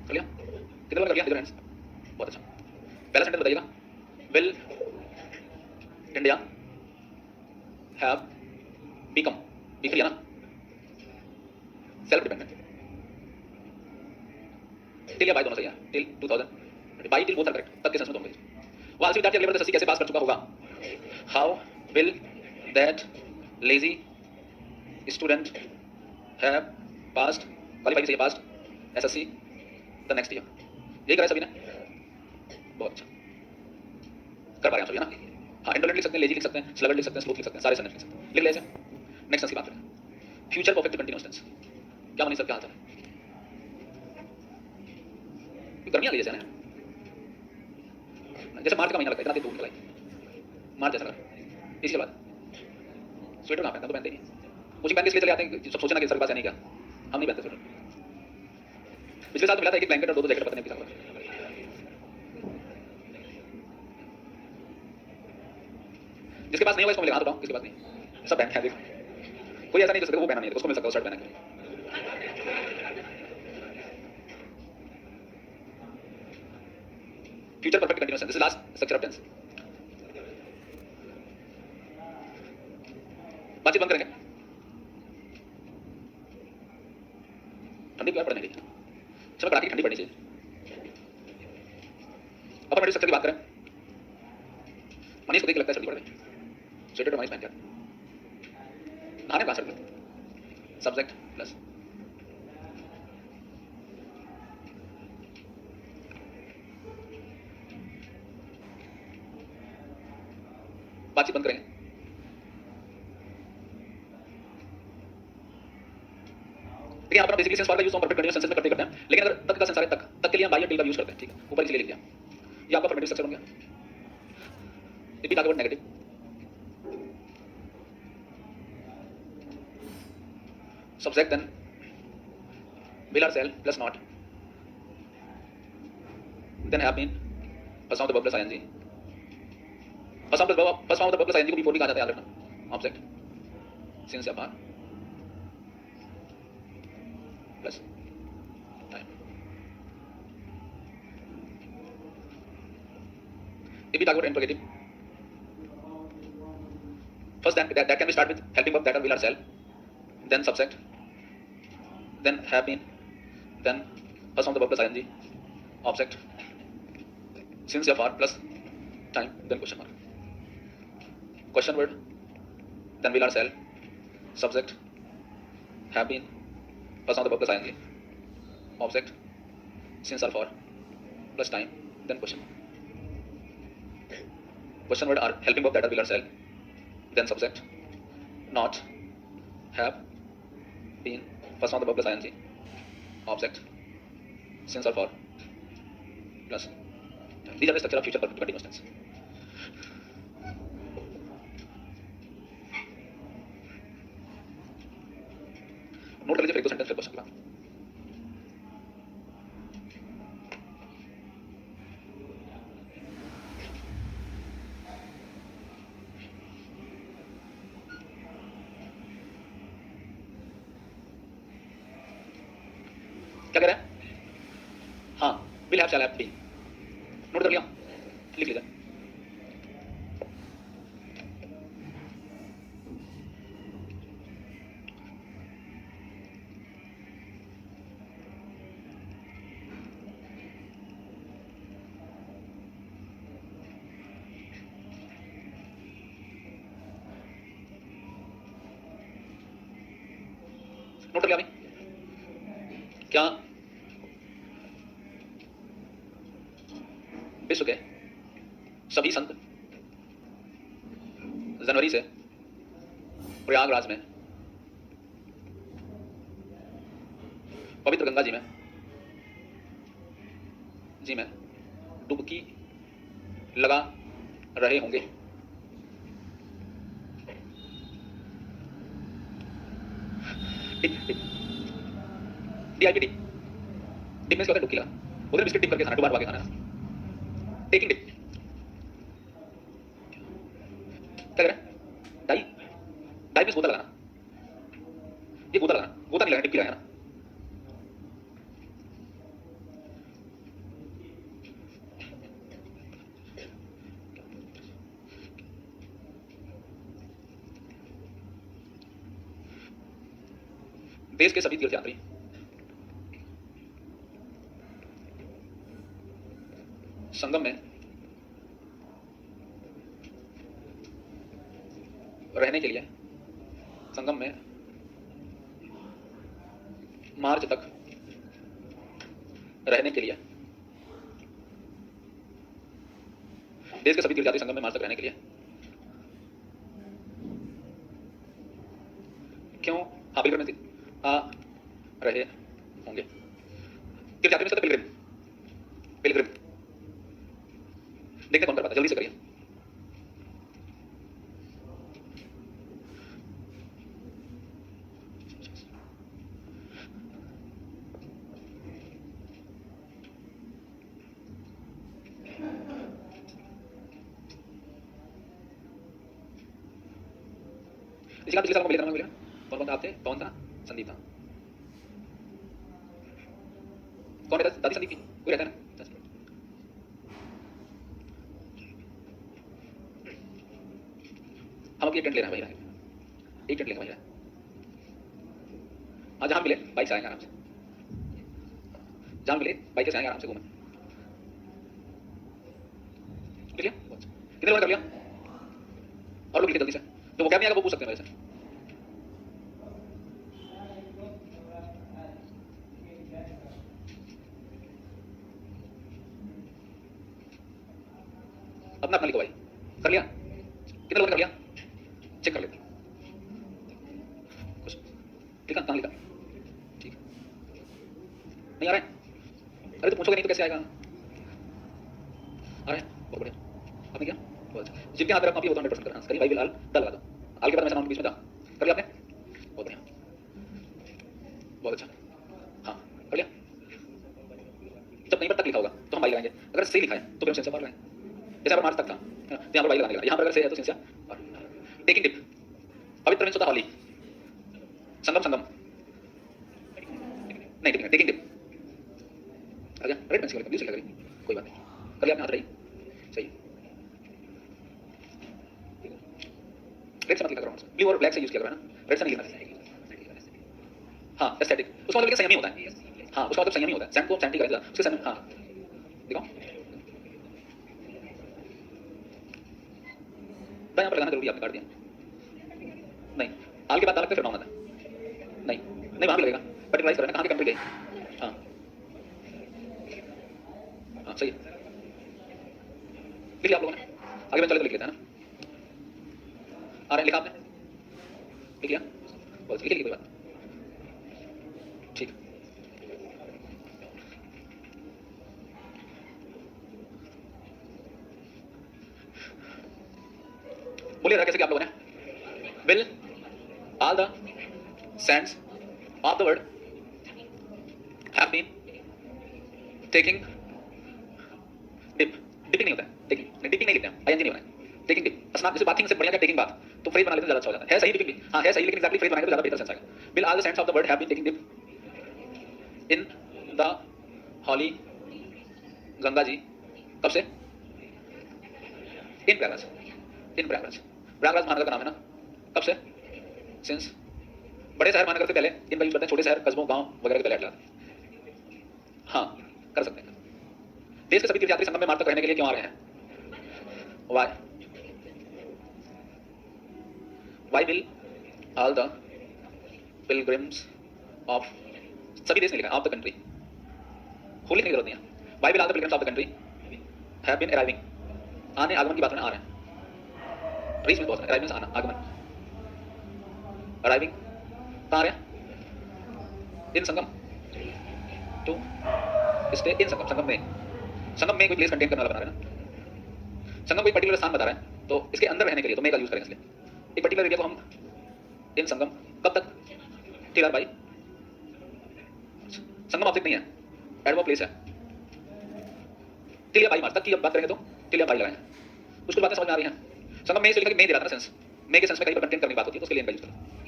कर लिया? कितने बार कर लिया? हैंड्स, बहुत अच्छा। पहला सेंटेंस बताइएगा, विल इंडिया हैव बिकम, बिक लिया ना, सेल्फ डिपेंडेंट। टिल या बाय दोनों सही है, till 2000, by till both are correct, तक के सेंस में दोनों सही। वो आलसी विद्यार्थी अगले वर्ष एसएससी कैसे पास कर चुका होगा? How will that lazy student have passed, qualify से passed SSC the next year. यही करा सभी ने, बहुत अच्छा कर पा रहे हैं सभी, है ना? हाँ, इंडोलेंट लिख सकते हैं, लेजी लिख सकते हैं, स्लगर्ड लिख सकते हैं, स्लोथ लिख सकते हैं, सारे सेंटेंस लिख सकते हैं। लिख ले ऐसे। नेक्स्ट सेंस की बात करें, फ्यूचर परफेक्ट कंटीन्यूअस टेंस। क्या मनीष सर, क्या हाल है? गर्मी आ गई जैसे ना, जैसे मार्च का महीना लगता है, इतना दिन धूप निकलाई, मार्च जैसा लगा। इसके बाद स्वेटर कहाँ पहनता, तो पहनते ही नहीं। कोचिंग पहन के इसलिए चले आते हैं, सब सोचना कि सर के पास है नहीं क्या, हम नहीं पहनते स्वेटर। पिछले साल तो मिला था एक ब्लैंकेट और दो जैकेट, पता नहीं किसा। जिसके पास नहीं होगा इसको मिलेगा, हाथ उठाओ किसके पास नहीं, सब पहन है देख, कोई ऐसा नहीं जिसको वो पहना नहीं है उसको मिल सकता है शर्ट पहना के। Future perfect continuous tense, this is last structure of tense. बातचीत बंद करेंगे, ठंडी प्यार पड़ने की, चलो कड़ाके की ठंडी पड़नी चाहिए। अपन स्ट्रक्चर की बात करें, मनीष को देख लगता है सर्दी पड़ गई, स्वेटर मनीष पहन के नहाने कहाँ सर्दी, सब्जेक्ट प्लस बातचीत बंद करेंगे। देखिए यहाँ पर बेसिकली सेंस फॉर का यूज हम परफेक्ट कंटीन्यूअस सेंस में करते हैं, लेकिन अगर तक का सेंस आ रहा है तक के लिए हम बाई या टिल का यूज करते हैं, ठीक है, ऊपर इसलिए लिख दिया। ये आपका फॉर्मेटिव स्ट्रक्चर बन गया। It be talk about negative, subject then will or shall plus not, then have been first form of the verb plus ing, first form of the verb plus ing को before भी कहा जाता है, याद रखना, object since या part plus time। if we talk about interrogative, first then that can be start with helping verb that or will or shall, then subject, then have been, then first form of the verb plus ing, object since या part plus time, then question mark, question word, then will or shall, subject, have been, first form of the verb plus ing, object since or for plus time, then question mark, question word are helping verb that are will or shall, then subject, not, have, been, first form of the verb plus ing, object since or for plus time. These are the structure of future perfect continuous tense. Note कर लीजिए फिर एक दो sentence फिर question के बाद। क्या कह रहे हैं? हाँ, will have shall have been, note कर लिया, लिख लीजिए। नोट कर लिया भाई? क्या विश्व के सभी संत जनवरी से प्रयागराज में पवित्र गंगा जी में डुबकी लगा रहे होंगे? DIPD, डिप में क्या होता है? डुबकी लगा, उधर बिस्किट डिप करके खाना, डुबा के खाना, टेकिंग डिप। क्या करें? डाई में गोता लगाना, ये गोता लगाना, गोता नहीं लगाना, डिप लगाना ना। देश के सभी तीर्थयात्री संगम में रहने के लिए, संगम में मार्च तक रहने के लिए, देश के सभी तीर्थयात्री संगम में मार्च तक रहने के लिए क्यों पिलग्रिम में आ रहे होंगे? तीर्थयात्री में से पिलग्रिम, पिलग्रिम देखते कौन कर पाता, जल्दी से करिए। पिछले साल को मिले थे, कौन कौन था आपसे? कौन था? संदीप था। कौन रहता? दादी संदीप की कोई रहता है ना? हम अपनी टेंट ले रहे हैं भाई, एक टेंट लेंगे भाई। हाँ जहाँ मिले बाइक से आएंगे आराम से, जहाँ मिले बाइक से आएंगे आराम से घूमें। कितने लोगों ने कर लिया? और लोग लिखे जल्दी से, तो वो क्या नहीं आएगा वो पूछ सकते हैं मेरे से। अपना अपना लिखो भाई। कर लिया? कितने लोगों ने कर लिया? चेक कर लेते हैं। कुछ लिखा? कहाँ लिखा? ठीक नहीं आ रहा है? अरे तो पूछोगे नहीं तो कैसे आएगा? आ रहा है? बहुत बढ़िया। आपने क्या? बहुत अच्छा। जिनके हाथ में कॉपी होता है 100% करना करिए भाई। बिलाल दा लगा दो, आल के बाद मैं नाम बीच में था। कर लिया आपने? बहुत बढ़िया, बहुत अच्छा। हाँ कर लिया। जब नहीं पर तक लिखा होगा तो हम भाई लगाएंगे, अगर सही लिखा है तो फिर हम सेंसर मार लगाएंगे। जैसे पर मार्च तक था, यहाँ पर भाई लगाने लगा। यहाँ पर अगर सही है तो सेंसर। टेकिंग डिप, पवित्र मीन्स होता होली। संगम संगम नहीं, टेकिंग डिप आ गया। रेड पेंसिल ब्लू से लग रही, कोई बात नहीं। कर लिया आपने? हाथ रही सही। रेड से मत लिखा करो, ब्लू और ब्लैक से यूज किया करो ना, रेड से नहीं लिखना। हाँ एस्थेटिक, उसका मतलब संयमी होता है। हाँ उसका मतलब संयमी होता है। सैंड को सैंडी करेगा उसके संयम। हाँ देखो यहाँ पर लगाना जरूरी आपने काट दिया। नहीं आल के बाद दाल लगता है फिर नाउन आता है। नहीं नहीं वहाँ भी लगेगा, पर्टिकुलराइज करना कहाँ की कंट्री गई। हाँ हाँ सही है। लिख लिया आप लोगों ने? आगे मैं चले तो लिख लेते हैं ना। आ रहा है? लिखा आपने? लिख लिया? बहुत लिख लिया, कोई बात ठीक। बोलिए कैसे किया आप लोगों ने? Will all the sands of the world have been taking dip. Dipping नहीं होता है, टेकिंग डिपिंग नहीं लिखते हैं, आईएनजी नहीं होना है। टेकिंग डिप स्नान जैसे बाथिंग से बढ़िया क्या टेकिंग बात, तो फ्रेज बना लेते हैं ज्यादा अच्छा हो जाता है। सही डिपिंग भी, हाँ है सही, लेकिन एग्जैक्टली फ्रेज बनाएंगे तो ज्यादा बेहतर सेंस आएगा। Will all the saints of the world have been taking dip in the holy Ganga ji. कब से? इन प्रयागराज। इन प्रयागराज, प्रयागराज महानगर का नाम है ना। कब से? सिंस। बड़े शहर महानगर से पहले इनका यूज करते हैं, छोटे शहर कस्बों गांव वगैरह के पहले हट जाते हैं। हाँ कर सकते हैं। देश के सभी तीर्थयात्री संगम में मार्च तक रहने के लिए क्यों आ रहे हैं? Why why will all the pilgrims of, सभी देश ने लिखा ऑफ द कंट्री, हो लिखने की जरूरत नहीं है। Why will all the pilgrims of the country have been arriving, आने आगमन की बात में आ रहे हैं। रीच में पहुंचना, अराइविंग आना, आगमन। अराइविंग कहाँ आ रहे हैं? इन संगम टू स्टे इन संगम। संगम में, संगम में कोई प्लेस कंटेन करने वाला बना रहे हैं ना। संगम कोई पर्टिकुलर स्थान बता रहा है तो इसके अंदर रहने के लिए तो मैं का यूज करेंगे। इसलिए एक पर्टिकुलर एरिया को हम इन संगम, कब तक? Till or by. Sangam object नहीं है, एडवर्ब प्लेस है। टिल या बाई मार्च तक की जब बात करेंगे तो टिल या बाई लगाएंगे। कुछ बातें समझ में आ रही हैं? संगम में से लिखा कि मैं दे रहा था ना सेंस, मैं के सेंस में कहीं पर कंटेन करने की बात होती है तो उसके लिए इनका यूज करें।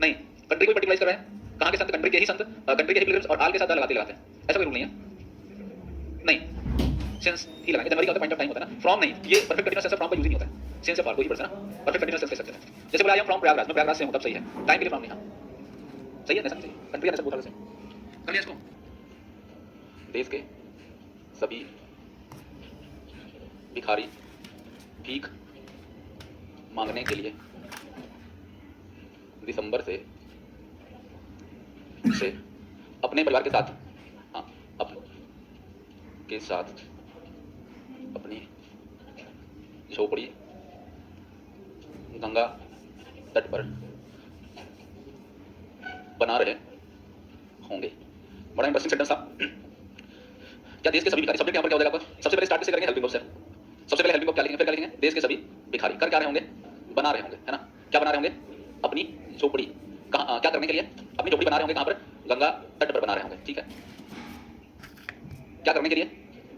नहीं कंट्री को पर्टिकुलराइज कर रहे हैं, कहाँ के संत? कंट्री के ही संत, कंट्री के ही पिलग्रिम्स और आल के साथ लगाते लगाते हैं, ऐसा कोई रूल नहीं है। नहीं सेंस ही लगाएंगे। जनवरी का पॉइंट ऑफ टाइम होता है ना, फ्रॉम नहीं, ये परफेक्ट कंटीन्यूअस सेंस फ्रॉम का यूज नहीं होता है। सेंस से फॉर कोई पर्सन ना परफेक्ट कंटीन्यूअस सेंस कह सकते हैं। जैसे बोला आई एम फ्रॉम प्रयागराज, मैं प्रयागराज से हूं, तब सही है। टाइम के लिए फ्रॉम नहीं, हां सही है, नेशन सही, कंट्री या नेशन बोल रहे हैं। कर लिया इसको? देश के सभी भिखारी भीख मांगने के लिए दिसंबर से अपने परिवार के साथ, हाँ के साथ अपनी झोपड़ी गंगा तट पर बना रहे होंगे। बड़ा इंटरेस्टिंग सेंटेंस था। क्या देश के सभी भिखारी, सब्जेक्ट यहाँ पर क्या हो जाएगा आपका? सबसे पहले स्टार्ट से करेंगे हेल्पिंग ऑफ सर। सबसे पहले हेल्पिंग ऑफ क्या लिखेंगे, फिर क्या लिखेंगे? देश के सभी भिखारी कर क्या रहे होंगे? बना रहे होंगे, है ना। क्या बना रहे होंगे? अपनी झोपड़ी। कहाँ क्या करने के लिए? अपनी झोपड़ी बना रहे होंगे, कहाँ पर? गंगा तट पर बना रहे होंगे, ठीक है। क्या करने के लिए?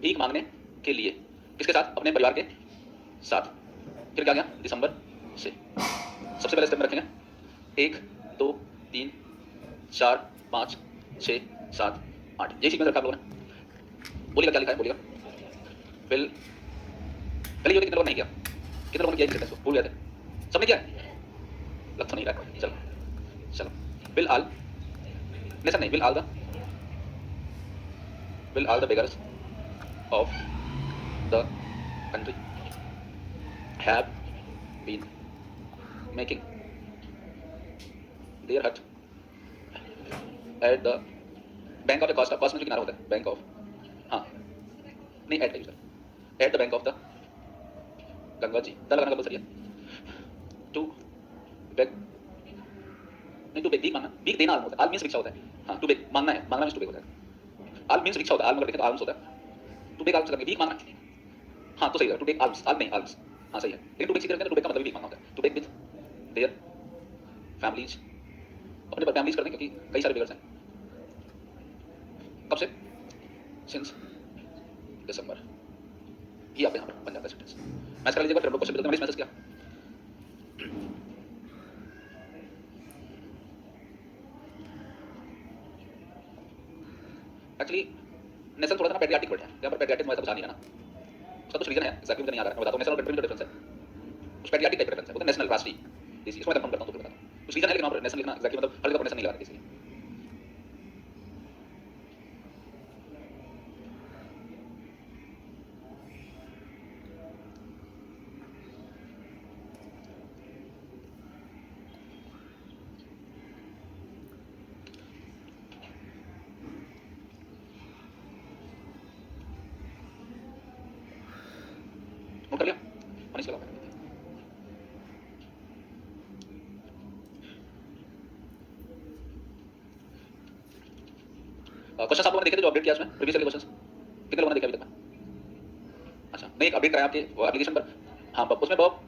भीख मांगने के लिए। किसके साथ? अपने परिवार के साथ। फिर क्या गया? दिसंबर से। सबसे पहले स्टेप में रखेंगे 1 2 3 4 5 6 7 8, यही सीक्वेंस रखा आप लोगों ने। बोलिएगा क्या लिखा है, बोलिएगा। फिल पहले ये कितने लोगों ने नहीं किया, कितने लोगों ने किया सेंटेंस को, भूल गए थे, सबने किया, लग तो नहीं रहा है। चलो चलो, विल ऑल नेशन नहीं, will all the beggars of the country have been making their hut at the bank of the coast में जो किनारा होता है, बैंक ऑफ, हाँ नहीं एट का यूज है, at the bank of the Ganga ji, the लगाना कंपल्सरी है। टू बेग नहीं, टू बेग भीख मांगना, भीख देना आल होता है, आल मींस भिक्षा होता है। हाँ टू बेग मांगना है, मांगना मींस टू बेग होता है। आल मींस भिक्षा होता है, आल मगर देखें तो आल्म्स होता है, टू बेग आल्म्स करके भीख मांगना। हाँ तो सही है, टू टेक आल्म्स, आल नहीं आल्म्स, हाँ सही है। लेकिन टू बेग सीधे रखते हैं, टू बेग का मतलब भी भीख मांगना होता है। To beg with their families, अपने फैमिलीज कर दें क्योंकि कई सारे बेगर्स हैं। कब से, सिंस दिसंबर, ये आप यहाँ पर बन जाता है सेंटेंस। मैच कर लीजिएगा, फिर हम लोग क्वेश्चन पे मैसेज किया। एक्चुअली नेशनल थोड़ा सा पैट्रियाटिक वर्ड है, यहाँ पर पैट्रियाटिक मुझे समझा नहीं रहा ना, उसका कुछ रीजन है, एग्जैक्टली मुझे नहीं आ रहा है, मैं बताता हूँ। नेशनल और कंट्री में डिफरेंस है, कुछ पैट्रियाटिक टाइप का डिफरेंस है, बोलते हैं नेशनल, राष्ट्रीय, इसको मैं कंफर्म करता हूँ, तो बताता हूँ कुछ रीजन है, लेकिन वहाँ पर नेशनल लिखना एग्जैक्टली मतलब हर जगह पर नेशनल नहीं लगा रहा है। नोट कर लिया, मनीष लगा। क्वेश्चन आप लोगों ने देखे थे जो अपडेट किया उसमें, प्रीवियस वाले क्वेश्चन कितने लोगों ने देखे अभी तक में? अच्छा नहीं, एक अपडेट कराया आपके एप्लीकेशन पर, हाँ उसमें बॉब,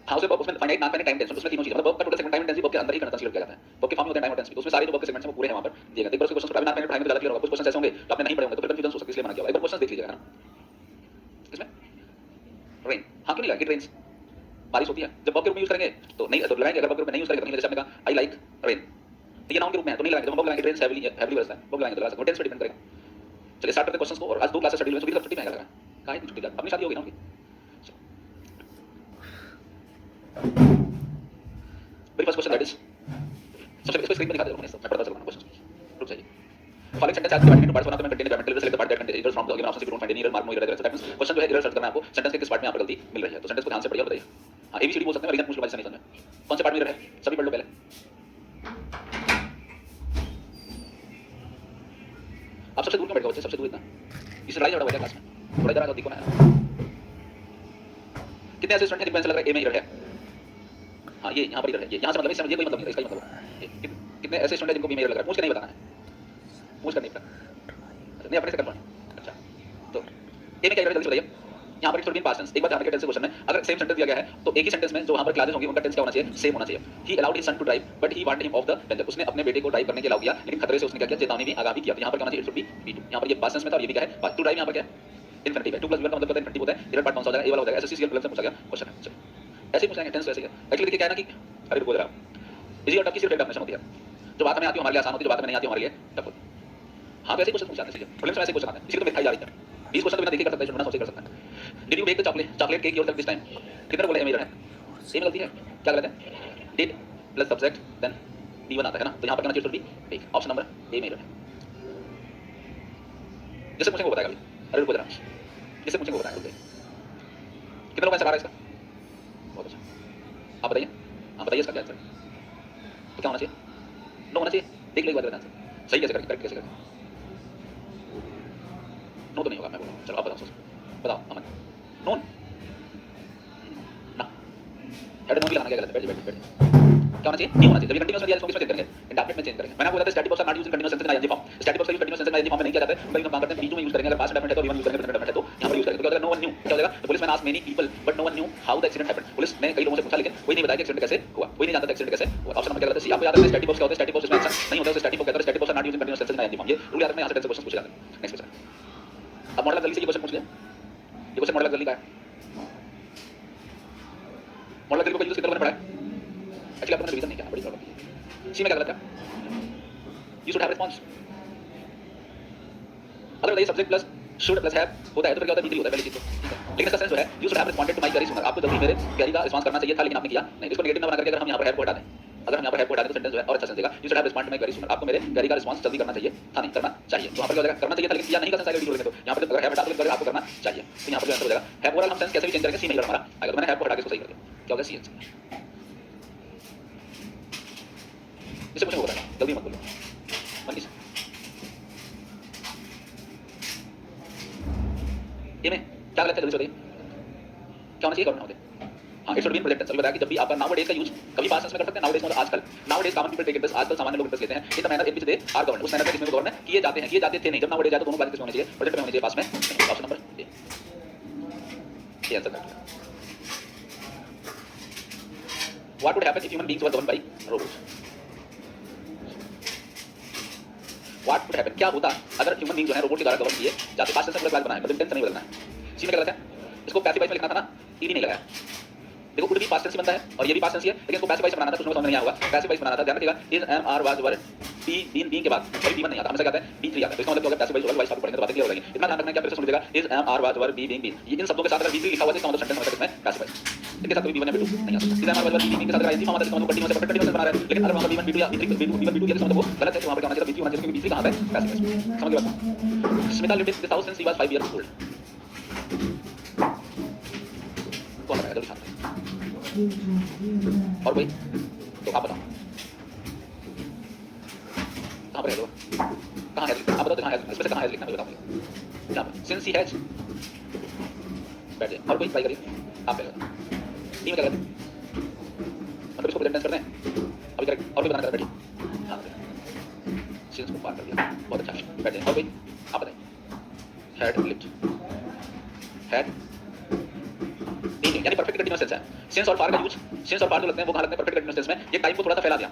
हाँ उसमें फाइनाइट नाम, टाइम टेंस, उसमें तीनों चीजें, मतलब बॉब का टोटल सेगमेंट टाइम टेंस भी बॉब के अंदर ही कंसीडर किया जाता है। बॉब के फॉर्म में होते हैं टाइम टेंस भी, तो उसमें सारे जो बॉब के सेगमेंट्स हैं वो पूरे हैं वहां पर दिए गए। एक बार उसके क्वेश्चन प्राइवेट नाम पढ़ाएंगे तो ज्यादा क्लियर होगा, कुछ क्वेश्चन ऐसे होंगे जो आपने नहीं पढ़े होंगे तो फिर कंफ्यूजन हो सकती है, इसलिए मना किया। एक बार क्वेश्चन देख लीजिएगा ना इसमें। रेन, हाँ क्यों नहीं लगा, इट रेन्स, बारिश होती है। जब बॉब के रूप में यूज करेंगे तो नहीं तो लगाएंगे, अगर बॉब के रूप में नहीं यूज करेंगे तो नहीं, जैसे आपने कहा आई लाइक रेन, तो ये नाउन के रूप में है तो नहीं लगाएंगे, जब बॉब लगाएंगे रेन्स हैवीली बरसता है, बॉब लगाएंगे तो लगा सकते हैं, टेंस पे डिपेंड करेगा। चलिए स्टार्ट करते हैं क्वेश्चंस को। और आज 2 क्लासेस शेड्यूल में, छुट्टी में लगा कहा है छुट्टी, अपनी शादी हो गई ना उनकी। Very first question that is, सबसे इसको स्क्रीन पे दिखा दे रहा हूं, मैं पढ़ता चलूंगा क्वेश्चन, रुक जाइए। Following sentence has divided into parts, one of them contain the select the part that contain errors from the given options, if you don't find any error mark no error, that means question जो है error search करना है आपको, sentence के किस part में आपको गलती मिल रही है, तो सेंटेंस को ध्यान से पढ़िए और बताइए। हां एबीसीडी बोल सकते हैं, रीजन पूछ लो भाई, नहीं समझ कौन से पार्ट में एरर है, सभी पढ़ लो पहले। आप सबसे दूर में बैठे हो बच्चे, सबसे दूर इतना, इस लड़ाई झगड़ा हो गया क्लास में, थोड़ा इधर आ जाओ, देखो ना कितने ऐसे स्टूडेंट हैं जिनको ऐसा लग रहा है ए में एरर है। हाँ ये यहाँ पर इधर है, ये यहाँ से मतलब इससे मुझे कोई मतलब नहीं, इसका ही मतलब कितने ऐसे स्टूडेंट हैं जिनको बी में एरर लग रहा है, पूछ के नहीं बताना है, पूछ कर नहीं पता, नहीं अपने से कर पाए। अच्छा तो ए में क्या एरर है जल्दी बताइए। यहाँ पर इट्स पास्ट टेंस, एक बार ध्यान रखिए टेंस क्वेश्चन में अगर सेम सेंटेंस दिया गया है तो एक ही सेंटेंस में जो वहाँ पर क्लासेस होंगी उनका टेंस क्या होना चाहिए, सेम होना चाहिए। He allowed his son to drive but he wanted him off the danger, उसने अपने बेटे को ड्राइव करने के अलाउ किया लेकिन खतरे से उसने क्या किया, चेतावनी भी आगामी किया। तो यहाँ पर क्या होना चाहिए, इट शुड बी बी2, यहाँ पर ये पास्ट टेंस में था और ये भी क्या है, टू ड्राइव यहाँ पर क्या है इन्फिनिटिव है, 2 + 1 का मतलब होता है इन्फिनिटिव होता है, एरर पार्ट कौन सा हो जाएगा, ए वाला हो जाएगा। एसएससी सीएल प्लस से पूछा गया क्वेश्चन है, चलो ऐसे ही पूछेंगे टेंस वैसे ही है। एक्चुअली देखिए क्या है ना कि अरे बोल रहा हूं इजी और टफ की सिर्फ एक डेफिनेशन होती है, जो बात हमें आती है हमारे लिए आसान होती है, जो बात हमें नहीं आती हमारे लिए टफ होती है। हाँ वैसे ही क्वेश्चन पूछ जाते हैं, प्रॉब्लम्स में ऐसे क्वेश्चन आते हैं, इसी को दिखाई जा रही है 20 क्वेश्चन तो बिना देखे कर सकता है, सोच कर सकता है। Did you bake the chocolate cake yourself this time, कितने बोले एम है, सेम गलती है, क्या गलत है, did plus subject then B1 आता है ना, तो यहाँ पर क्या चाहिए, बेक, ऑप्शन नंबर ए में है। जैसे पूछेंगे वो बताएगा अभी, अरे रुको जरा, जैसे पूछेंगे वो बताएगा, कितने लोग आंसर आ रहा है इसका, बहुत अच्छा, आप बताइए, आप बताइए इसका क्या आंसर, तो क्या होना चाहिए, नो होना चाहिए, देख लो एक बार आंसर सही कैसे करेंगे, करेक्ट कैसे करेंगे, नो तो नहीं होगा, मैं बोलूँ, चलो आप बताओ, बताओ अमन, नोन ना, हेड नोन भी लगाना, क्या गलत है, बैठ बैठ क्या होना चाहिए, नहीं होना चाहिए, जब कंटीन्यूअस में दिया इसको किसमें चेंज करेंगे, इंडेफिनिट में चेंज करेंगे। मैंने आपको बताया static verbs are not used in continuous sentence in ING form, static verbs का यूज कंटीन्यूअस सेंटेंस में आईएनजी फॉर्म में नहीं किया जाता है, उनका काम करते हैं बीच में यूज करेंगे, अगर पास्ट इंडेफिनिट है तो वी1 यूज करेंगे, प्रेजेंट इंडेफिनिट है तो यहां पर यूज करेंगे। तो अगर नो वन न्यू क्या हो जाएगा, the policeman asked many people but no one knew how the accident happened, police ने कई लोगों से पूछा लेकिन कोई नहीं बताया कि एक्सीडेंट कैसे हुआ, कोई नहीं जानता एक्सीडेंट कैसे हुआ। ऑप्शन नंबर क्या गलत है, सी। आपको याद है स्टैटिक वर्ब्स क्या होते हैं, स्टैटिक वर्ब्स इसमें आंसर नहीं होता है, स्टैटिक वर्ब कहता है static verbs are not used in continuous sentence in ING form, ये रूल याद रखना, यहां से टेंस क्वेश्चन पूछे जाते हैं। नेक्स्ट क्वेश्चन, अब मॉडल जल्दी से ये क्वेश्चन पूछ ले, ये क्वेश्चन मॉडल जल्दी का है, मॉडल जल्दी को यूज कितने लोगों ने पढ़ा है, एक्चुअली आपको रिवीजन नहीं किया, बड़ी प्रॉब्लम है। सी में क्या गलत है? You should have response. अगर बताइए subject plus should plus have होता है तो फिर क्या होता है? बी3 होता है पहली चीज तो, ठीक है। लेकिन इसका सेंस जो है you should have responded to my query sooner, आपको जल्दी मेरे क्वेरी का रिस्पांस करना चाहिए था लेकिन आपने किया नहीं। इसको नेगेटिव ना बना करके अगर हम यहां पर हैव को हटा दें, अगर हम यहां पर हैव को हटा दें तो सेंटेंस जो है और अच्छा सेंस देगा। You should have responded to my query sooner, आपको मेरे क्वेरी का रिस्पांस जल्दी करना चाहिए था, नहीं करना चाहिए। तो यहां पर क्या हो जाएगा? करना चाहिए था लेकिन किया नहीं, का सेंस आएगा वीडियो लेंगे तो यहां पर अगर हैव हटा दोगे तो आपको करना चाहिए, तो यहां पर जो आंसर हो जाएगा हैव। ओवरऑल हम सेंस कैसे भी चेंज करेंगे सी में ही हमारा अगर मैंने हैव को हटा के इसको सही कर दिया क्या होगा? C answer. इसे कुछ होगा जल्दी मत बोलो मनीष। ये में क्या गलत है जल्दी बताइए, क्या होना चाहिए? करना होता है हाँ, it should be in present tense. अभी बताया कि जब भी आपका नाउ डेज का यूज कभी पास्ट टेंस में कर सकते हैं, नाउ डेज मतलब आजकल। Nowadays common people take it बस, आजकल सामान्य लोग इट बस लेते हैं। In the manner in which they are governed, उस मैनर में जिसमें गवर्न किए जाते हैं, किए जाते थे नहीं। जब नाउ डेज आए तो दोनों बातें किसमें होनी चाहिए? प्रेजेंट में होनी चाहिए, पास्ट में। ऑप्शन नंबर ए, ये आंसर करेक्ट है। What would happen if human beings were governed bye robots? What would happen, क्या होता अगर ह्यूमन बीइंग जो है रोबोट के द्वारा गवर्न किए जाते? पास्ट टेंस में क्लास बनाया, प्रेजेंट टेंस नहीं बदलना है। सी में क्या गलत है? इसको पैसिव वॉइस में लिखना था ना, ईडी नहीं लगाया। देखो कुड भी पास्ट टेंस बनता है और ये भी पास्ट टेंस ही है, लेकिन इसको पैसिव वॉइस बनाना था, कुछ समझ में नहीं आया होगा। पैसिव वॉइस बनाना था, ध्यान रखिएगा। Is am are was were be been के बाद कभी बी1 नहीं आता, हमेशा क्या आता है? बी3 आता है। तो इसका मतलब क्या होगा? पैसिव वॉइस वॉइस आपको पढ़ेंगे तो बातें क्लियर हो जाएगी। इतना ध्यान रखना है कि आप फिर से सुन लीजिएगा। Is am are was were be being been, ये इन शब्दों के साथ अगर बी3 लिखा हुआ है तो इसका मतलब सेंटेंस होता है इसमें पैसिव वॉइस। इनके साथ कभी बी1 या बी2 नहीं आ सकता। Is am are was were be being के साथ अगर आईएनजी फॉर्म आता है तो इसका मतलब कंटीन्यूअस है, परफेक्ट कंटीन्यूअस बना रहा है। लेकिन अगर वहां पर बी1 बी2 या बी3 बी1 बी2 या इसका मतलब वो गलत है, तो वहां पर क्या होना चाहिए? बी3 होना चाहिए, क्योंकि बी3 कहां आता है? Passive voice. समझ गए बात? Smita lived in this house since he was 5 years old. कौन बताएगा जल्दी छात्र? और कोई? तो आप बताओ कहां पर है? कहां है? आप बताओ कहां है? इसमें से कहां है लिखना है? बताओ मुझे। यहां पर सिंस ही हैज, बैठ जाइए। और कोई ट्राई करिए, आप पहले बताओ। टी में क्या करते हैं? मतलब इसको प्रेजेंट टेंस करते हैं अभी करेक्ट। और कोई बताना कर बैठिए। हां सिंस को पार कर दिया, बहुत अच्छा, बैठ जाइए। और कोई? आप बताइए। हैड लिफ्ट, हैड यानी परफेक्ट कंटीन्यूअस टेंस है। सिंस और फार का यूज, सिंस और फार जो लगते हैं वो कहां लगते हैं? परफेक्ट कंटीन्यूअस टेंस में। ये टाइम को थोड़ा सा फैला दिया।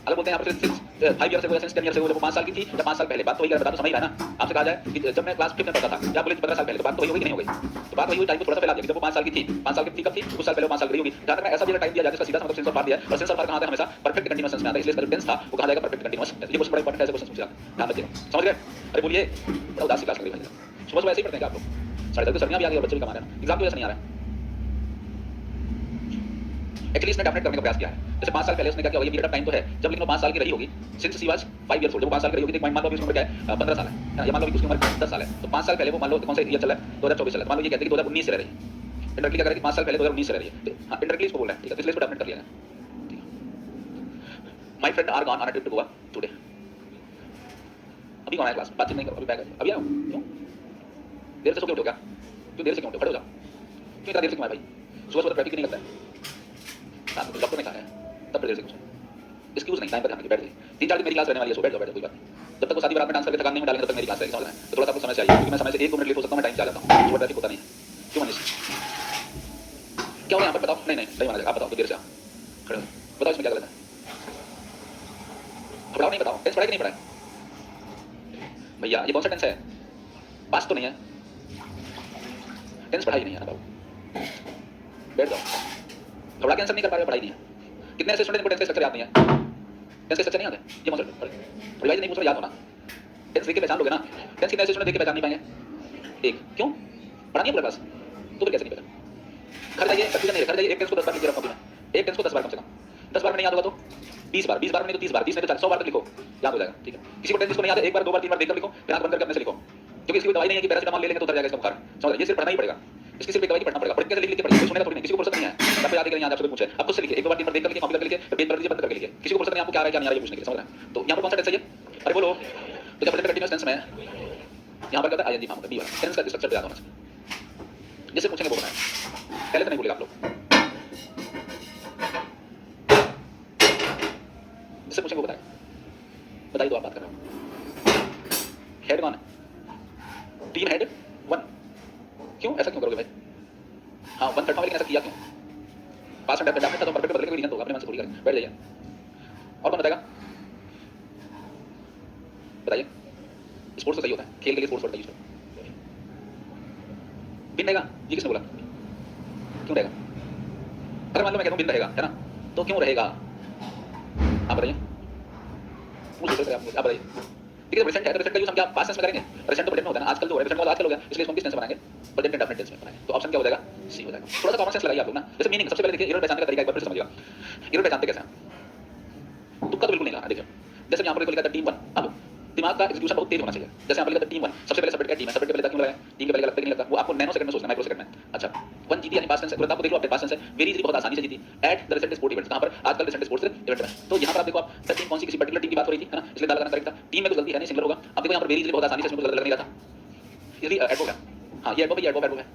अगर बोलते हैं यहाँ पर सिंस 5 ईयर से हो, सिंस 10 ईयर से हो, जब वो 5 साल की थी या 5 साल पहले, बात तो वही कर बता तो समझ रहा है ना। आपसे कहा जाए कि जब मैं क्लास 5 में पढ़ता था या बोले 15 साल पहले, तो बात तो वही होगी कि नहीं होगी? तो बात वही हुई, टाइम को थोड़ा सा फैला दिया कि जब वो 5 साल की थी, 5 साल की थी कब थी? कुछ साल पहले वो 5 साल की होगी। ध्यान रखना ऐसा भी टाइम दिया जाए जिसका सीधा मतलब सिंस और फार दिया है। और सिंस और फार कहां आता है? हमेशा परफेक्ट कंटीन्यूअस टेंस में आता है, इसलिए इसका जो टेंस था वो कहा जाएगा परफेक्ट कंटीन्यूअस टेंस। ये क्वेश्चन बड़ा इंपॉर्टेंट है, ऐसे क्वेश्चन पूछेगा, ध्यान रखिएगा। समझ गए? अरे बोलिए, बड़ा उदास सी क्लास लग रही है भाई। सुबह सुबह ऐसे ही पढ़ते हैं क्या आप लोग? साढ़े 10 की सर्दियां भी आ गई और बच्चे भी कमा रहे हैं, एग्जाम की वजह से नहीं आ रहा है। एक्चुअली इसने डेफिनेट करने का प्रयास किया है। जैसे 5 साल पहले उसने क्या किया होगा? ये पीरियड ऑफ टाइम तो है जब, लेकिन वो 5 साल की रही होगी। Since she was 5 years old, जब वो 5 साल की रही होगी तो मान लो अभी उसकी उम्र क्या है? 15 साल है, या मान लो अभी उसकी उम्र 10 साल है। तो 5 साल पहले वो मान लो कौन सा ईयर चला है? 2024 चला है। मान लो ये कहते हैं कि 2019 से रह रही है। इंडायरेक्टली क्या करेगी? 5 साल पहले 2019 से रह रही है। हां, इंडायरेक्टली इसको बोल रहा है, ठीक है? इसलिए इसको डेफिनेट कर लिया है। ठीक है। My friend are gone on a trip to Goa today. अभी कौन आया क्लास? बातचीत नहीं करो, अभी बैग है। अभी आओ। क्यों देर से सो के उठो क्या? क्यों देर से क्यों उठो? खड़े हो जाओ। क्यों इतना देर से क्यों आए भाई? सुबह सुबह ट्रैफिक नहीं लगता है? हां, तो डॉक्टर ने कहा है तब देर से क्यों? एक्सक्यूज नहीं, टाइम पर ध्यान रखिए, बैठ जाइए। 3-4 दिन मेरी क्लास रहने वाली है, सो बैठ जाओ, बैठ जाओ, कोई बात नहीं। जब तक वो शादी बारात में डांस करके थकान नहीं डालेंगे तब तक मेरी क्लास रहेगी, समझ रहे हैं? तो थोड़ा सा आपको समय से आइए, क्योंकि मैं समय से 1-2 मिनट लेट हो सकता हूं, मैं टाइम से आ जाता हूं, सुबह ट्रैफिक होता नहीं है। क्यों मनीष? क्या हो यहाँ पर बताओ? नहीं नहीं नहीं माना जाएगा, आप बताओ, तो देर से आओ, खड़े हो जाओ। बताओ इसमें क्या गलत है? घबराओ नहीं, बताओ। टेंस पढ़ा कि नहीं पढ़ा है भैया? ये कौन सा टेंस है? पास्ट तो नहीं है, टेंस पढ़ा ही नहीं है ना बाबू, बैठ जाओ। घबरा के आंसर नहीं कर पा रहे हो, पढ़ाई नहीं है। कितने ऐसे स्टूडेंट को टेंस का स्ट्रक्चर याद नहीं है? टेंस का स्ट्रक्चर नहीं आता है, ये कौन सा रिवाइज नहीं पूछ रहे, याद होना। टेंस देख के पहचान लोगे ना? टेंस कितने ऐसे स्टूडेंट देख के पहचान नहीं पाएंगे? एक। क्यों? पढ़ा नहीं है पूरा क्लास, तो फिर कैसे नहीं पता? घर जाइए, कंफ्यूजन नहीं है, घर जाइए, एक टेंस को 10 बार लिख के रखो मैं, एक टेंस को 10 बार कम से कम। 10 बार में नहीं याद होगा तो 20 बार, 20 बार में नहीं तो 30 बार, 20 नहीं तो 100 बार तक लिखो, याद हो जाएगा, ठीक है? किसी को टेंस को नहीं याद है, 1 बार 2 बार 3 बार देखकर लिखो, फिर आंख बंद करके अपने से लिखो, क्योंकि इसकी कोई दवाई नहीं है कि पैरासिटामॉल ले लेंगे तो उतर जाएगा इसका बुखार, समझ रहे? ये सिर्फ पढ़ना ही पड़ेगा, इसकी सिर्फ एक दवाई पढ़ना पड़ेगा, पढ़ के लिख लिख के पढ़िए, सुनने का थोड़ी नहीं, किसी को फुर्सत नहीं है, आपको याद है कि नहीं, आपसे पूछे, अब खुद से लिखिए, 1 बार 3 बार देखकर लिखिए, कॉपी करके लिखिए, फिर पेन पर लीजिए, बंद करके लिखिए, किसी को फुर्सत नहीं आपको क्या आ रहा है क्या नहीं आ रहा है पूछने के लिए, समझ रहे हैं? तो यहाँ पर कौन सा टेंस है ये? अरे बोलो। तो जब प्रेजेंट कंटीन्यूअस टेंस में यहाँ पर क्या होता है? आईएनजी फॉर्म होता है, बी वाला टेंस का स्ट्रक्चर याद होना चाहिए, जिससे पूछेंगे वो बनाए, पहले तो नहीं बोलेगा आप लोग, जिससे पूछेंगे वो बताए, बताइए तो आप बात कर रहे हो। हेड कौन है? टीम हेड 1, क्यों ऐसा क्यों करोगे भाई? हाँ 1/3 लेकिन ऐसा किया क्यों? पास में डेफिनेट था तो परफेक्ट बदलने कोई रीजन तो अपने मन से थोड़ी करें, बैठ जाइए। और कौन बताएगा? बताइए। स्पोर्ट्स तो सही होता है, खेल के लिए स्पोर्ट्स वर्ड का यूज करो। बिन रहेगा, ये किसने बोला? क्यों रहेगा? अगर मान लो मैं कहता हूं बिन रहेगा, है ना, तो क्यों रहेगा? आप बताइए, मुझे सोच रहे आप बताइए। ठीक है, प्रेजेंट है तो प्रेजेंट का यूज हम क्या पास्ट टेंस में करेंगे? प्रेजेंट तो प्रेजेंट में होता है ना, आजकल जो हो रहा है प्रेजेंट वाला आजकल हो गया, इसलिए इसको हम किस टेंस में बनाएंगे? प्रेजेंट इंडेफिनिट टेंस में बनाएंगे। तो ऑप्शन क्या हो जाएगा? सी हो जाएगा। थोड़ा सा कॉमन सेंस लगाइए आप लोग ना। जैसे मीनिंग सबसे पहले देखिए इरर पहचानने का तरीका एक बार फिर समझिएगा। इरर पहचानते कैसे हैं? तुक्का तो बिल्कुल नहीं लगाना। देखिए जैसे यहाँ पर लिखा था टीम 1, अब दिमाग का एग्जीक्यूशन बहुत तेज होना चाहिए। जैसे यहाँ पर लिखा था टीम 1, सबसे पहले सबमिट किया टीम है, सबमिट के पहले क्यों लगाया? टीम के पहले लगता है कि नहीं लगता, वो आपको नैनो सेकंड में सोचना है, माइक्रो सेकंड में। अच्छा 1 जीती यानी पास्ट टेंस है, तुरंत आपको देख लो अपने पास्ट टेंस है, वेरी इजीली बहुत आसानी से जीती। At the recent sport events, कहां पर? आजकल रिसेंट स्पोर्ट्स इवेंट में। तो यहाँ पर आप देखो, आप टीम कौन सी किसी पर्टिकुलर टीम की बात हो रही थी, है ना, इसलिए दाल लगाना करेक्ट था। टीम में कुछ गलती है नहीं, सिंगुलर होगा। अब देखो यहाँ पर वेरी इजीली बहुत आसानी से इसमें कुछ गलत लग नहीं रहा था, इजीली एडवर्ब है। हाँ ये एडवर्ब है, ये एडवर्ब है,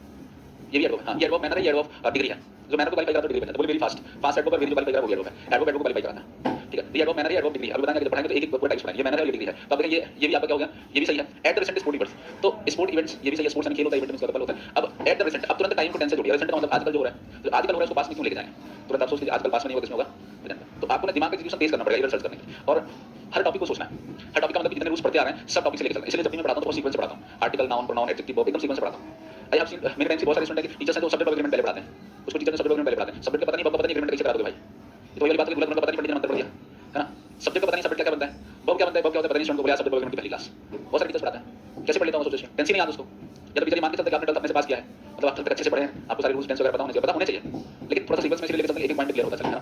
ये भी एडवर्ब है। हाँ ये एडवर्ब मैनर है, ये एडवर्ब डिग्री है। जो मैनर को क्वालीफाई करा तो डिग्री बनता है, बोले वेरी फास्ट, फास्ट एडवर्ब पर वेरी क्वालीफाई करा वो एडवर्ब है, एडवर्ब एडवर्ब को क्वालीफाई करा था। ठीक है, ये एडवर्ब मैनर है, ये एडवर्ब डिग्री है। अभी बताएंगे जब पढ़ाएंगे तो एक एक वर्ड टाइप्स पढ़ाएंगे, ये मैनर है, ये डिग्री है। तो अब देखिए ये भी आपका क्या हो गया, ये भी सही है। At the recent sport events, तो स्पोर्ट इवेंट्स ये भी सही है, स्पोर्ट्स यानी खेल होता है, इवेंट में कपल होता है। अब एट द रिसेंट, अब तुरंत टाइम को टेंस से जोड़िए। रिसेंट का मतलब आजकल जो हो रहा है, जो आजकल हो रहा है उसको पास में क्यों लेके जाएंगे? तुरंत आप सोच लीजिए आजकल पास में नहीं होगा, किसमें होगा? प्रेजेंट में। तो आपको ना दिमाग का एग्जीक्यूशन तेज करना पड़ेगा इधर सर्च करने के लिए, और हर टॉपिक को सोचना है। हर टॉपिक का मतलब जितने रूल्स पढ़ते आ रहे हैं सब टॉपिक से लेकर चलना। इसलिए जब भी मैं पढ़ाता हूं तो सीक्वेंस से पढ़ाता हूं, article, noun, pronoun, adjective, verb, एकदम सीक्वेंस से पढ़ाता हूं। आई हैव सीन मेरे टाइम से बहुत सारे स्टूडेंट है कि टीचर्स हैं जो सब्जेक्ट एग्रीमेंट पहले पढ़ाते हैं, उसको टीचर ने सब्जेक्ट एग्रीमेंट पहले पढ़ाते हैं। सब्जेक्ट का पता नहीं, वर्ब का पता नहीं, एग्रीमेंट कैसे करा दोगे भाई? ये तो वही वाली बात है कि पता नहीं पंडित ने मंत्र पढ़ दिया, है ना। सब्जेक्ट का पता नहीं, सब्जेक्ट क्या बनता है, वर्ब क्या बनता है, वर्ब क्या होता है पता नहीं, स्टूडेंट को बोला सब्जेक्ट एग्रीमेंट की पहली क्लास। बहुत सारे टीचर्स पढ़ाते हैं, कैसे पढ़ लेता हूं सोचो, टेंस ही नहीं याद उसको। या तो टीचर मान के चलते कि आपने 12th अपने से पास किया है, मतलब आप तक अच्छे से पढ़े हैं, आपको सारे रूल्स टेंस वगैरह पता होने चाहिए, लेकिन थोड़ा सा सीक्वेंस में इसलिए लेकर चलते एक पॉइंट क्लियर होता चले, है ना।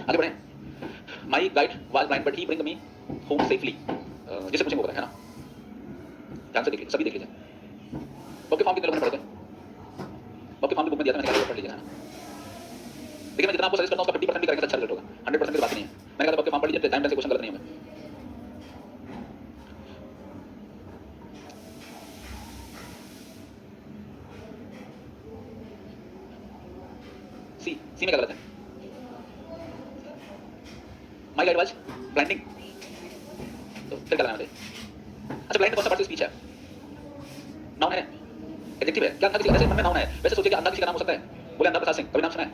आगे बढ़ें। My guide was blind but he bring me home safely, जैसे पूछेंगे होता है ना, ध्यान से देख लीजिए, सभी देख लीजिए। ओके फॉर्म कितने लोगों ने पढ़े थे? ओके फॉर्म की बुक में दिया था, मैंने कहा पढ़ लीजिए, है ना। देखिए मैं जितना आपको सजेस्ट करता हूं उसका 50% भी करेंगे तो अच्छा रिजल्ट होगा, 100% की बात नहीं है। मैंने कहा ओके फॉर्म पढ़ लीजिए, टाइम से क्वेश्चन गलत नहीं होंगे। सी में क्या गलत है? माय गाइड वाज ब्लाइंडिंग, तो फिर क्या लगाना है? अच्छा ब्लाइंड कौन सा पार्ट ऑफ स्पीच है? नाउन है, एडजेक्टिव है। क्या अंधा किसी का, ऐसे मन में नाउन है, वैसे सोचिए कि अंधा किसी का नाम हो सकता है? बोले अंधा प्रसाद सिंह, कभी नाम सुना है?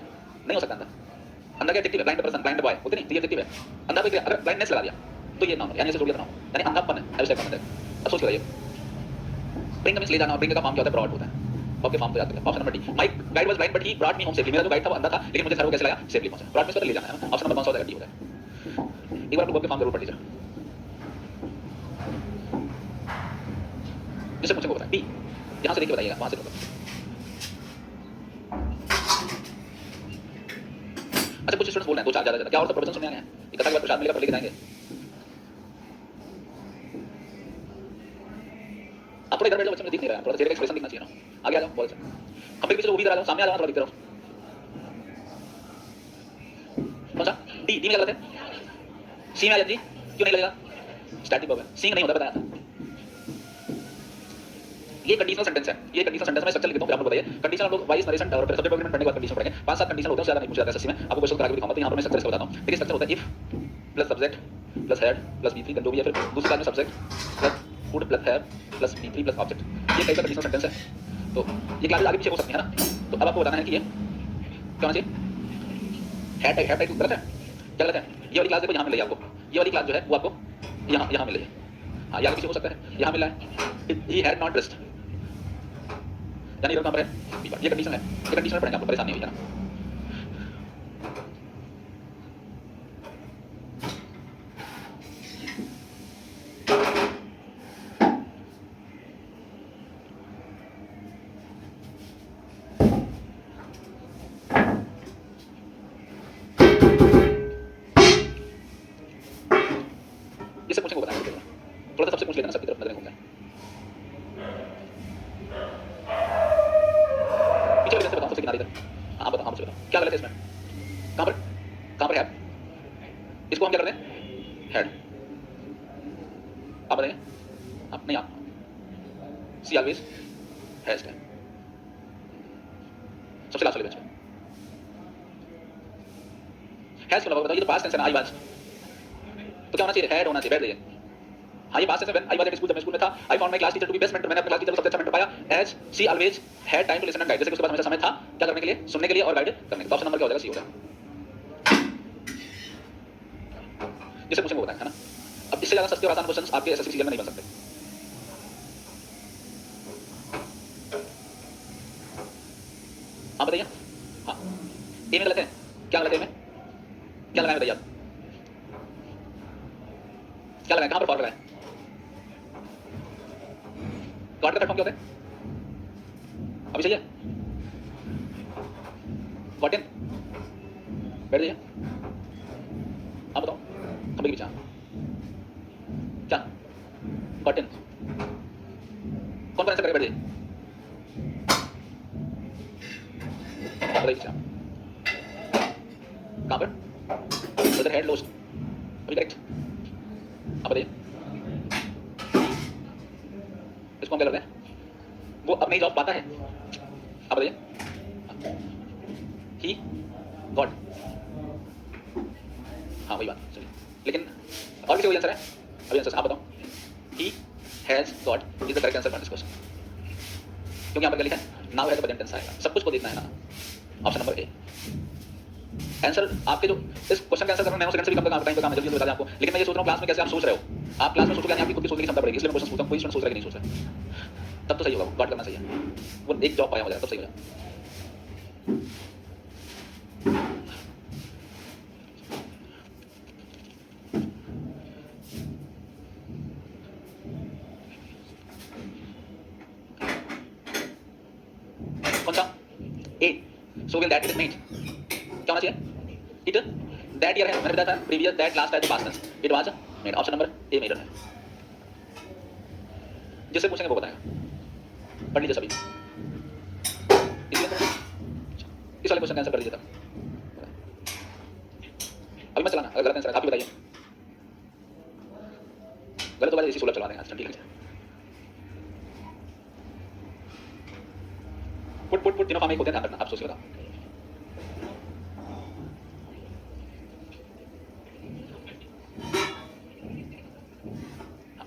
नहीं हो सकता अंधा। अंधा का एडजेक्टिव है, ब्लाइंड पर्सन, ब्लाइंड बॉय होते नहीं, तो ये एडजेक्टिव है। अंधा पे अगर ब्लाइंडनेस लगा दिया तो ये नाउन, यानी ऐसे जोड़ दिया नाउन, यानी अंधापन है, ऐसे टाइप का है। अब सोच के बताइए, ब्रिंग मींस ले जाना, ब्रिंग का काम क्या होता है? ब्रॉड होता है। ओके फॉर्म तो याद करें। Option number D, my guide was blind but he brought me home safely, मेरा जो गाइड था वो अंधा था लेकिन मुझे घर को कैसे लाया? सेफली पहुंचा। ब्रॉट मींस तो ले जाना है ना। ऑप्शन नंबर कौन सा हो जाएगा? डी हो जाएगा। एक बार आप लोग फॉर्म जरूर पढ़ लीजिए, जिससे मुझे बताएं डी, यहां से देख के बताइएगा, वहां से बताओ। अच्छा कुछ स्टूडेंट्स बोल रहे हैं दो चार ज्यादा क्या और सब प्रवचन सुनने आए हैं, ये कथा के बाद प्रसाद मिलेगा, पढ़ लेके जाएंगे। आप थोड़ा इधर बैठ जाओ, बच्चे मुझे दिख नहीं रहा है, थोड़ा चेहरे का एक्सप्रेशन दिखना चाहिए ना। आगे आ जाओ, बहुत खंबे के पीछे वो भी इधर आ जाओ, सामने आ जाओ, थोड़ा दिखते रहो। कौन सा? डी, डी में क्या गलत है? सी में आ जाए जी, क्यों नहीं लगेगा? स्टैटिक वर्ब है, सी नहीं होता, बताया था। ये कंडीशनल सेंटेंस है, ये कंडीशनल सेंटेंस में स्ट्रक्चर लिखता हूं, फिर आप लोग बताइए। कंडीशनल हम लोग वॉइस नरेशन और फिर सब्जेक्ट एग्रीमेंट पढ़ने के बाद कंडीशन पढ़ेंगे। 5-7 कंडीशन होते हैं, ज्यादा नहीं पूछा जाता है एसएससी में। आपको क्वेश्चन करा के दिखाऊंगा, तो यहां पर मैं स्ट्रक्चर बताता हूं। देखिए स्ट्रक्चर होता है if plus subject plus had plus बी3, देन जो भी है, फिर दूसरी क्लास में subject plus would plus have plus बी3 प्लस ऑब्जेक्ट। ये टाइप का कंडीशनल सेंटेंस है, तो ये क्लासेस आगे पीछे हो सकती है ना। तो अब आपको बताना है कि ये क्या होना चाहिए? हेड टाइप गलत है, क्या गलत है? ये वाली क्लास देखो यहां मिल रही है आपको, ये वाली क्लास जो है वो आपको यहां मिल रही है। हां, ये आगे पीछे हो सकता है, यहां मिला है। ही हैड नॉट ड्रेस्ड, यानी इधर कहां पर है? ये कंडीशन है, ये कंडीशन पढ़ेंगे, आपको परेशानी नहीं होगी ना। इससे पूछेंगे बताएंगे, थोड़ा सा सबसे पूछ लेते हैं, सबकी तरफ नजरें घूमते हैं। पीछे वाले से बताओ, सबसे किनारे इधर। हाँ बताओ, हाँ मुझे बताओ क्या गलत है इसमें? कहां पर है? इसको हम क्या करते हैं? हेड। आप बताइए। आप नहीं, आप सी ऑलवेज हैज टाइम, सबसे लास्ट वाले बेंच पे हैज क्यों लगा? बताओ, ये तो पास्ट टेंस है ना, आई वाज, तो क्या होना चाहिए? हैड होना चाहिए। बैठ जाइए। हाँ ये पास्ट टेंस है, when I was at school, जब मैं स्कूल में था, I found my class teacher to be best mentor, मैंने अपने क्लास टीचर को सबसे अच्छा मेंटर पाया। As she always had time to listen and guide, जैसे कि उसके पास हमेशा समय था क्या करने के लिए? सुनने के लिए और गाइड करने के लिए। ऑप्शन नंबर क्या हो जाएगा? सी हो जाएगा, जिसे पूछेंगे बताएं, है ना। अब इससे ज्यादा सस्ते और आसान क्वेश्चंस आपके एसएससी सीजन में नहीं बन सकते। हाँ बताइए। हाँ ए में गलत है, क्या गलत है? में क्या लगाएं बताइए आप? लगाए, कहां पर फॉर लगाए? गॉड का थर्ड फॉर्म क्या होता है? अभी सही है? गॉटन बैठ जाइए, आप बताओ खबर के पीछे क्या? गॉटन कौन कौन आंसर करे? बैठ जाइए, बताइए पीछे कहां पर? उधर हेड लोस्ट, अभी करेक्ट, आप बताइए इसको हम क्या करते हैं? वो अब नई जॉब पाता है, आप बताइए। ही गॉड, हाँ वही बात, चलिए। लेकिन और किसी को आंसर है? अभी आंसर आप बताओ। He has got is the correct answer for this question, क्योंकि यहाँ पर क्या लिखा है? Now has the present tense आएगा, सब कुछ को देखना है ना। Option number A answer. आपके जो इस क्वेश्चन का आंसर करना 9 सेकंड से भी कम का टाइम का काम है, जल्दी बता दें आपको। लेकिन मैं ये सोच रहा हूँ क्लास में कैसे आप सोच रहे हो, आप क्लास में सोचोगे नहीं, आपकी खुद की सोचने की क्षमता बढ़ेगी, इसलिए मैं क्वेश्चन पूछता हूँ, कोई स्टूडेंट सोच रहा है कि नहीं सोच रहा है, तब तो सही होगा, गॉट करना सही है, वो एक जॉब पाया हो जाएगा तब सही हो जाएगा। कौन सा? A, so will that it is made, क्या होना चाहिए? इट दैट ईयर है, मैंने बताया था प्रीवियस दैट लास्ट है तो past tense, it was made, option number A made है। जिससे पूछेंगे वो बताएगा, पढ़ लीजिए सभी, इसलिए तो इस वाले क्वेश्चन का आंसर कर लीजिए तब। अभी मत चलाना, अगर गलत आंसर है आप ही बताइए, गलत होगा इसी 16 चला देंगे आज, ठीक है। पुट तीनों फॉर्म एक होते हैं, ध्यान रखना, आप सोच के बताओ।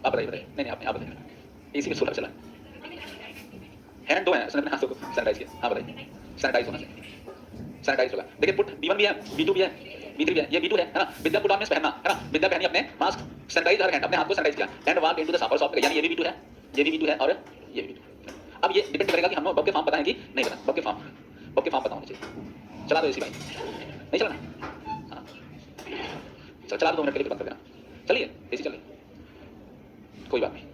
आप बताइए, नहीं आप बताइए, इसी में 16 चला हैंड दो है, उसने अपने हाथों को सैनिटाइज किया, हाँ बताइए, सैनिटाइज होना चाहिए, सैनिटाइज होगा। देखिए पुट B1 भी है, B2 भी है, B3 भी है, ये B2 है ना। विद्या पुट ऑन मींस पहनना है ना, विद्या पहनी अपने मास्क, सैनिटाइज हर हैंड, अपने हाथ को सैनिटाइज किया, and walk into the shop, shop यानी ये भी B2 है, ये भी B2 है और ये भी B2। अब ये डिपेंड करेगा कि हम वर्ब के फॉर्म पता है कि नहीं पता, वर्ब के फॉर्म पता होना चाहिए। चला दो इसी भाई, नहीं चलाना, हाँ चला दो 2 मिनट के लिए बंद कर देना, चलिए इसी चलिए, कोई बात नहीं।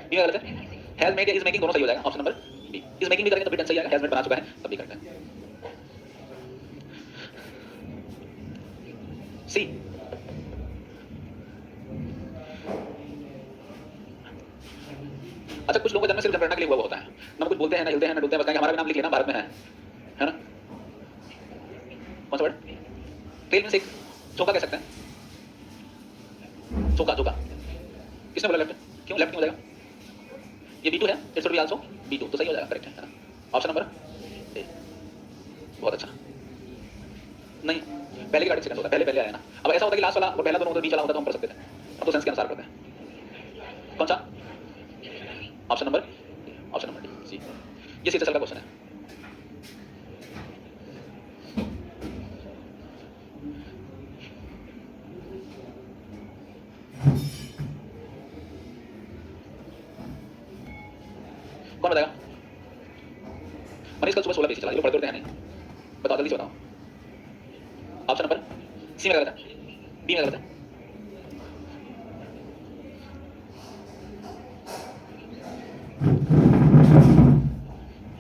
बी में गलत है, हैज मेड या इज मेकिंग दोनों सही हो जाएगा, option number B. Is making भी करेंगे तो भी टेंस सही आएगा, हैज मेड बना चुका है तब भी करेक्ट है। सी अच्छा, कुछ लोगों का जन्म सिर्फ जनगणना के लिए हुआ होता है ना, कुछ बोलते हैं ना, हिलते हैं ना, डुलते हैं, बताएंगे हमारा भी नाम लिख लेना, भारत में है ना। कौन सा वर्ड? टेल में से चौका कह सकते हैं, चौका चौका किसने बोला लेफ्ट? क्यों लेफ्ट क्यों हो जाएगा? ये B2 है, it should be also B2, तो सही हो जाएगा, करेक्ट है ना। ऑप्शन नंबर ए, बहुत अच्छा। नहीं पहले की गाड़ी सेकंड होता है, पहले आया ना। अब ऐसा होता है कि लास्ट वाला और पहला दोनों होता, बीच वाला होता तो हम कर सकते थे, अब तो सेंस के अनुसार करते हैं। कौन सा? ऑप्शन नंबर डी, सी। ये सीधा सा क्वेश्चन है। कौन बताएगा? मनीष कल सुबह 16 पेज चला, ये पढ़ते हैं नहीं, बताओ जल्दी से बताओ। ऑप्शन नंबर सी में गलत है, बी में गलत है।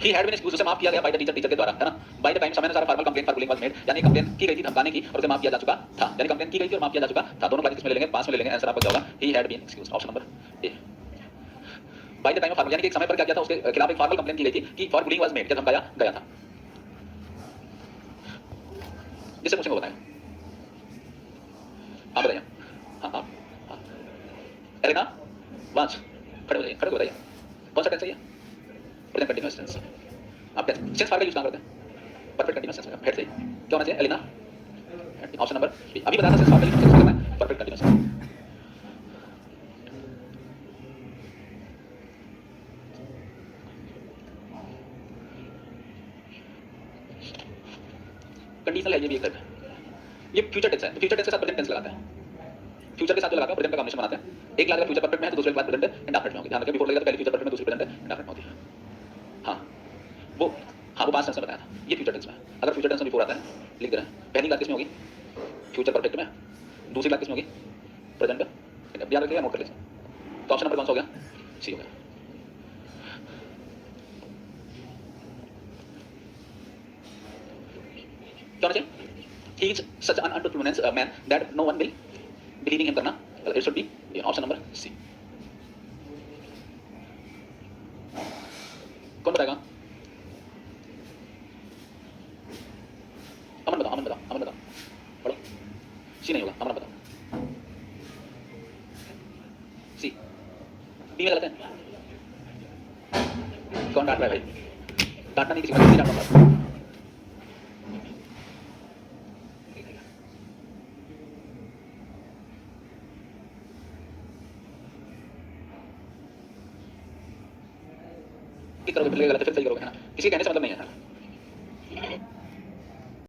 He had been excused, उसे माफ किया गया by the teacher के द्वारा, है ना। By the time समय अनुसार formal complaint for bullying was made, यानी कंप्लेन की गई थी धमकाने की और उसे माफ किया जा चुका था, यानी कंप्लेन की गई थी और माफ किया जा चुका था, दोनों क्लास किसमें ले लेंगे? पास में ले लेंगे, आंसर आपका क्या होगा? He had been excused, option number A. By the time of formal, यानी कि एक समय पर क्या किया था, उसके खिलाफ एक फॉर्मल कंप्लेन की गई थी कि for bullying was made, क्या धमकाया गया था। जिससे पूछेंगे बताएं, आप बताइए। हाँ एलेना वांस, खड़े हो जाइए, खड़े हो बताइए कौन सा टेंस है ये? Present continuous tense. आप टेंस फार का यूज कहाँ करते हैं? परफेक्ट कंटीन्यूअस टेंस में, हेड से क्या होना चाहिए? Elena, option number B. अभी बताना टेंस फार का यूज कैसे करना है? Perfect continuous. कंडीशनल है ये भी एक तरह, ये फ्यूचर टेंस है, तो फ्यूचर टेंस के साथ प्रेजेंट टेंस लगाते हैं, फ्यूचर के साथ जो लगाते हैं प्रेजेंट का कॉम्बिनेशन बनाते हैं। एक लगाकर फ्यूचर परफेक्ट में है तो दूसरे के बाद प्रेजेंट इंडेफिनिट में होगी, ध्यान रखिए, बिफोर लगेगा तो पहले फ्यूचर परफेक्ट में, दूसरी प्रेजेंट इंडेफिनिट में होती है। आपको पास्ट टेंस में बताया था, ये फ्यूचर टेंस में। अगर फ्यूचर टेंस में बिफोर आता है लिख दे रहे हैं, पहली बात किसमें होगी? फ्यूचर परफेक्ट में। दूसरी बात किसमें होगी? प्रेजेंट में। याद रखिएगा, नोट कर लीजिए। तो ऑप्शन नंबर कौन सा हो गया? सी हो गया। क्या होना चाहिए? He is such an untruthful man that no one will believe him करना, it should be option number C. कौन बताएगा? अमन बताओ, अमन बताओ, अमन बताओ, पढ़ो। सी नहीं होगा, अमन बताओ। सी, बी में गलत है। कौन डांट रहा है भाई? डांटना नहीं, किसी को नहीं डांटना। करोगे, फिर गलत है, फिर सही करोगे, है ना? किसी के कहने से मतलब नहीं है।